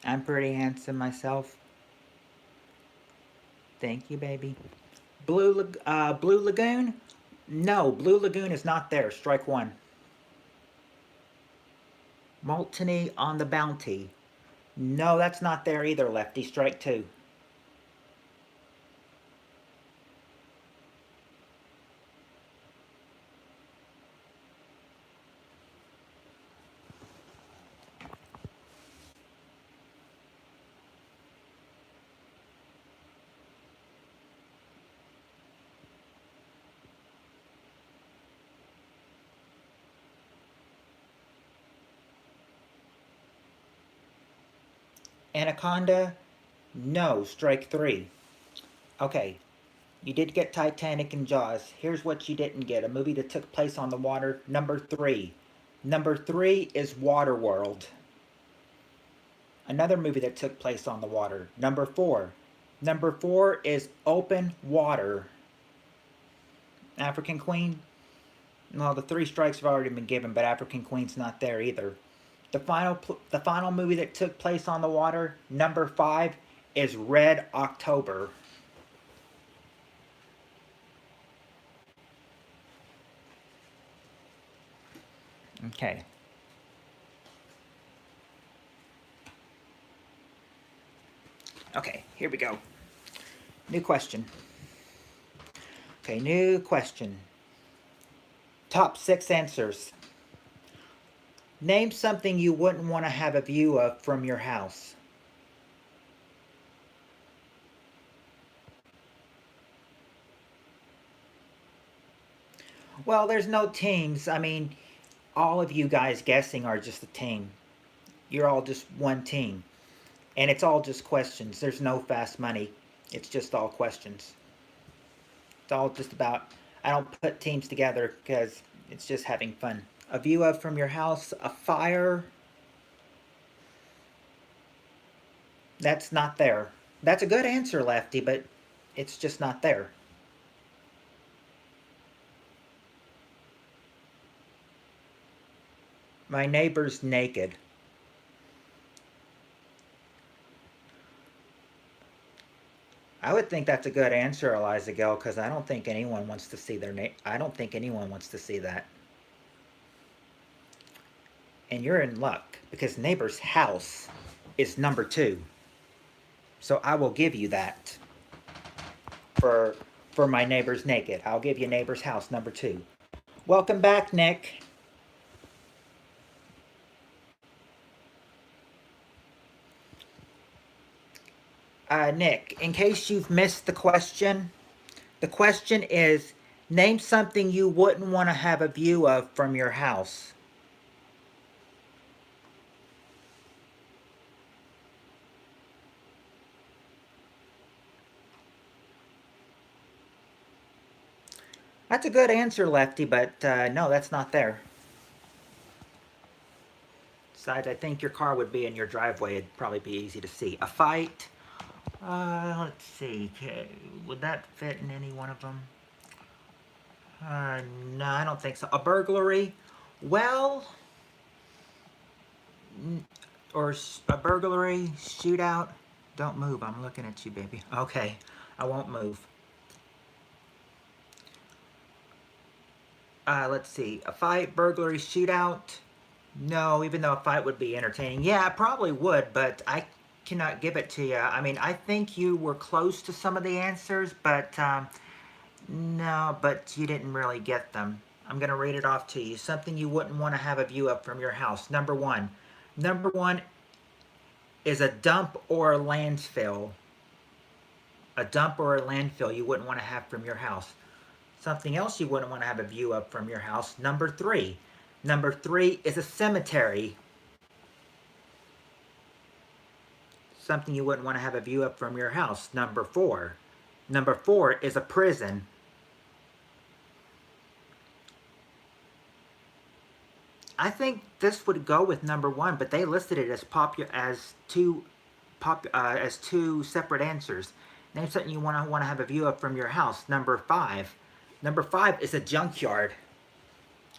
I'm pretty handsome myself. Thank you, baby. Blue Lagoon? No, Blue Lagoon is not there. Strike one. Maltony on the Bounty. No, that's not there either, Lefty. Strike two. Anaconda? No, strike three. Okay, you did get Titanic and Jaws. Here's what you didn't get. A movie that took place on the water. Number three. Number three is Waterworld. Another movie that took place on the water. Number four. Number four is Open Water. African Queen? Well, the three strikes have already been given, but African Queen's not there either. The final movie that took place on the water, number five, is Red October. Okay. Okay, here we go. New question. Okay, new question. Top 6 answers. Name something you wouldn't want to have a view of from your house. Well, there's no teams. I mean, all of you guys guessing are just a team. You're all just one team. And it's all just questions. There's no fast money. It's just all questions. It's all just about, I don't put teams together because it's just having fun. A view of from your house, a fire. That's not there. That's a good answer, Lefty, but it's just not there. My neighbor's naked. I would think that's a good answer, Eliza Gill, because I don't think anyone wants to see I don't think anyone wants to see that. And you're in luck, because neighbor's house is number 2. So I will give you that for my neighbor's naked. I'll give you neighbor's house, number 2. Welcome back, Nick. Nick, in case you've missed the question is, name something you wouldn't want to have a view of from your house. That's a good answer, Lefty, but no, that's not there. Besides, I think your car would be in your driveway. It'd probably be easy to see. A fight? Let's see. Would that fit in any one of them? No, I don't think so. A burglary? Well, or a burglary, shootout. Don't move. I'm looking at you, baby. Okay, I won't move. Let's see. A fight, burglary, shootout. No, even though a fight would be entertaining. Yeah, I probably would, but I cannot give it to you. I mean, I think you were close to some of the answers, but no, but you didn't really get them. I'm going to read it off to you. Something you wouldn't want to have a view of from your house. Number 1. Number 1 is a dump or a landfill. A dump or a landfill you wouldn't want to have from your house. Something else you wouldn't want to have a view of from your house. Number 3. Number 3 is a cemetery. Something you wouldn't want to have a view of from your house. Number 4. Number 4 is a prison. I think this would go with number 1, but they listed it as two separate answers. Name something you want to have a view of from your house. Number 5. Number 5 is a junkyard.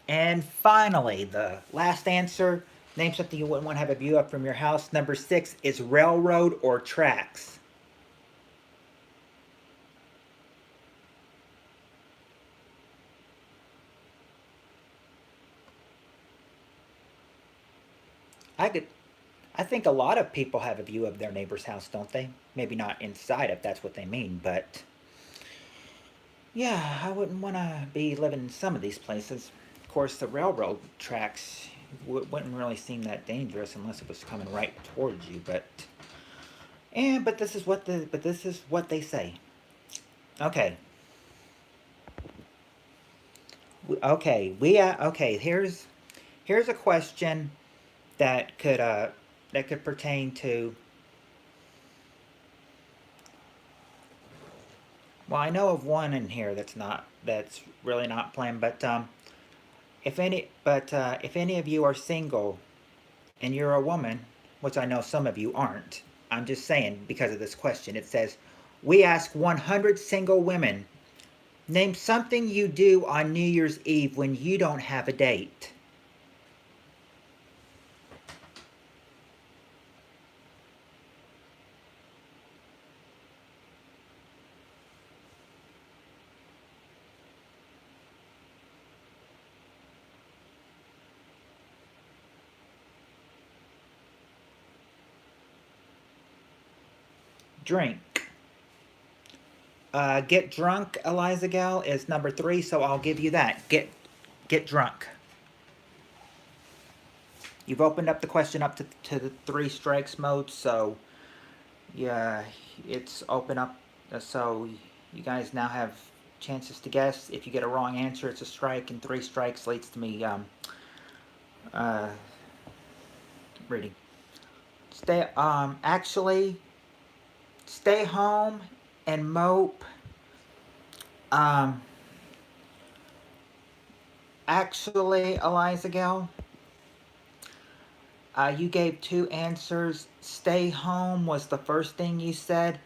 And finally, the last answer. Name something you wouldn't want to have a view of from your house. Number 6 is railroad or tracks. I think a lot of people have a view of their neighbor's house, don't they? Maybe not inside, if that's what they mean, but yeah, I wouldn't want to be living in some of these places. Of course, the railroad tracks wouldn't really seem that dangerous unless it was coming right towards you. But this is what they say. Okay. Okay. Here's a question that could pertain to. Well, I know of one in here that's really not planned, but if any of you are single and you're a woman, which I know some of you aren't, I'm just saying because of this question. It says, we ask 100 single women, name something you do on New Year's Eve when you don't have a date. Drink. Get drunk, Eliza Gal, is number 3, so I'll give you that. Get drunk. You've opened up the question up to the 3 strikes mode, so yeah, it's open up, so you guys now have chances to guess. If you get a wrong answer, it's a strike, and 3 strikes leads to me reading. Actually, stay home and mope. Actually, Eliza Gal, you gave 2 answers. Stay home was the first thing you said.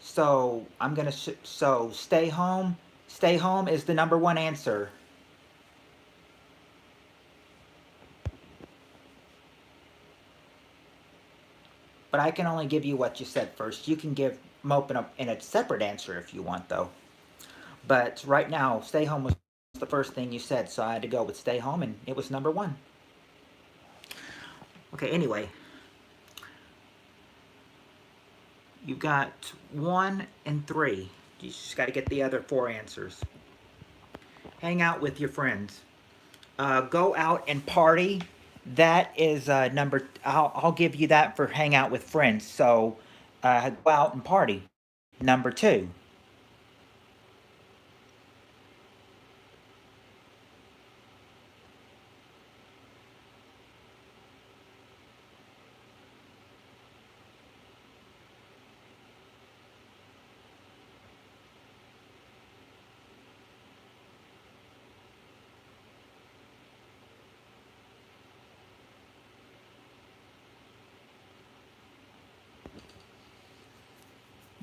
So I'm gonna so stay home. Stay home is the number 1 answer. But I can only give you what you said first. You can give mope in a separate answer if you want, though. But right now, stay home was the first thing you said, so I had to go with stay home, and it was number 1. Okay, anyway. You got 1 and 3. You just got to get the other 4 answers. Hang out with your friends. Go out and party. That is number. I'll give you that for hang out with friends. So go out and party. Number 2.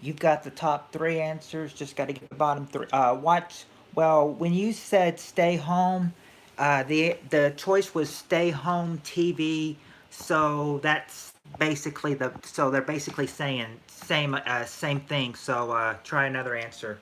You've got the top 3 answers. Just got to get the bottom 3. Watch. Well, when you said stay home, the choice was stay home TV. So that's basically So they're basically saying same thing. So try another answer.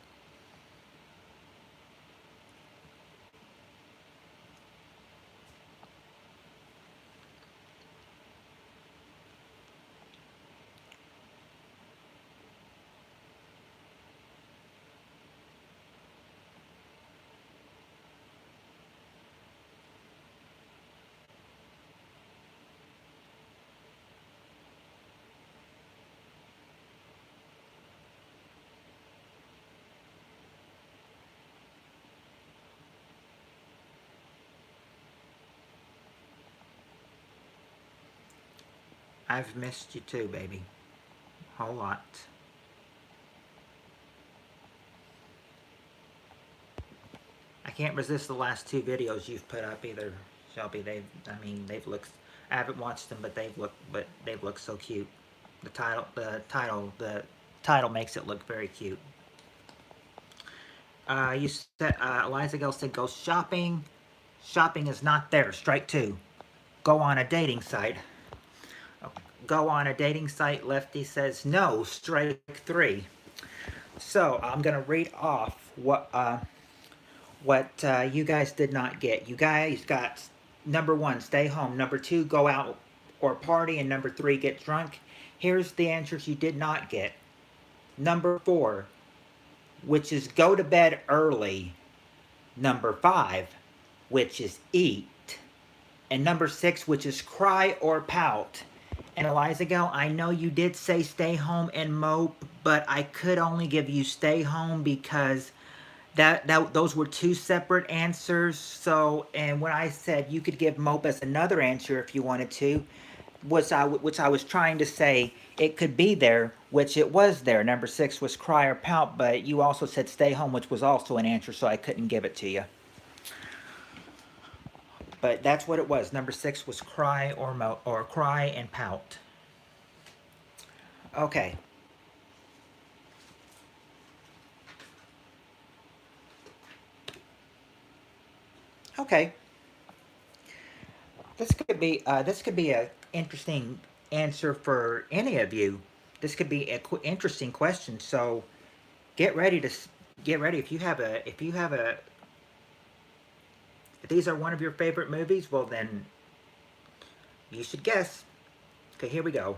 I've missed you too, baby. Whole lot. can't resist the last two videos you've put up either, Shelby. They've looked. I haven't watched them, but they've looked so cute. The title makes it look very cute. You said Eliza Gill said go shopping. Shopping is not there. Strike 2. Go on a dating site. Go on a dating site. Lefty says no. Strike 3. So I'm gonna read off what you guys did not get. You guys got number 1, stay home. Number 2, go out or party. And number 3, get drunk. Here's the answers you did not get. Number 4, which is go to bed early. Number 5, which is eat. And number 6, which is cry or pout. And Eliza Gill, I know you did say stay home and mope, but I could only give you stay home because those were 2 separate answers. So, and when I said you could give mope as another answer if you wanted to, which I was trying to say it could be there, which it was there. Number 6 was cry or pout, but you also said stay home, which was also an answer, so I couldn't give it to you. But that's what it was. Number 6 was cry or cry and pout. Okay. Okay. This could be an interesting answer for any of you. This could be an interesting question. So get ready if you have a if these are one of your favorite movies, well then, you should guess. Okay, here we go.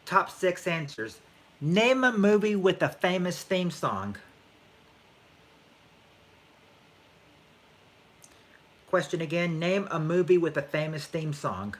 Top 6 answers. Name a movie with a famous theme song. Question again, name a movie with a famous theme song.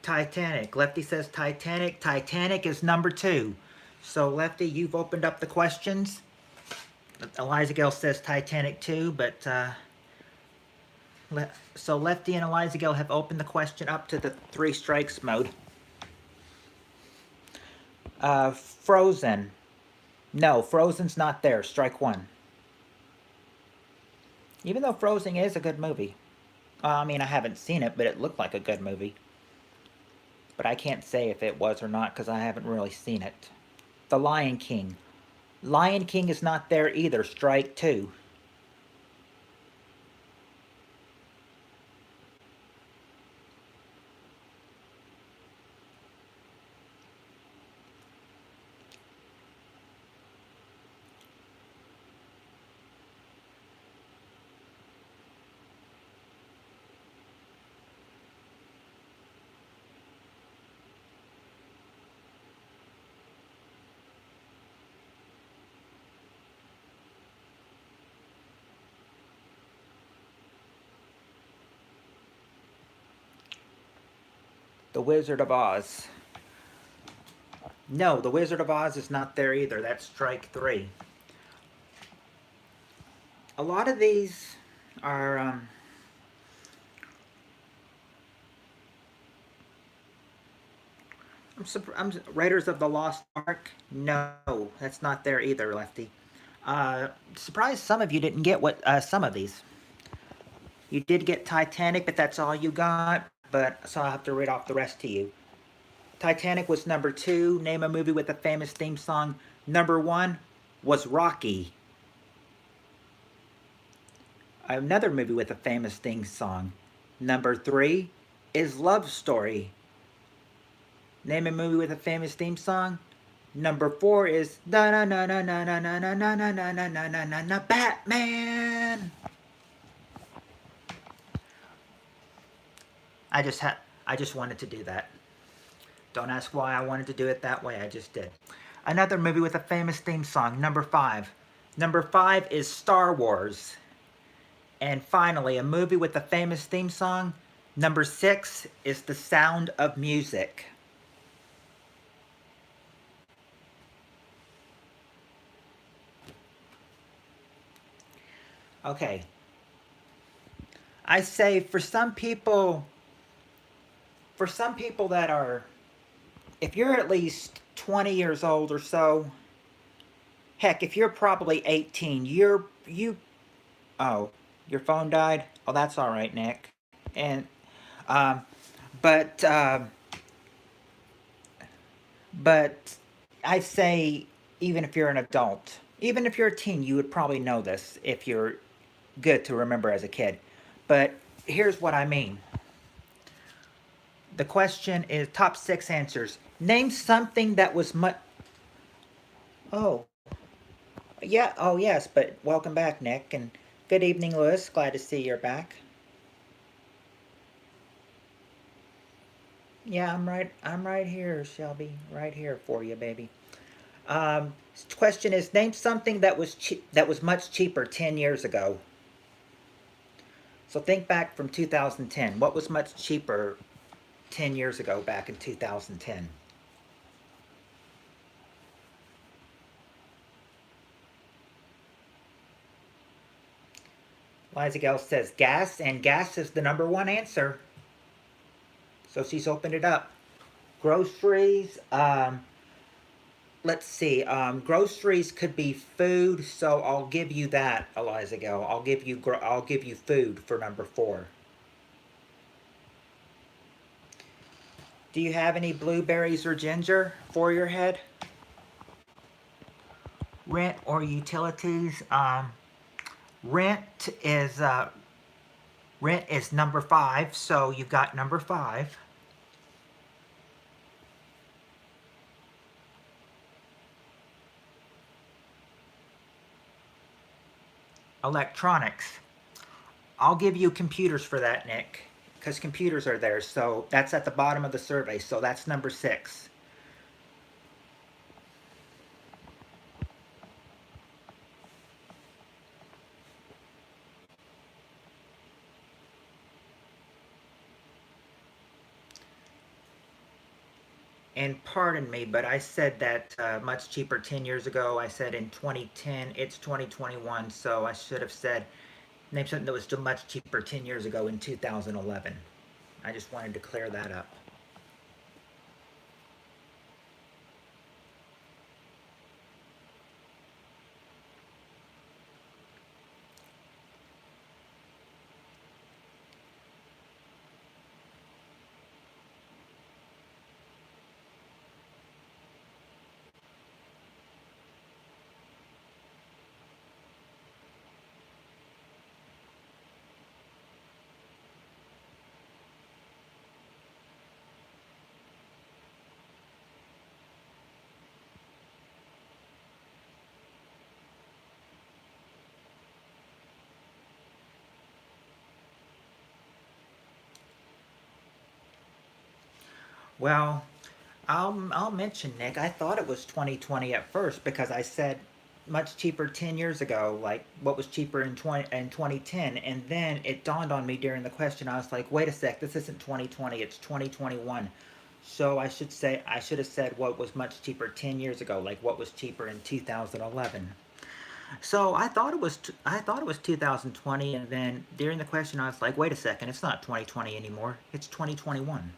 Titanic. Lefty says Titanic. Titanic is number 2. So Lefty, you've opened up the questions. Eliza Gill says Titanic too, but so Lefty and Eliza Gill have opened the question up to the 3 strikes mode. Frozen. No, Frozen's not there. Strike 1. Even though Frozen is a good movie. I mean, I haven't seen it, but it looked like a good movie. But I can't say if it was or not because I haven't really seen it. The Lion King. Lion King is not there either. Strike 2. The Wizard of Oz. No, The Wizard of Oz is not there either. That's strike 3. A lot of these are Raiders of the Lost Ark. No, that's not there either, Lefty. Surprised some of you didn't get some of these. You did get Titanic, but that's all you got. So I'll have to read off the rest to you. Titanic was number 2. Name a movie with a famous theme song. Number 1 was Rocky. Another movie with a famous theme song. Number 3 is Love Story. Name a movie with a famous theme song. Number 4 is na na na na na na na na na na na na na na na Batman. I just wanted to do that. Don't ask why I wanted to do it that way. I just did. Another movie with a famous theme song. Number 5. Number 5 is Star Wars. And finally, a movie with a famous theme song. Number 6 is The Sound of Music. Okay. I say for some people that are, if you're at least 20 years old or so, heck, if you're probably 18, oh, your phone died? Oh, that's all right, Nick. And, um, but, but I say, even if you're an adult, even if you're a teen, you would probably know this if you're good to remember as a kid. But here's what I mean. The question is top 6 answers. Name something that was much. Oh, yeah. Oh, yes. But welcome back, Nick. And good evening, Lewis. Glad to see you're back. Yeah, I'm right here, Shelby. Right here for you, baby. Question is, name something that was that was much cheaper 10 years ago. So think back from 2010. What was much cheaper 10 years ago back in 2010? Liza Gale says gas, and gas is the #1 answer. So she's opened it up. Groceries, let's see. Groceries could be food, so I'll give you that, Eliza Gale. I'll give you food for #4. Do you have any blueberries or ginger for your head? Rent or utilities? Rent is uh, rent is #5, so you've got #5. Electronics. I'll give you computers for that, Nick, because computers are there. So that's at the bottom of the survey. So that's #6. And pardon me, but I said that much cheaper 10 years ago. I said in 2010, it's 2021. So I should have said, name something that was still much cheaper 10 years ago in 2011. I just wanted to clear that up. Well, I'll mention, Nick. I thought it was 2020 at first because I said much cheaper 10 years ago, like what was cheaper in 2010, and then it dawned on me during the question. I was like, wait a sec, this isn't 2020, it's 2021. So I should have said what was much cheaper 10 years ago, like what was cheaper in 2011. So I thought it was 2020, and then during the question I was like, wait a second, it's not 2020 anymore. It's 2021.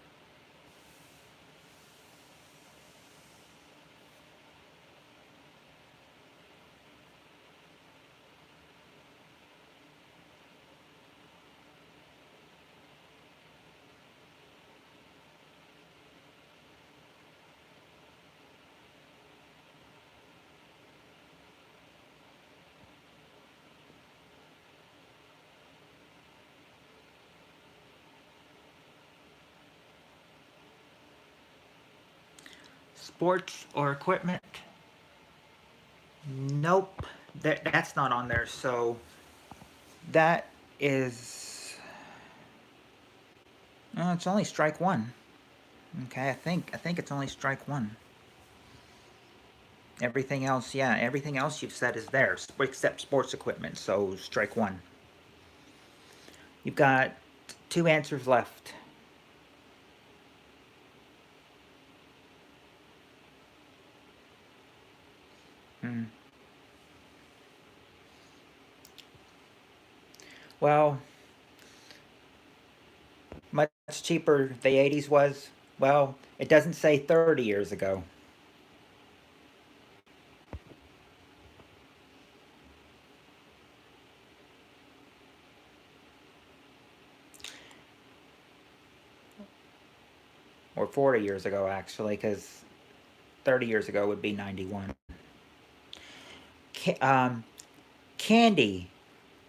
Sports or equipment? Nope, that's not on there. So that is, it's only strike one. Okay, I think it's only strike one. Everything else, yeah, everything else you've said is there except sports equipment. So strike one. You've got 2 answers left. Hmm. Well, much cheaper the 80s was. Well, it doesn't say 30 years ago. Or 40 years ago, actually, because 30 years ago would be 91. Um, candy.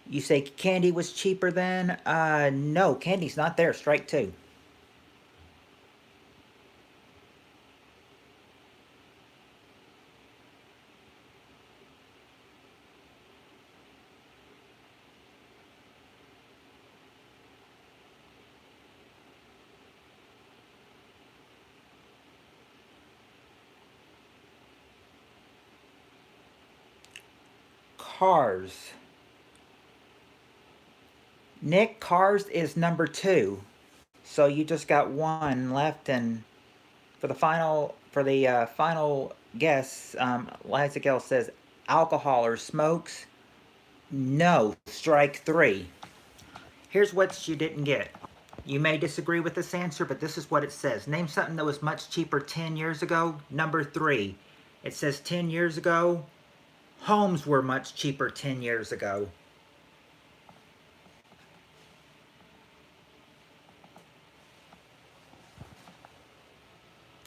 You say candy was cheaper then? No, candy's not there. Strike two. Cars. Nick, Cars is number two. So you just got one left, and for the final guess, Liza Gale says alcohol or smokes. No, strike three. Here's what you didn't get. You may disagree with this answer, but this is what it says. Name something that was much cheaper 10 years ago. Number three. It says 10 years ago, homes were much cheaper 10 years ago.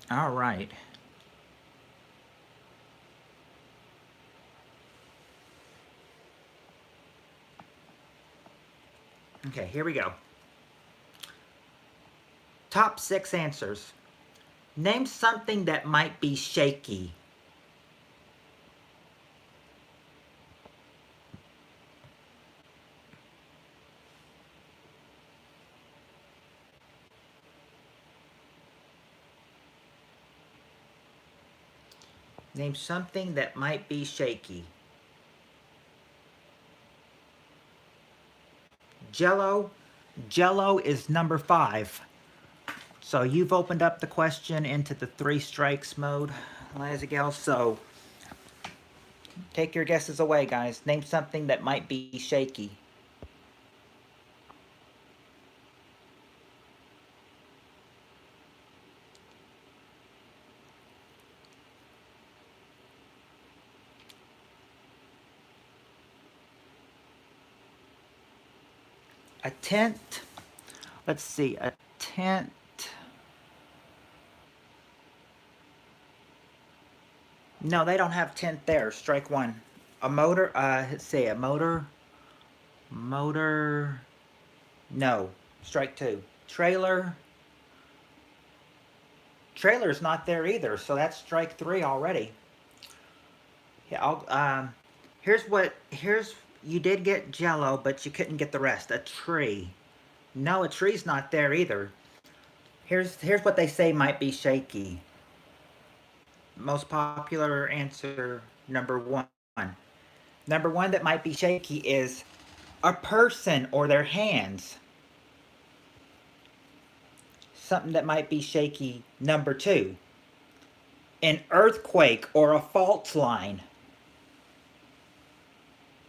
All right. Okay, here we go. Top six answers. Name something that might be shaky. Name something that might be shaky. Jello. Jello is number five. So you've opened up the question into the three strikes mode, Liza. So take your guesses away, guys. Name something that might be shaky. A tent. Let's see. A tent. No, they don't have tent there. Strike one. A motor. Let's see. A motor. Motor. No. Strike two. Trailer. Trailer's not there either, so that's strike three already. Yeah, here's you did get Jello, but you couldn't get the rest. A tree. No, a tree's not there either. Here's what they say might be shaky. Most popular answer number one. Number one that might be shaky is a person or their hands. Something that might be shaky. Number two. An earthquake or a fault line.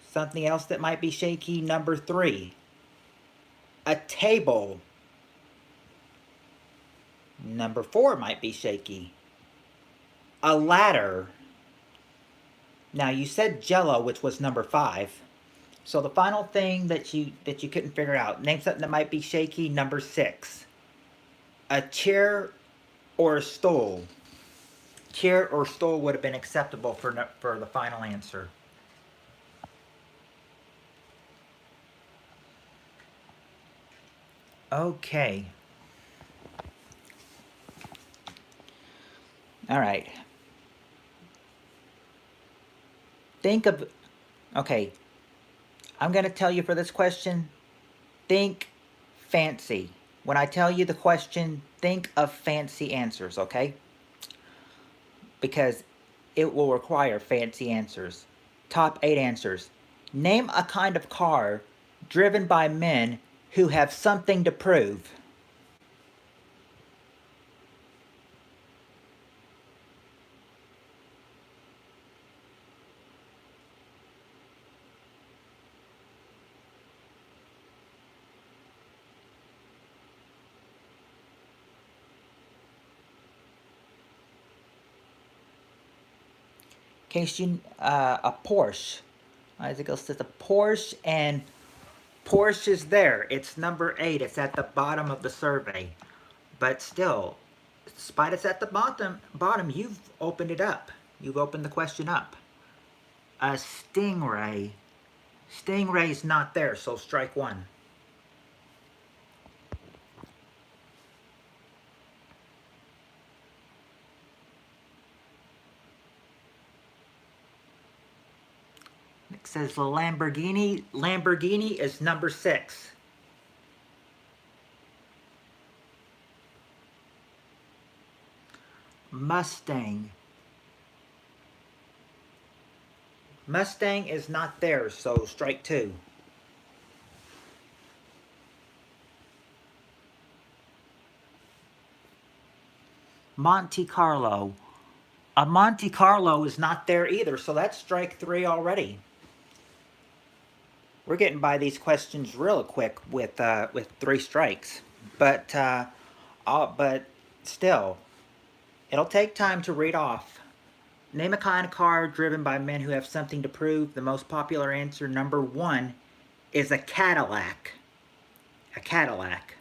Something else that might be shaky. Number three. A table. Number four might be shaky. A ladder. Now you said Jello, which was number five. So the final thing that you couldn't figure out. Name something that might be shaky. Number six. A chair or a stool. Chair or stool would have been acceptable for the final answer. Okay. All right. Think of, okay, I'm going to tell you for this question, think fancy. When I tell you the question, think of fancy answers, okay? Because it will require fancy answers. Top 8 answers. Name a kind of car driven by men who have something to prove. case you, a Porsche. Isaac says a Porsche, and Porsche is there. It's number 8. It's at the bottom of the survey. But still, despite it's at the bottom, you've opened it up. You've opened the question up. A Stingray. Stingray's not there, so strike 1. It says the Lamborghini. Lamborghini is number 6. Mustang. Mustang is not there, so strike 2. Monte Carlo. A Monte Carlo is not there either, so that's strike 3 already. We're getting by these questions real quick with 3 strikes, but still, it'll take time to read off. Name a kind of car driven by men who have something to prove. The most popular answer, number 1, is a Cadillac. A Cadillac.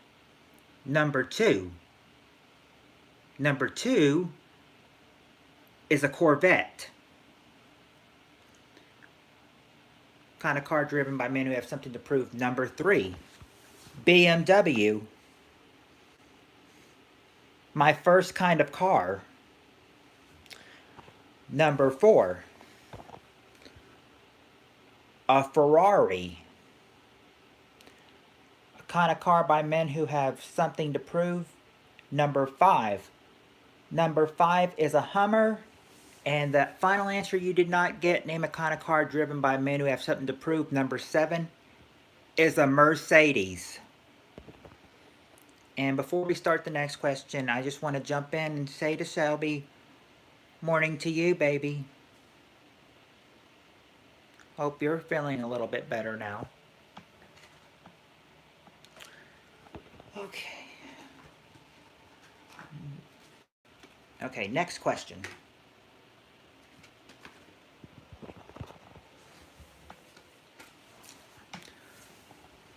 Number 2 is a Corvette. Kind of car driven by men who have something to prove. Number 3, BMW. My first kind of car. Number 4, a Ferrari. A kind of car by men who have something to prove. Number 5. Number 5 is a Hummer. And the final answer you did not get, name a kind of car driven by men who have something to prove. Number 7 is a Mercedes. And before we start the next question, I just want to jump in and say to Shelby, morning to you, baby. Hope you're feeling a little bit better now. Okay. Okay, next question.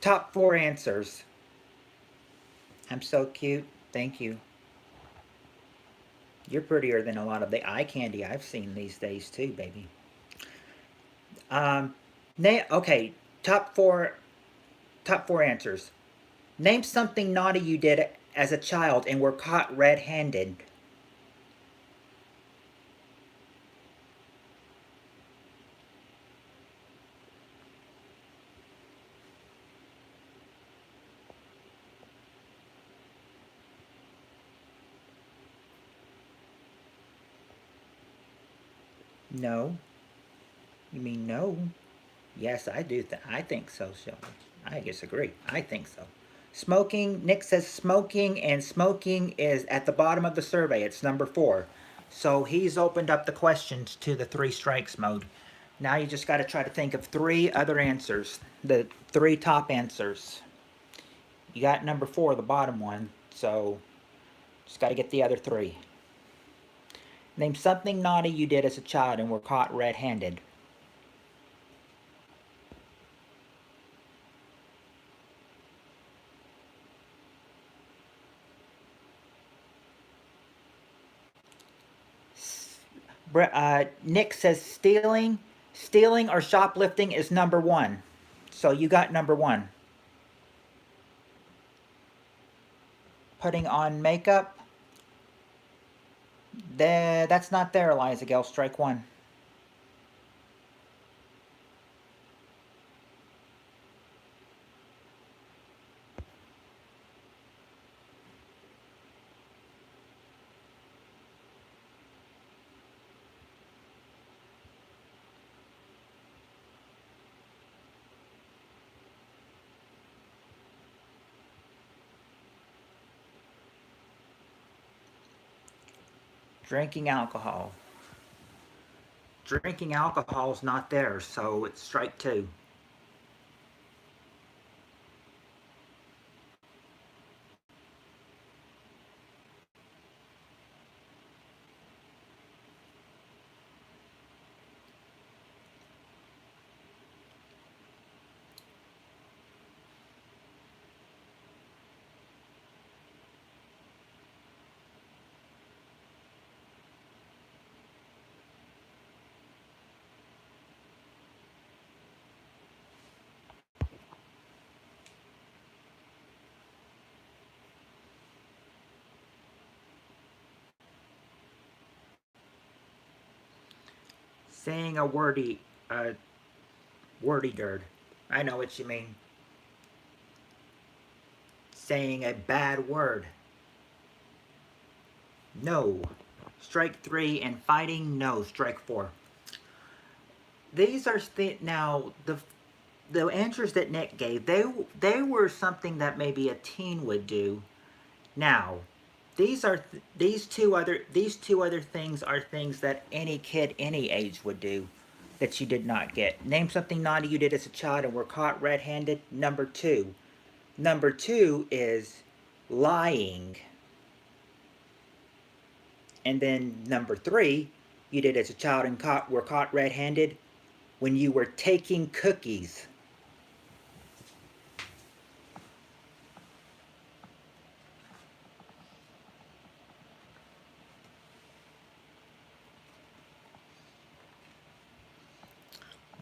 Top 4 answers. I'm so cute. Thank you. You're prettier than a lot of the eye candy I've seen these days too, baby. Okay, top four answers. Name something naughty you did as a child and were caught red-handed. No. You mean no? Yes, I do. I think so, Shelby. I disagree. I think so. Smoking. Nick says smoking, and smoking is at the bottom of the survey. It's number 4. So he's opened up the questions to the 3 strikes mode. Now you just got to try to think of 3 other answers. The 3 top answers. You got number 4, the bottom one. So just got to get the other 3. Name something naughty you did as a child and were caught red-handed. Nick says stealing or shoplifting is number 1. So you got number 1. Putting on makeup. That's not there, Eliza Gale. Strike 1. Drinking alcohol. Drinking alcohol is not there, so it's strike 2. Saying a wordy dirt. I know what you mean. Saying a bad word. No. Strike 3, and fighting, no. Strike 4. These are now the answers that Nick gave. They were something that maybe a teen would do. Now, these two other things are things that any kid any age would do that you did not get. Name something naughty you did as a child and were caught red-handed. Number 2. Number 2 is lying. And then number 3, you did as a child and were caught red-handed when you were taking cookies.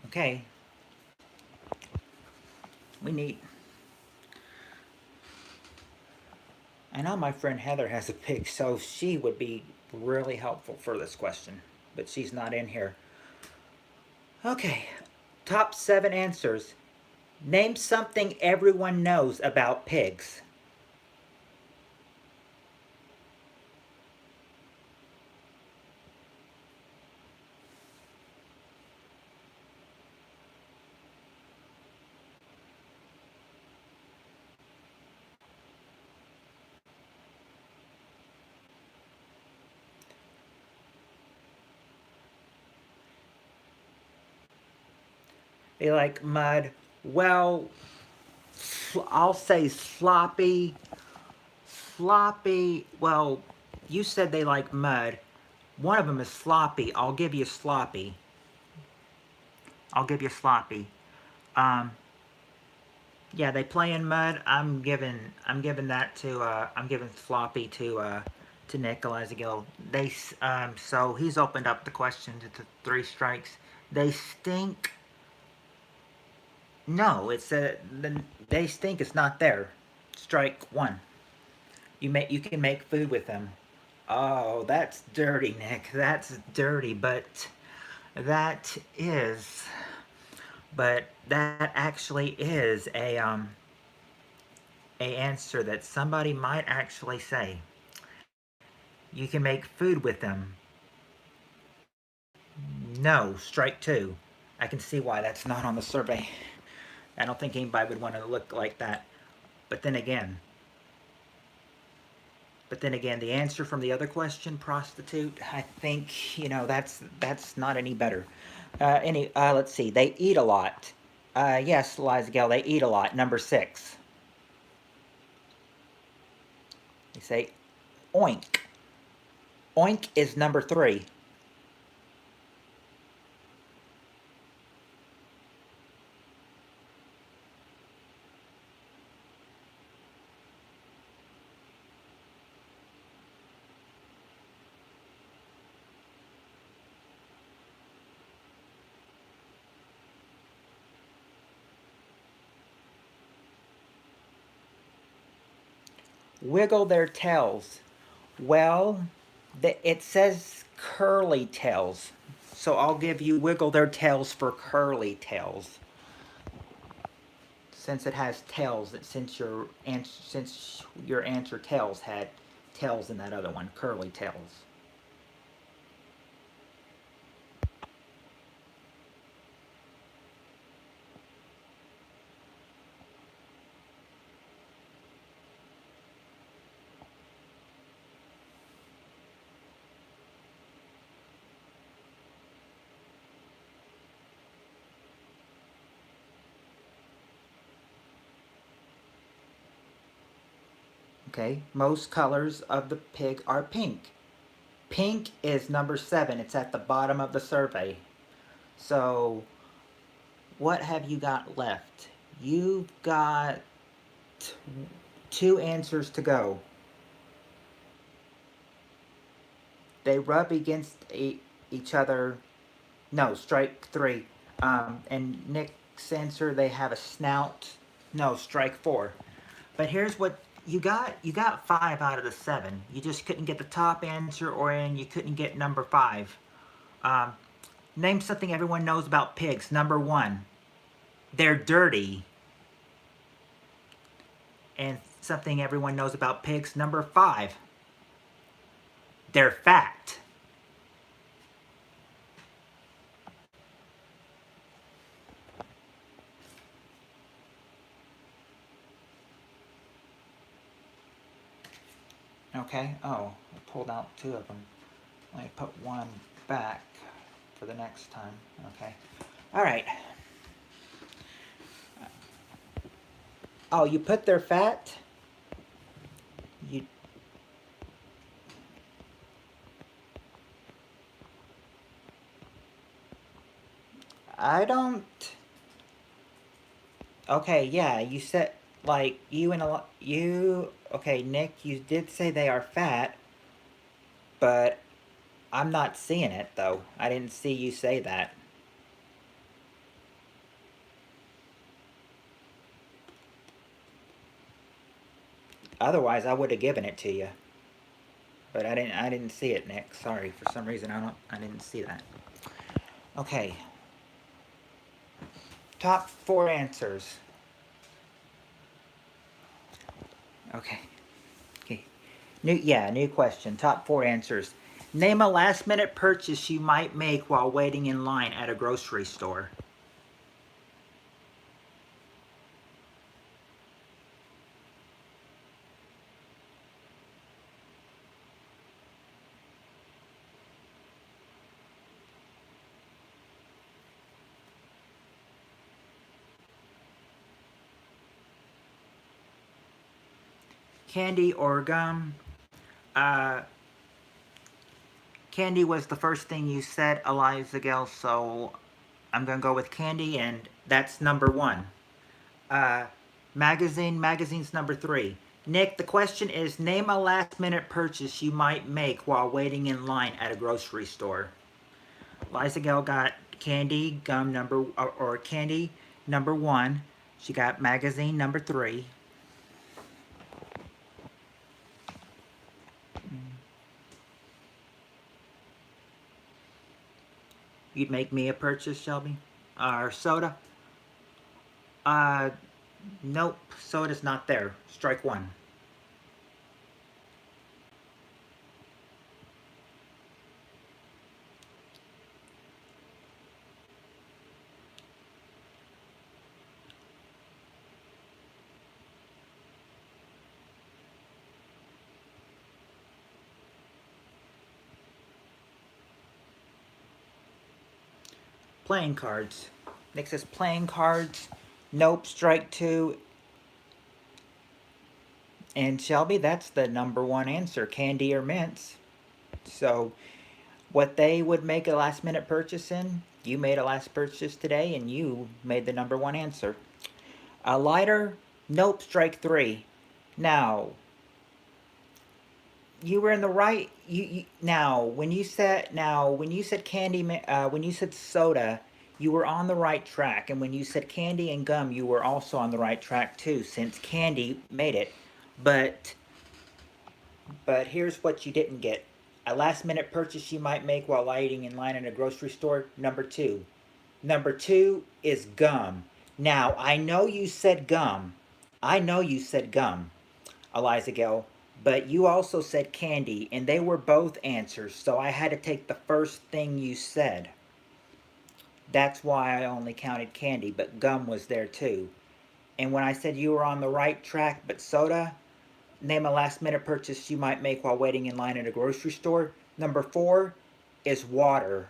Okay. We need... I know my friend Heather has a pig, so she would be really helpful for this question. But she's not in here. Okay. Top 7 answers. Name something everyone knows about pigs. They like mud. Well, I'll say sloppy. Sloppy. Well, you said they like mud. One of them is sloppy. I'll give you sloppy. I'll give you sloppy. Yeah, they play in mud. I'm giving that to I'm giving sloppy to Nick Gill. They so he's opened up the question to 3 strikes. They stink. No, it's they stink. It's not there. Strike 1. You can make food with them. Oh, that's dirty, Nick. That's dirty, but that actually is a answer that somebody might actually say. You can make food with them. No, strike 2. I can see why that's not on the survey. I don't think anybody would want to look like that. But then again, the answer from the other question, prostitute, I think, that's not any better. Let's see. They eat a lot. Yes, Liza Gale, they eat a lot. Number 6. They say oink. Oink is number 3. Wiggle their tails. Well, it says curly tails. So I'll give you wiggle their tails for curly tails. Since it has tails, since your answer tails had tails in that other one, curly tails. Okay, most colors of the pig are pink. Pink is number 7. It's at the bottom of the survey. So, what have you got left? You've got 2 answers to go. They rub against each other. No, strike 3. And Nick's answer, they have a snout. No, strike 4. But here's what you got. You got 5 out of the 7. You just couldn't get the top answer, and you couldn't get number 5. Name something everyone knows about pigs. Number 1, they're dirty. And something everyone knows about pigs. Number 5, they're fat. Okay, oh, I pulled out 2 of them. Let me put 1 back for the next time. Okay, all right. Oh, you put their fat? You... I don't... Okay, yeah, you said, like, okay, Nick, you did say they are fat, but I'm not seeing it, though. I didn't see you say that. Otherwise, I would have given it to you. But I didn't see it, Nick. Sorry, for some reason I didn't see that. Okay. Top 4 answers. Okay. New question. Top 4 answers. Name a last-minute purchase you might make while waiting in line at a grocery store. Candy or gum? Candy was the first thing you said, Eliza Gale, so I'm going to go with candy, and that's number 1. Magazine's number 3. Nick, the question is, name a last-minute purchase you might make while waiting in line at a grocery store. Eliza Gale got candy, gum or candy number 1. She got magazine number 3. You'd make me a purchase, Shelby? Or soda? Nope. Soda's not there. Strike 1. Playing cards. Nick says playing cards. Nope, strike 2. And Shelby, that's the number 1 answer, candy or mints. So, what they would make a last minute purchase in, you made a last purchase today and you made the number 1 answer. A lighter, nope, strike 3. Now, you were in the right. When you said candy, when you said soda, you were on the right track, and when you said candy and gum, you were also on the right track too, since candy made it. But here's what you didn't get: a last-minute purchase you might make while waiting in line at a grocery store. Number 2. Number 2 is gum. Now, I know you said gum. Eliza Gale. But you also said candy, and they were both answers, so I had to take the first thing you said. That's why I only counted candy, but gum was there too. And when I said you were on the right track, but soda, name a last-minute purchase you might make while waiting in line at a grocery store. Number 4 is water.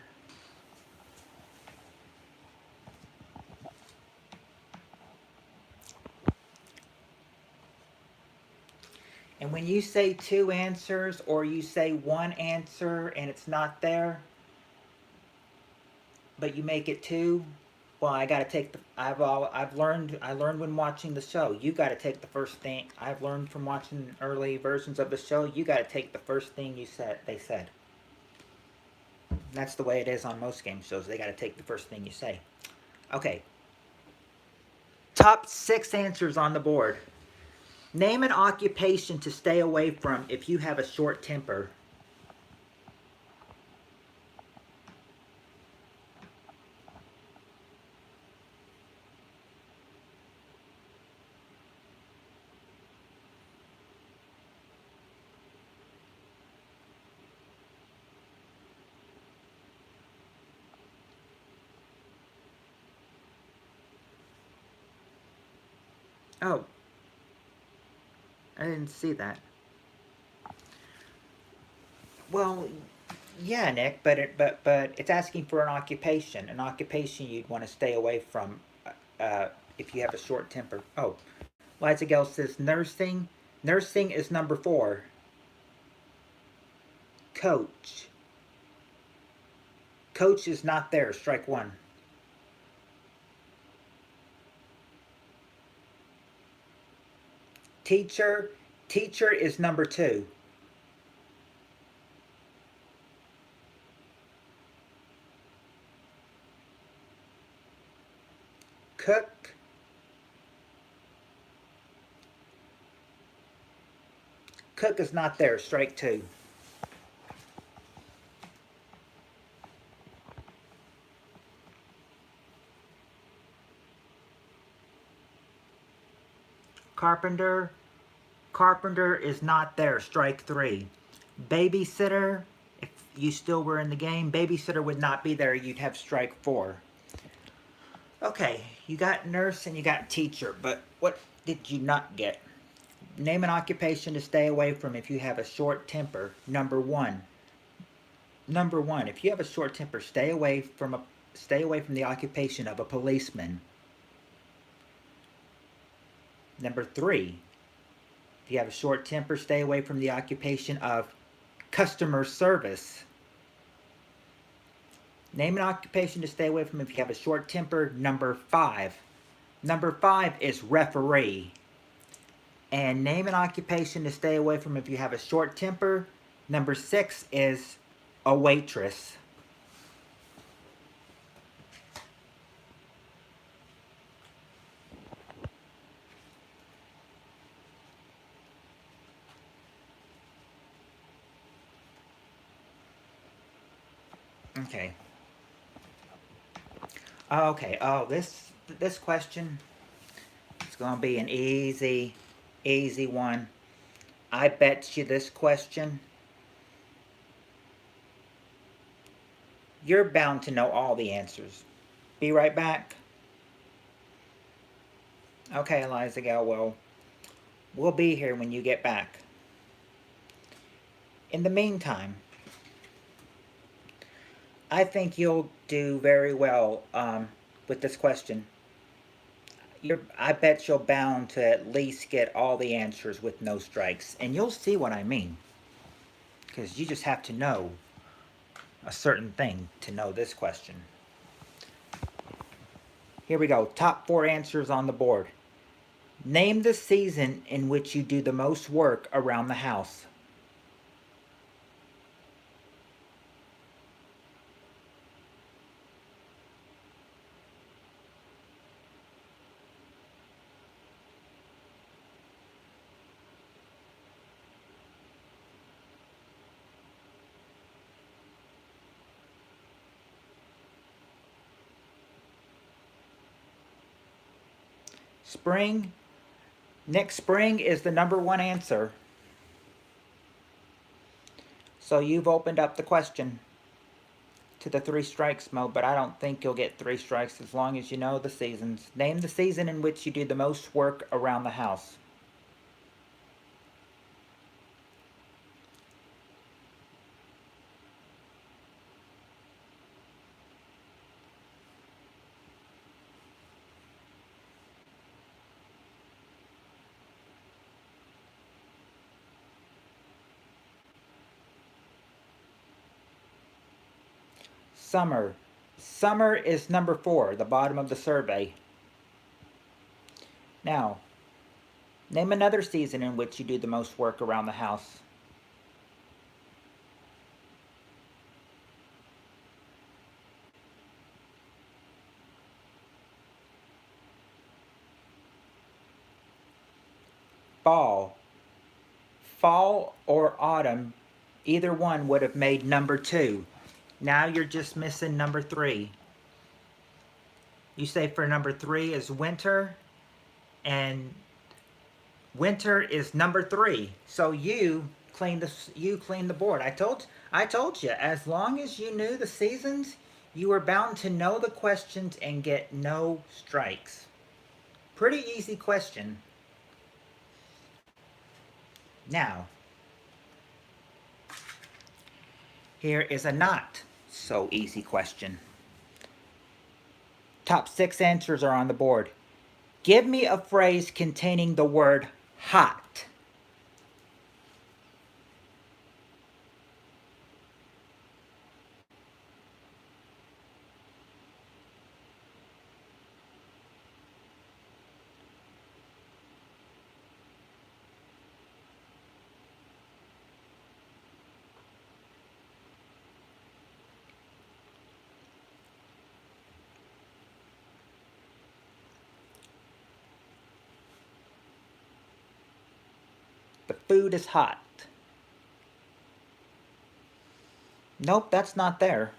And when you say 2 answers, or you say 1 answer and it's not there, but you make it 2, well, I got to take the. I learned when watching the show. You got to take the first thing. I've learned from watching early versions of the show. You got to take the first thing they said. That's the way it is on most game shows. They got to take the first thing you say. Okay. Top 6 answers on the board. Name an occupation to stay away from if you have a short temper. Oh, I didn't see that. Well, yeah, Nick, but it's asking for an occupation. An occupation you'd want to stay away from if you have a short temper. Oh, Liza Gale says nursing. Nursing is number 4. Coach. Coach is not there. Strike 1. Teacher. Teacher is number 2. Cook. Cook is not there. Strike 2. Carpenter. Carpenter is not there. Strike 3. Babysitter. If you still were in the game, babysitter would not be there. You'd have strike 4. Okay, you got nurse and you got teacher, but what did you not get? Name an occupation to stay away from if you have a short temper. Number 1. Number 1. If you have a short temper, stay away from the occupation of a policeman. Number 3. If you have a short temper, stay away from the occupation of customer service. Name an occupation to stay away from if you have a short temper. Number 5. Number 5 is referee. And name an occupation to stay away from if you have a short temper. Number 6 is a waitress. Okay. Okay. Oh, this question is going to be an easy one. I bet you this question, you're bound to know all the answers. Be right back. Okay, Eliza Gal, well, we'll be here when you get back. In the meantime, I think you'll do very well with this question. I bet you're bound to at least get all the answers with no strikes. And you'll see what I mean. Because you just have to know a certain thing to know this question. Here we go. Top 4 answers on the board. Name the season in which you do the most work around the house. Spring. Next spring is the number 1 answer. So you've opened up the question to the 3 strikes mode, but I don't think you'll get 3 strikes as long as you know the seasons. Name the season in which you do the most work around the house. Summer. Summer is number 4, the bottom of the survey. Now, name another season in which you do the most work around the house. Fall. Fall or autumn, either one would have made number 2. Now you're just missing number 3. You say for number 3 is winter, and winter is number 3. So you clean the board. I told you, as long as you knew the seasons, you were bound to know the questions and get no strikes. Pretty easy question. Now, here is a not so easy question. Top 6 answers are on the board. Give me a phrase containing the word hot. The food is hot. Nope, that's not there.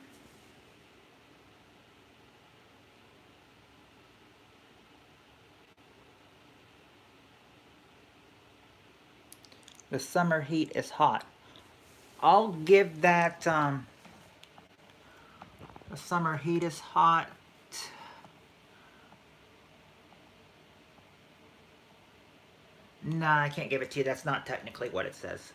The summer heat is hot. I'll give that, the summer heat is hot. Nah, I can't give it to you. That's not technically what it says.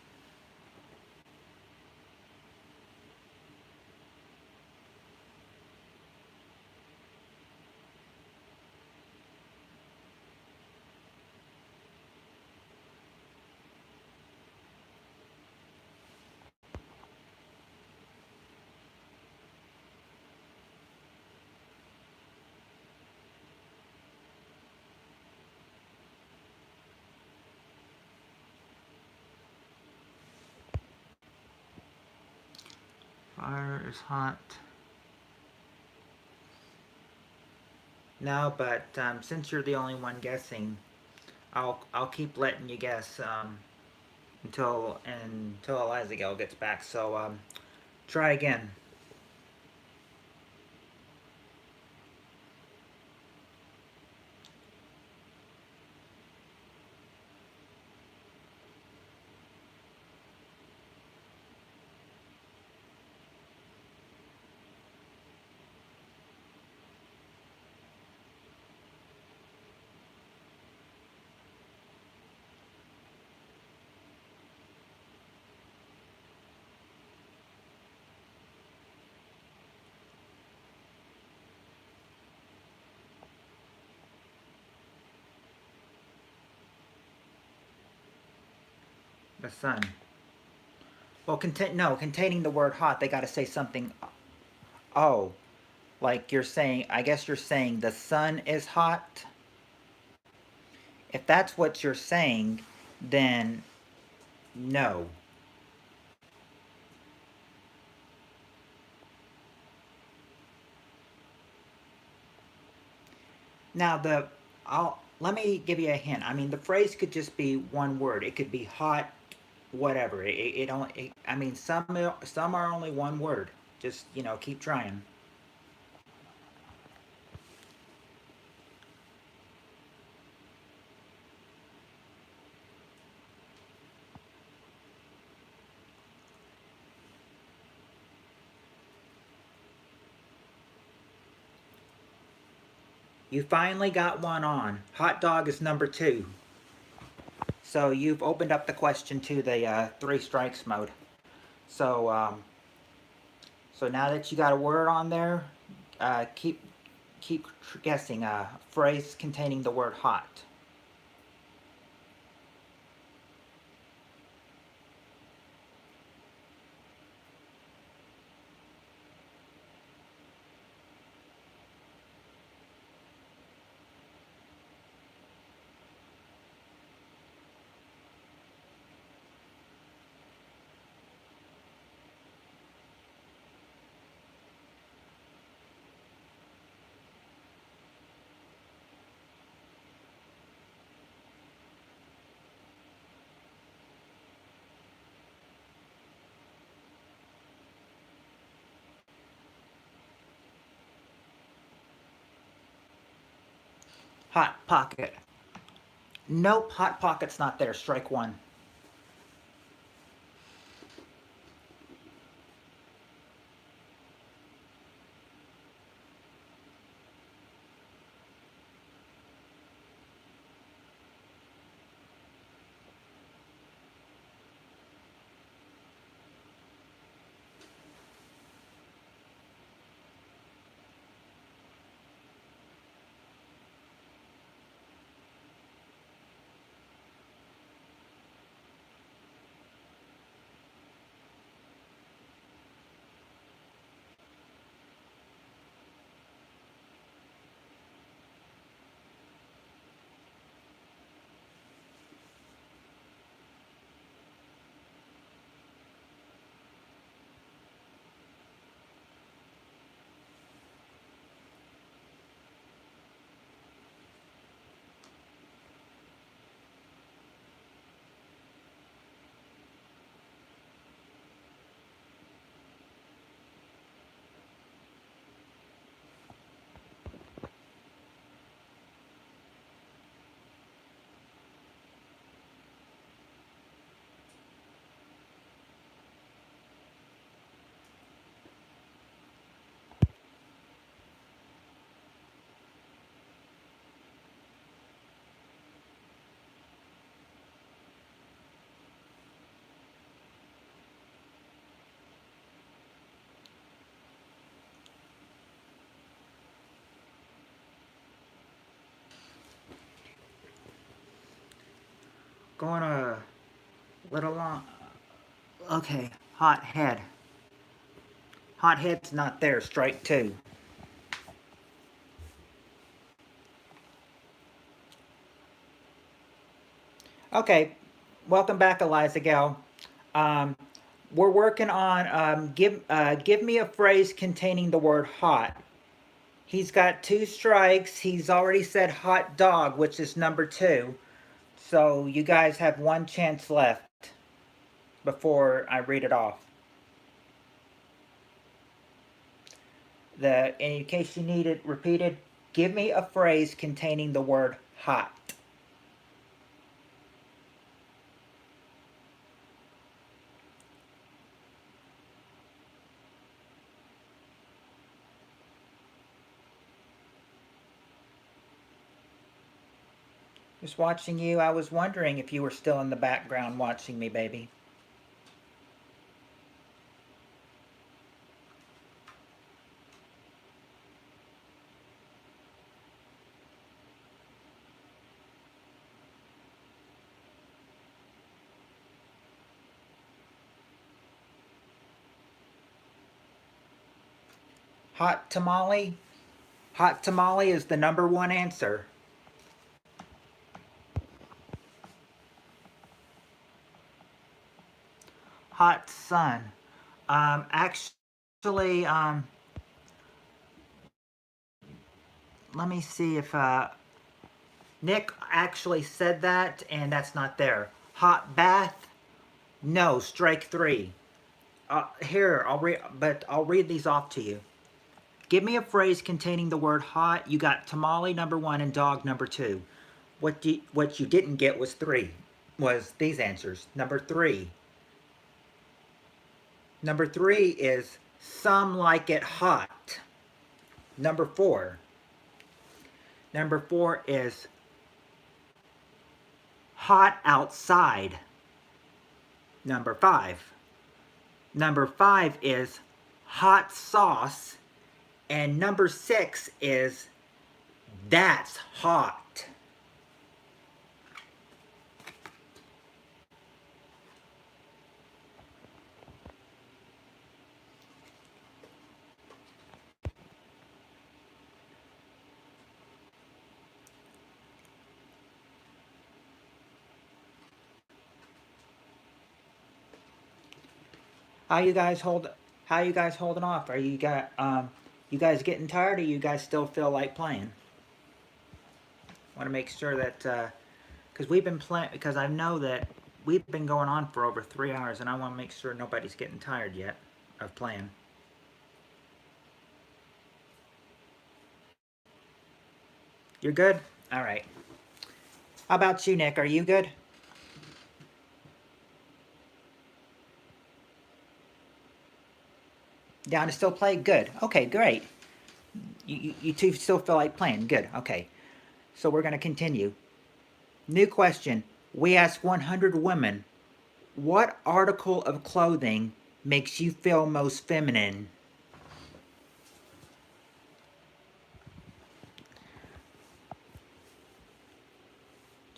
Fire is hot. No, but since you're the only one guessing, I'll keep letting you guess until Eliza gets back. So try again. The sun. Well, containing the word hot, they got to say something. Oh, like you're saying, I guess you're saying the sun is hot. If that's what you're saying, then no. Now let me give you a hint. I mean, the phrase could just be one word. It could be hot, whatever. I mean, some are only one word. Just keep trying. You finally got one on. Hot dog is number 2. So you've opened up the question to the 3 strikes mode. So so now that you got a word on there, keep guessing a phrase containing the word hot. Hot pocket. Nope, hot pocket's not there. Strike 1. Going a little long. Okay, hot head. Hot head's not there. Strike two. Okay, welcome back, Eliza Gale. Um, we're working on give me a phrase containing the word hot. He's got two strikes. He's already said hot dog, which is number two. So you guys have one chance left before I read it off. In case you need it repeated, give me a phrase containing the word hot. Just watching you, I was wondering if you were still in the background watching me, baby. Hot tamale? Hot tamale is the number one answer. Hot sun. Actually, let me see if Nick actually said that, and that's not there. Hot bath. No, strike three. Here, I'll read these off to you. Give me a phrase containing the word hot. You got tamale number one and dog number two. What you didn't get was three. Was these answers. Number three. Number three is some like it hot. Number four. Number four is hot outside. Number five. Number five is hot sauce. And number six is that's hot. How you guys holding off? Are you guys getting tired, or you guys still feel like playing? Want to make sure that because we've been playing, because I know that we've been going on for over 3 hours, and I want to make sure nobody's getting tired yet of playing. You're good? All right. How about you, Nick? Are you good? Down to still play? Good. Okay, great. You two still feel like playing? Good. Okay. So we're going to continue. New question. We asked 100 women, what article of clothing makes you feel most feminine?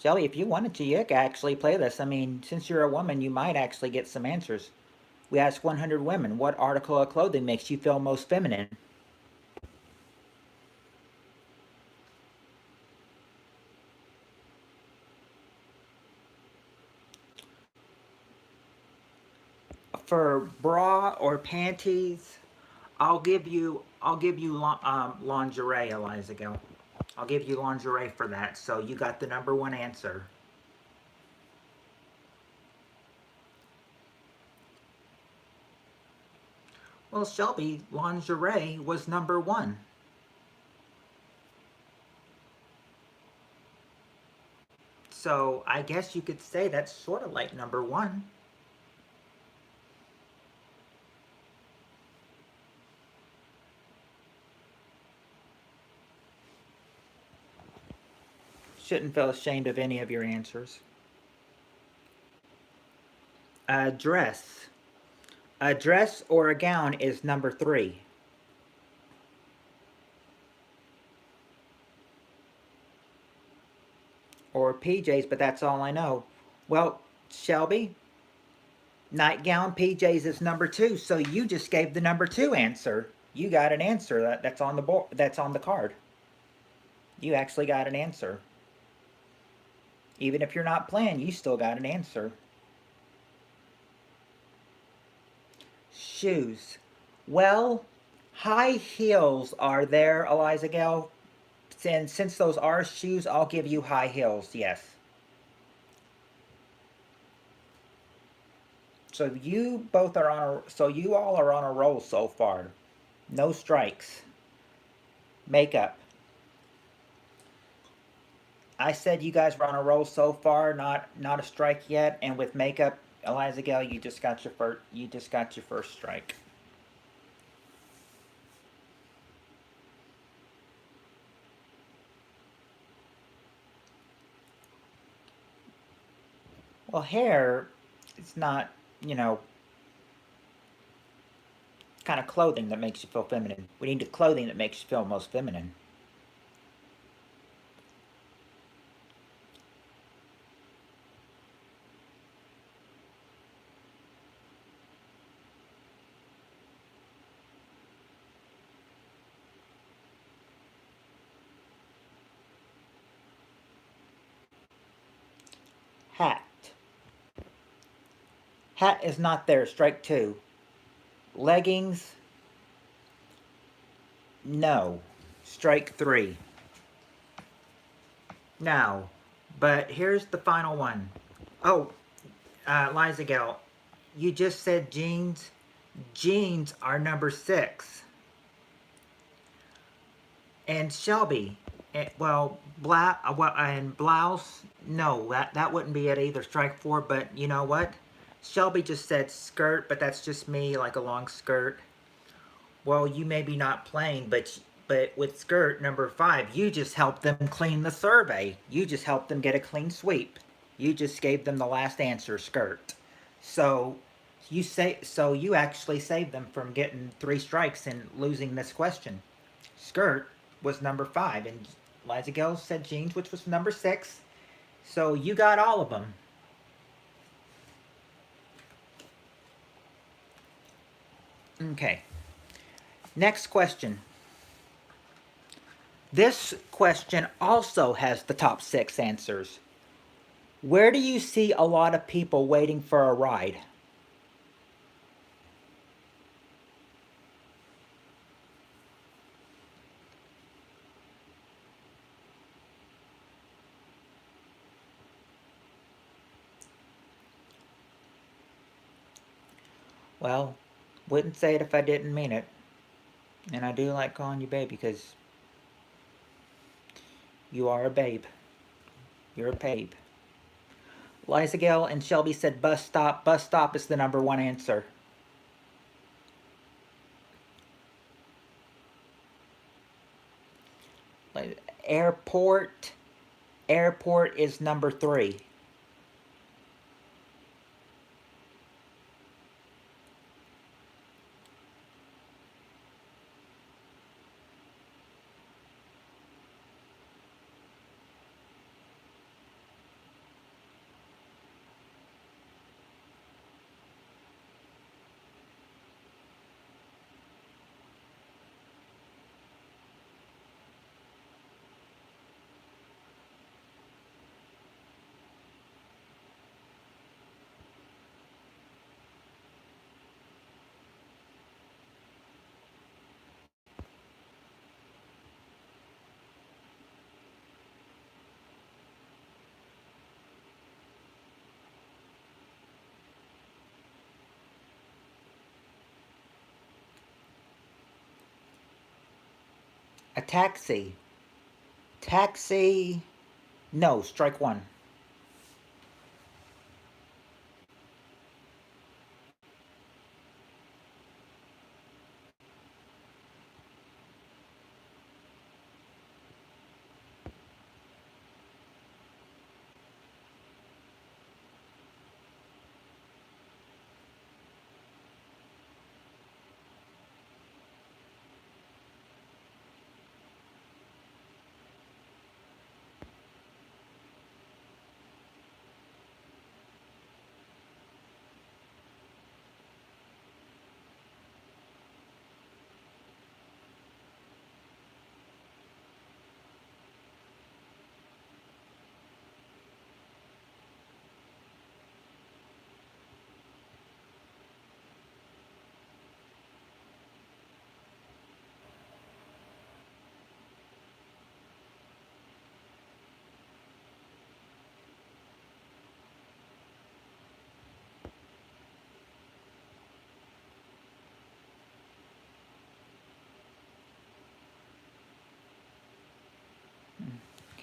Shelly, if you wanted to, you could actually play this. I mean, since you're a woman, you might actually get some answers. We asked 100 women, what article of clothing makes you feel most feminine? For bra or panties, I'll give you lingerie, Eliza Gill. I'll give you lingerie for that. So you got the number one answer. Well, Shelby, lingerie was number one. So I guess you could say that's sort of like number one. Shouldn't feel ashamed of any of your answers. A dress. A dress or a gown is number three. Or PJs, but that's all I know. Well, Shelby, nightgown PJs is number 2, so you just gave the number 2 answer. You got an answer that's on the board. That's on the card. You actually got an answer. Even if you're not playing, you still got an answer. Shoes. Well, high heels are there, Eliza Gale. And since those are shoes, I'll give you high heels, yes. So you both are on a, so you all are on a roll so far. No strikes. Makeup. I said you guys were on a roll so far, not a strike yet, and with makeup, Eliza Gale, you just got your first strike. Well, hair, it's not, you know, kind of clothing that makes you feel feminine. We need the clothing that makes you feel most feminine. Hat. Hat is not there, strike 2. Leggings, no, strike 3. Now, but here's the final one. Oh, Liza Gale, you just said jeans. Jeans are number 6. And Shelby, well, and blouse, no, that wouldn't be it either, strike 4, but you know what? Shelby just said skirt, but that's just me, like a long skirt. Well, you may be not playing, but with skirt number 5, you just helped them clean the survey. You just helped them get a clean sweep. You just gave them the last answer, skirt. So you actually saved them from getting 3 strikes and losing this question. Skirt was number 5, and Liza Gale said jeans, which was number 6. So you got all of them. Okay. Next question. This question also has the top 6 answers. Where do you see a lot of people waiting for a ride? Well, wouldn't say it if I didn't mean it. And I do like calling you babe because you are a babe. You're a babe. Liza Gale and Shelby said bus stop. Bus stop is the number 1 answer. Airport. Airport is number 3. A taxi. Taxi. No, strike 1.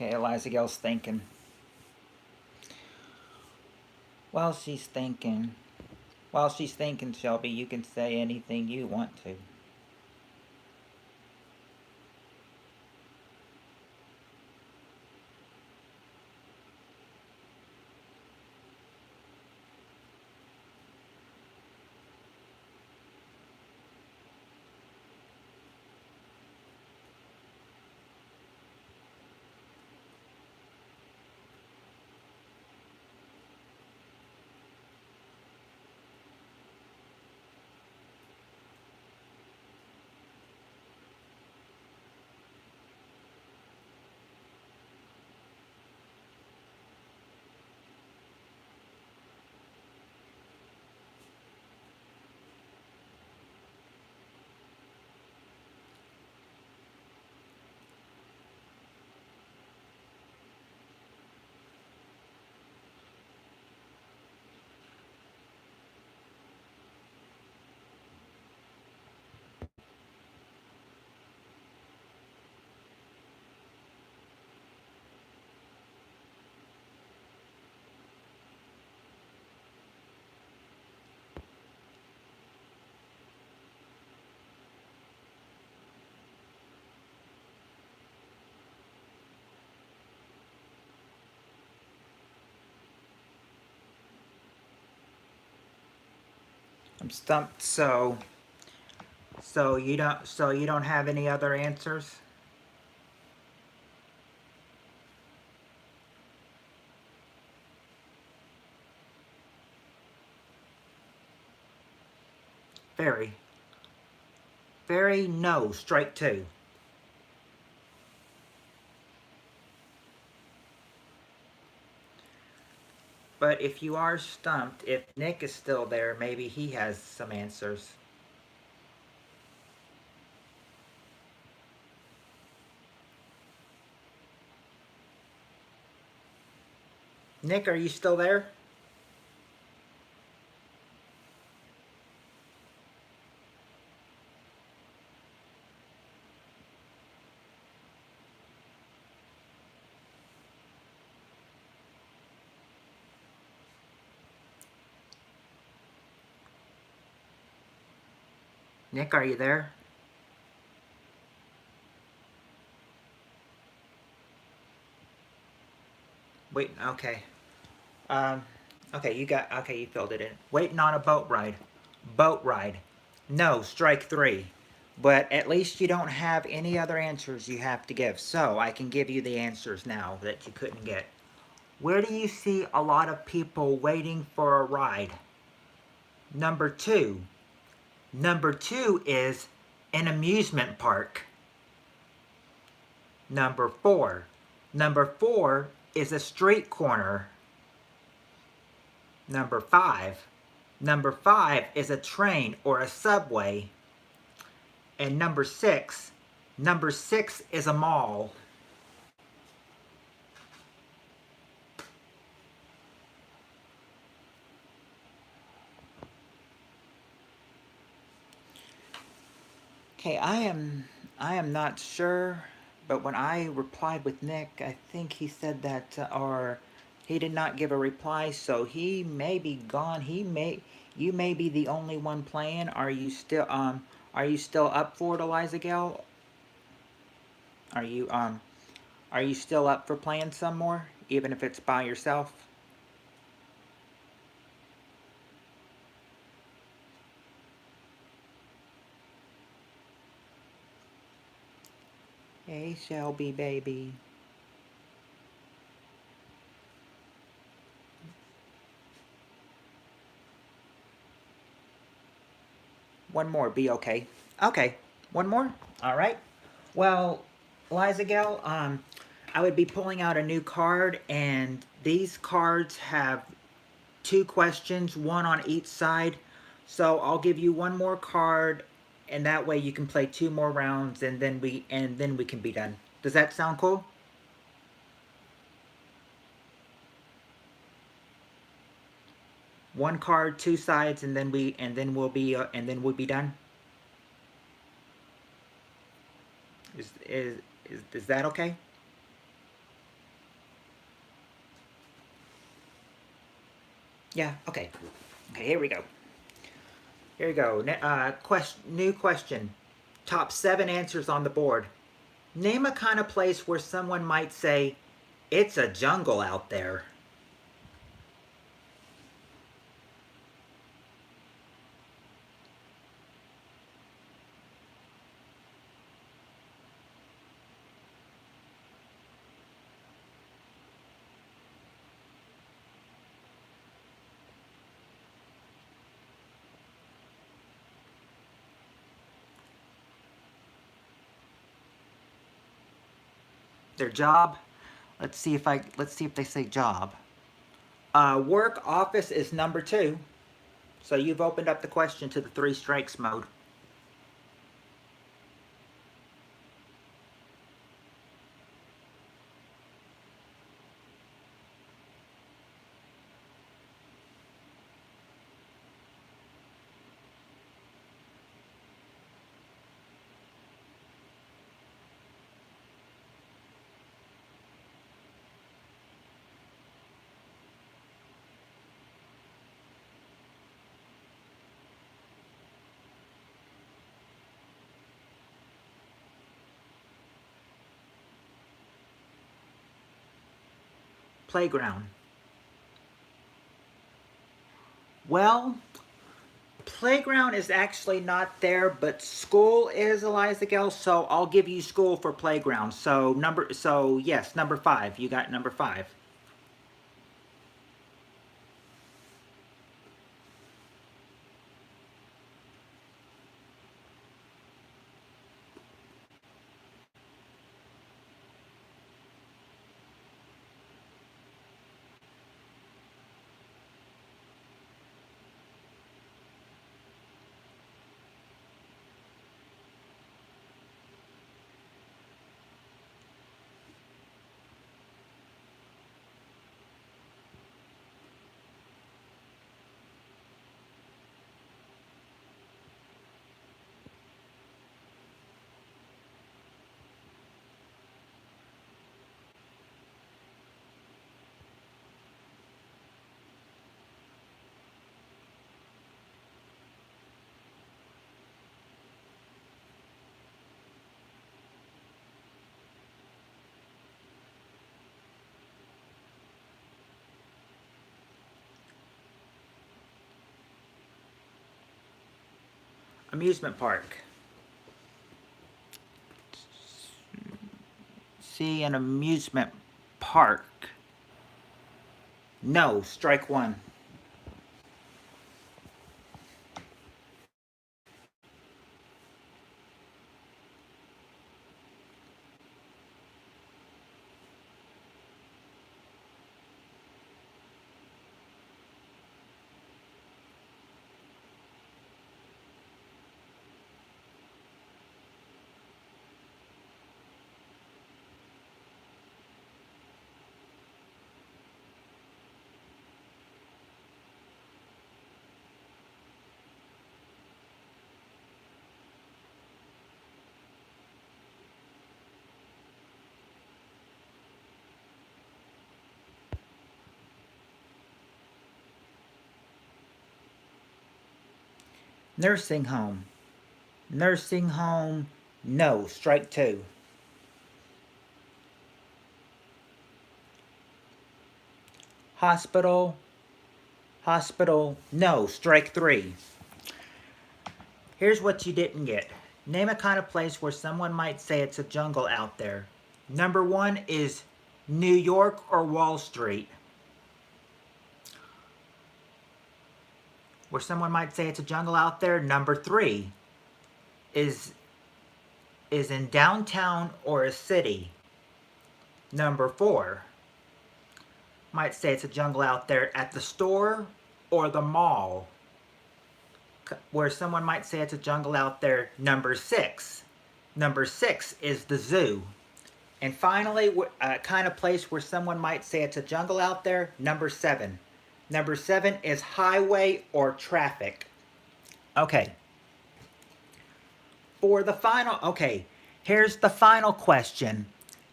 Okay, Eliza Gill's thinking. While she's thinking, Shelby, you can say anything you want to. I'm stumped. So you don't have any other answers? Very. Very no, strike two. But if you are stumped, if Nick is still there, maybe he has some answers. Nick, are you still there? Nick, are you there? Wait, okay. Um, okay, you filled it in. Waiting on a boat ride. Boat ride. No, strike three. But at least you don't have any other answers you have to give. So I can give you the answers now that you couldn't get. Where do you see a lot of people waiting for a ride? Number two. Number two is an amusement park. Number four. Number four is a street corner. Number five. Number five is a train or a subway. And number six is a mall. Okay, I am not sure, but when I replied with Nick, I think he said that, or he did not give a reply, so he may be gone. You may be the only one playing. Are you still up for it, Eliza Gale? Are you still up for playing some more, even if it's by yourself? Hey, Shelby, baby. One more, be okay. Okay, one more? All right. Well, Liza Gale, I would be pulling out a new card, and these cards have two questions, one on each side. So I'll give you one more card, and that way you can play two more rounds, and then we can be done. Does that sound cool? One card, two sides, and then we'll be done. Is that okay? Yeah, okay. Okay, here we go. Here we go. New question. Top 7 answers on the board. Name a kind of place where someone might say, it's a jungle out there. Their job. Let's see if they say job. Work office is number 2. So you've opened up the question to the 3 strikes mode. Playground. Well, playground is actually not there, but school is, Eliza Gale, so I'll give you school for playground. So yes, number 5. You got number 5. Amusement park. See an amusement park. No, strike 1. Nursing home. Nursing home. No, strike 2. Hospital. Hospital. No, strike 3. Here's what you didn't get. Name a kind of place where someone might say it's a jungle out there. Number 1 is New York or Wall Street. Where someone might say it's a jungle out there. Number 3 is in downtown or a city. Number 4 might say it's a jungle out there at the store or the mall. Where someone might say it's a jungle out there. Number 6. Number 6 is the zoo. And finally, a kind of place where someone might say it's a jungle out there. Number 7. Number 7 is highway or traffic. Okay. Here's the final question.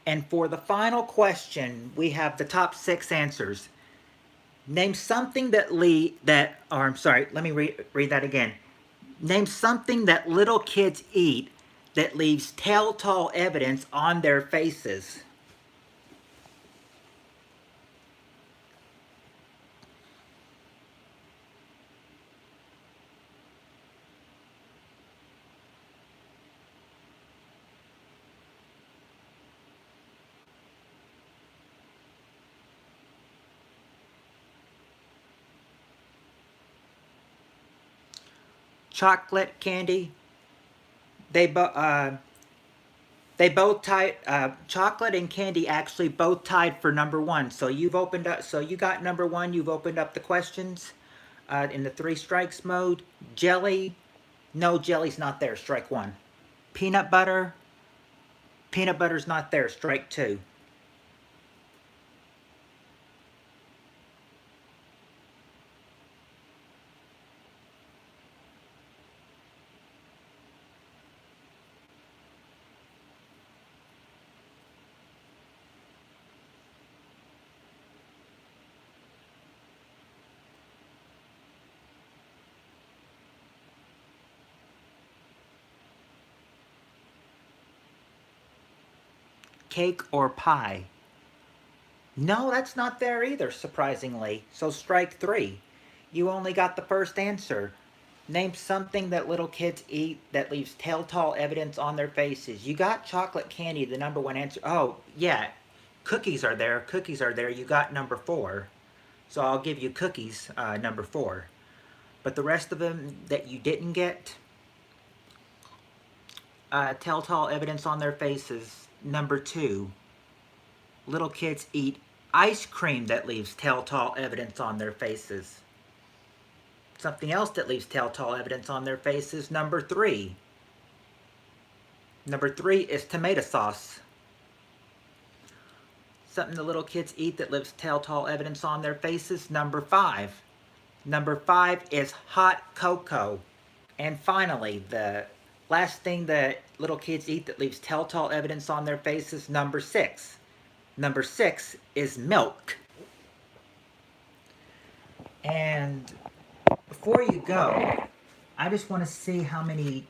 And for the final question, we have the top 6 answers. Name something that or I'm sorry, let me read that again. Name something that little kids eat that leaves telltale evidence on their faces. Chocolate candy. They both tied. Chocolate and candy actually both tied for number one. So you've opened up. So you got number one. You've opened up the questions in the three strikes mode. Jelly. No, jelly's not there. Strike one. Peanut butter. Peanut butter's not there. Strike two. Cake or pie. No, that's not there either, surprisingly. So strike three. You only got the first answer. Name something that little kids eat that leaves telltale evidence on their faces. You got chocolate candy, the number one answer. Oh, yeah. Cookies are there. Cookies are there. You got number four. So I'll give you cookies, number four. But the rest of them that you didn't get, telltale evidence on their faces, number two. Little kids eat ice cream that leaves telltale evidence on their faces. Something else that leaves telltale evidence on their faces, number three. Number three is tomato sauce. Something the little kids eat that leaves telltale evidence on their faces, number five. Number five is hot cocoa. And finally, the last thing that little kids eat that leaves telltale evidence on their faces, number six. Number six is milk. And before you go, I just want to see how many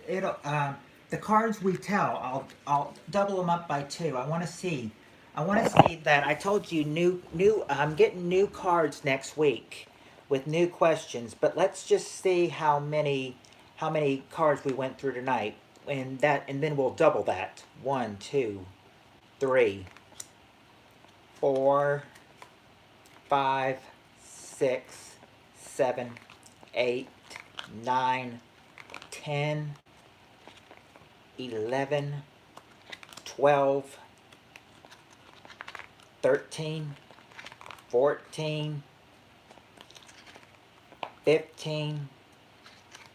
the cards we tell. I'll double them up by two. I want to see that I told you I'm getting new cards next week with new questions. But let's just see how many cards we went through tonight, and then we'll double that. 1, 2, 3, 4, 5, 6, 7, 8, 9, 10, 11, 12, 13, 14, 15,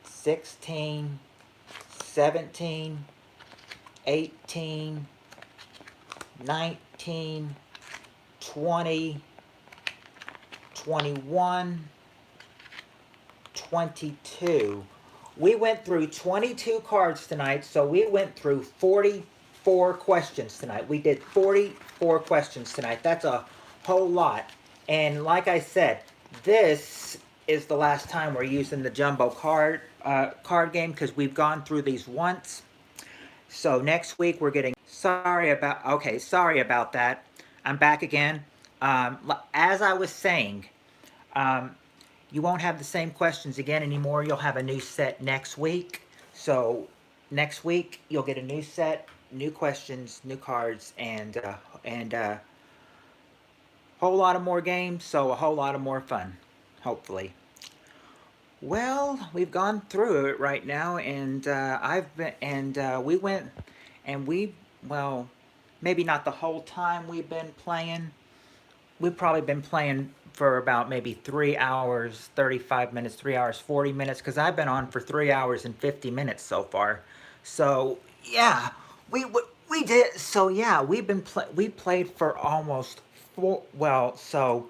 16, 17, 18, 19, 20, 21, 22. We went through 22 cards tonight, so we went through 44 questions tonight. We did 44 questions tonight. That's a whole lot. And like I said, this is the last time we're using the jumbo card game because we've gone through these once. So next week we're getting sorry about that. I'm back again. As I was saying, you won't have the same questions again anymore. You'll have a new set next week. So next week you'll get a new set, new questions, new cards, and a whole lot of more games. So a whole lot of more fun, hopefully. Well, we've gone through it right now, and well, maybe not the whole time we've been playing. We've probably been playing for about maybe 3 hours, 35 minutes, 3 hours, 40 minutes, because I've been on for 3 hours and 50 minutes so far. So, yeah, we did, so yeah, we played for almost so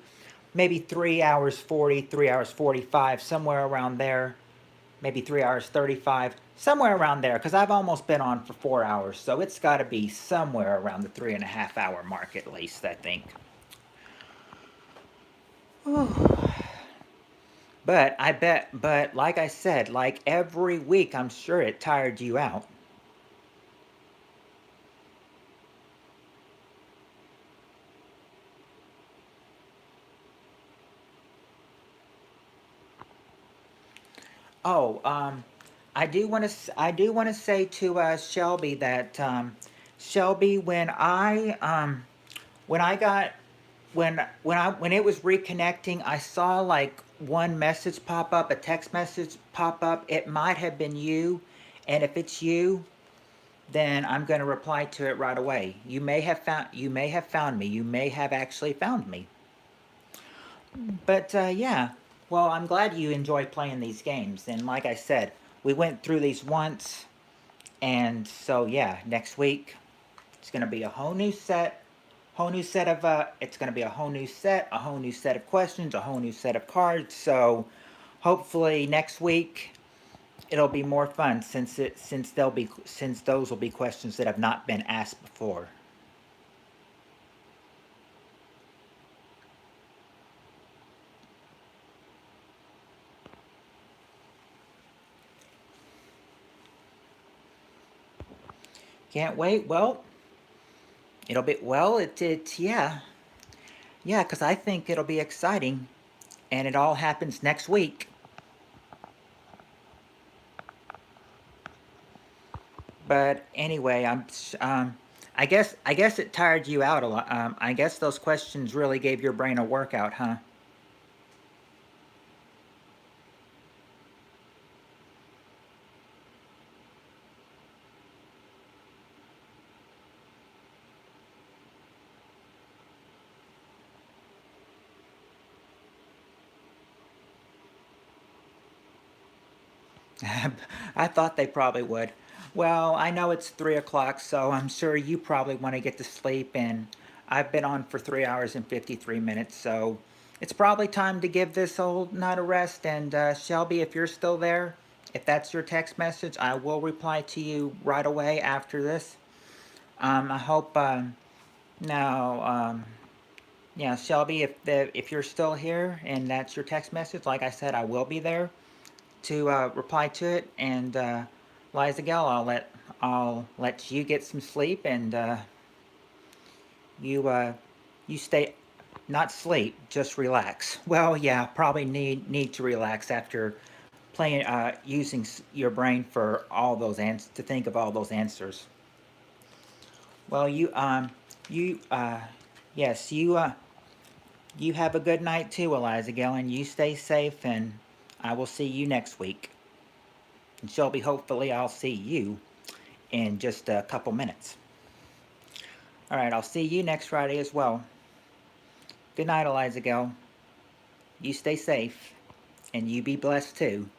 maybe 3 hours 40, 3 hours 45, somewhere around there. Maybe 3 hours 35, somewhere around there, because I've almost been on for 4 hours, so it's got to be somewhere around the 3.5 hour mark at least, I think. But like I said, like every week, I'm sure it tired you out. Oh, I do want to say to Shelby that Shelby, when I got when it was reconnecting, I saw like one message pop up, a text message pop up. It might have been you, and if it's you, then I'm going to reply to it right away. You may have found me. You may have actually found me. But yeah, well, I'm glad you enjoy playing these games. And like I said, we went through these once, and so yeah, next week it's gonna be a whole new set of it's gonna be a whole new set of questions, a whole new set of cards. So hopefully next week it'll be more fun since those will be questions that have not been asked before. Can't wait. Well, it'll be well. It yeah, because I think it'll be exciting, and it all happens next week. But anyway, I guess it tired you out a lot. I guess those questions really gave your brain a workout, huh? I thought they probably would. Well, I know it's 3 o'clock, so I'm sure you probably want to get to sleep, and I've been on for 3 hours and 53 minutes, so it's probably time to give this old night a rest. And Shelby, if you're still there, if that's your text message, I will reply to you right away after this. I hope. Now, yeah, Shelby, if you're still here and that's your text message, like I said, I will be there to reply to it. And Liza Gell, I'll let you get some sleep, and you you stay, not sleep, just relax. Well, yeah, probably need to relax after playing using your brain for all those to think of all those answers. Well, you yes, you have a good night too, Eliza Gillen. You stay safe, and I will see you next week. And Shelby, hopefully, I'll see you in just a couple minutes. All right, I'll see you next Friday as well. Good night, Eliza Gill. You stay safe, and you be blessed too.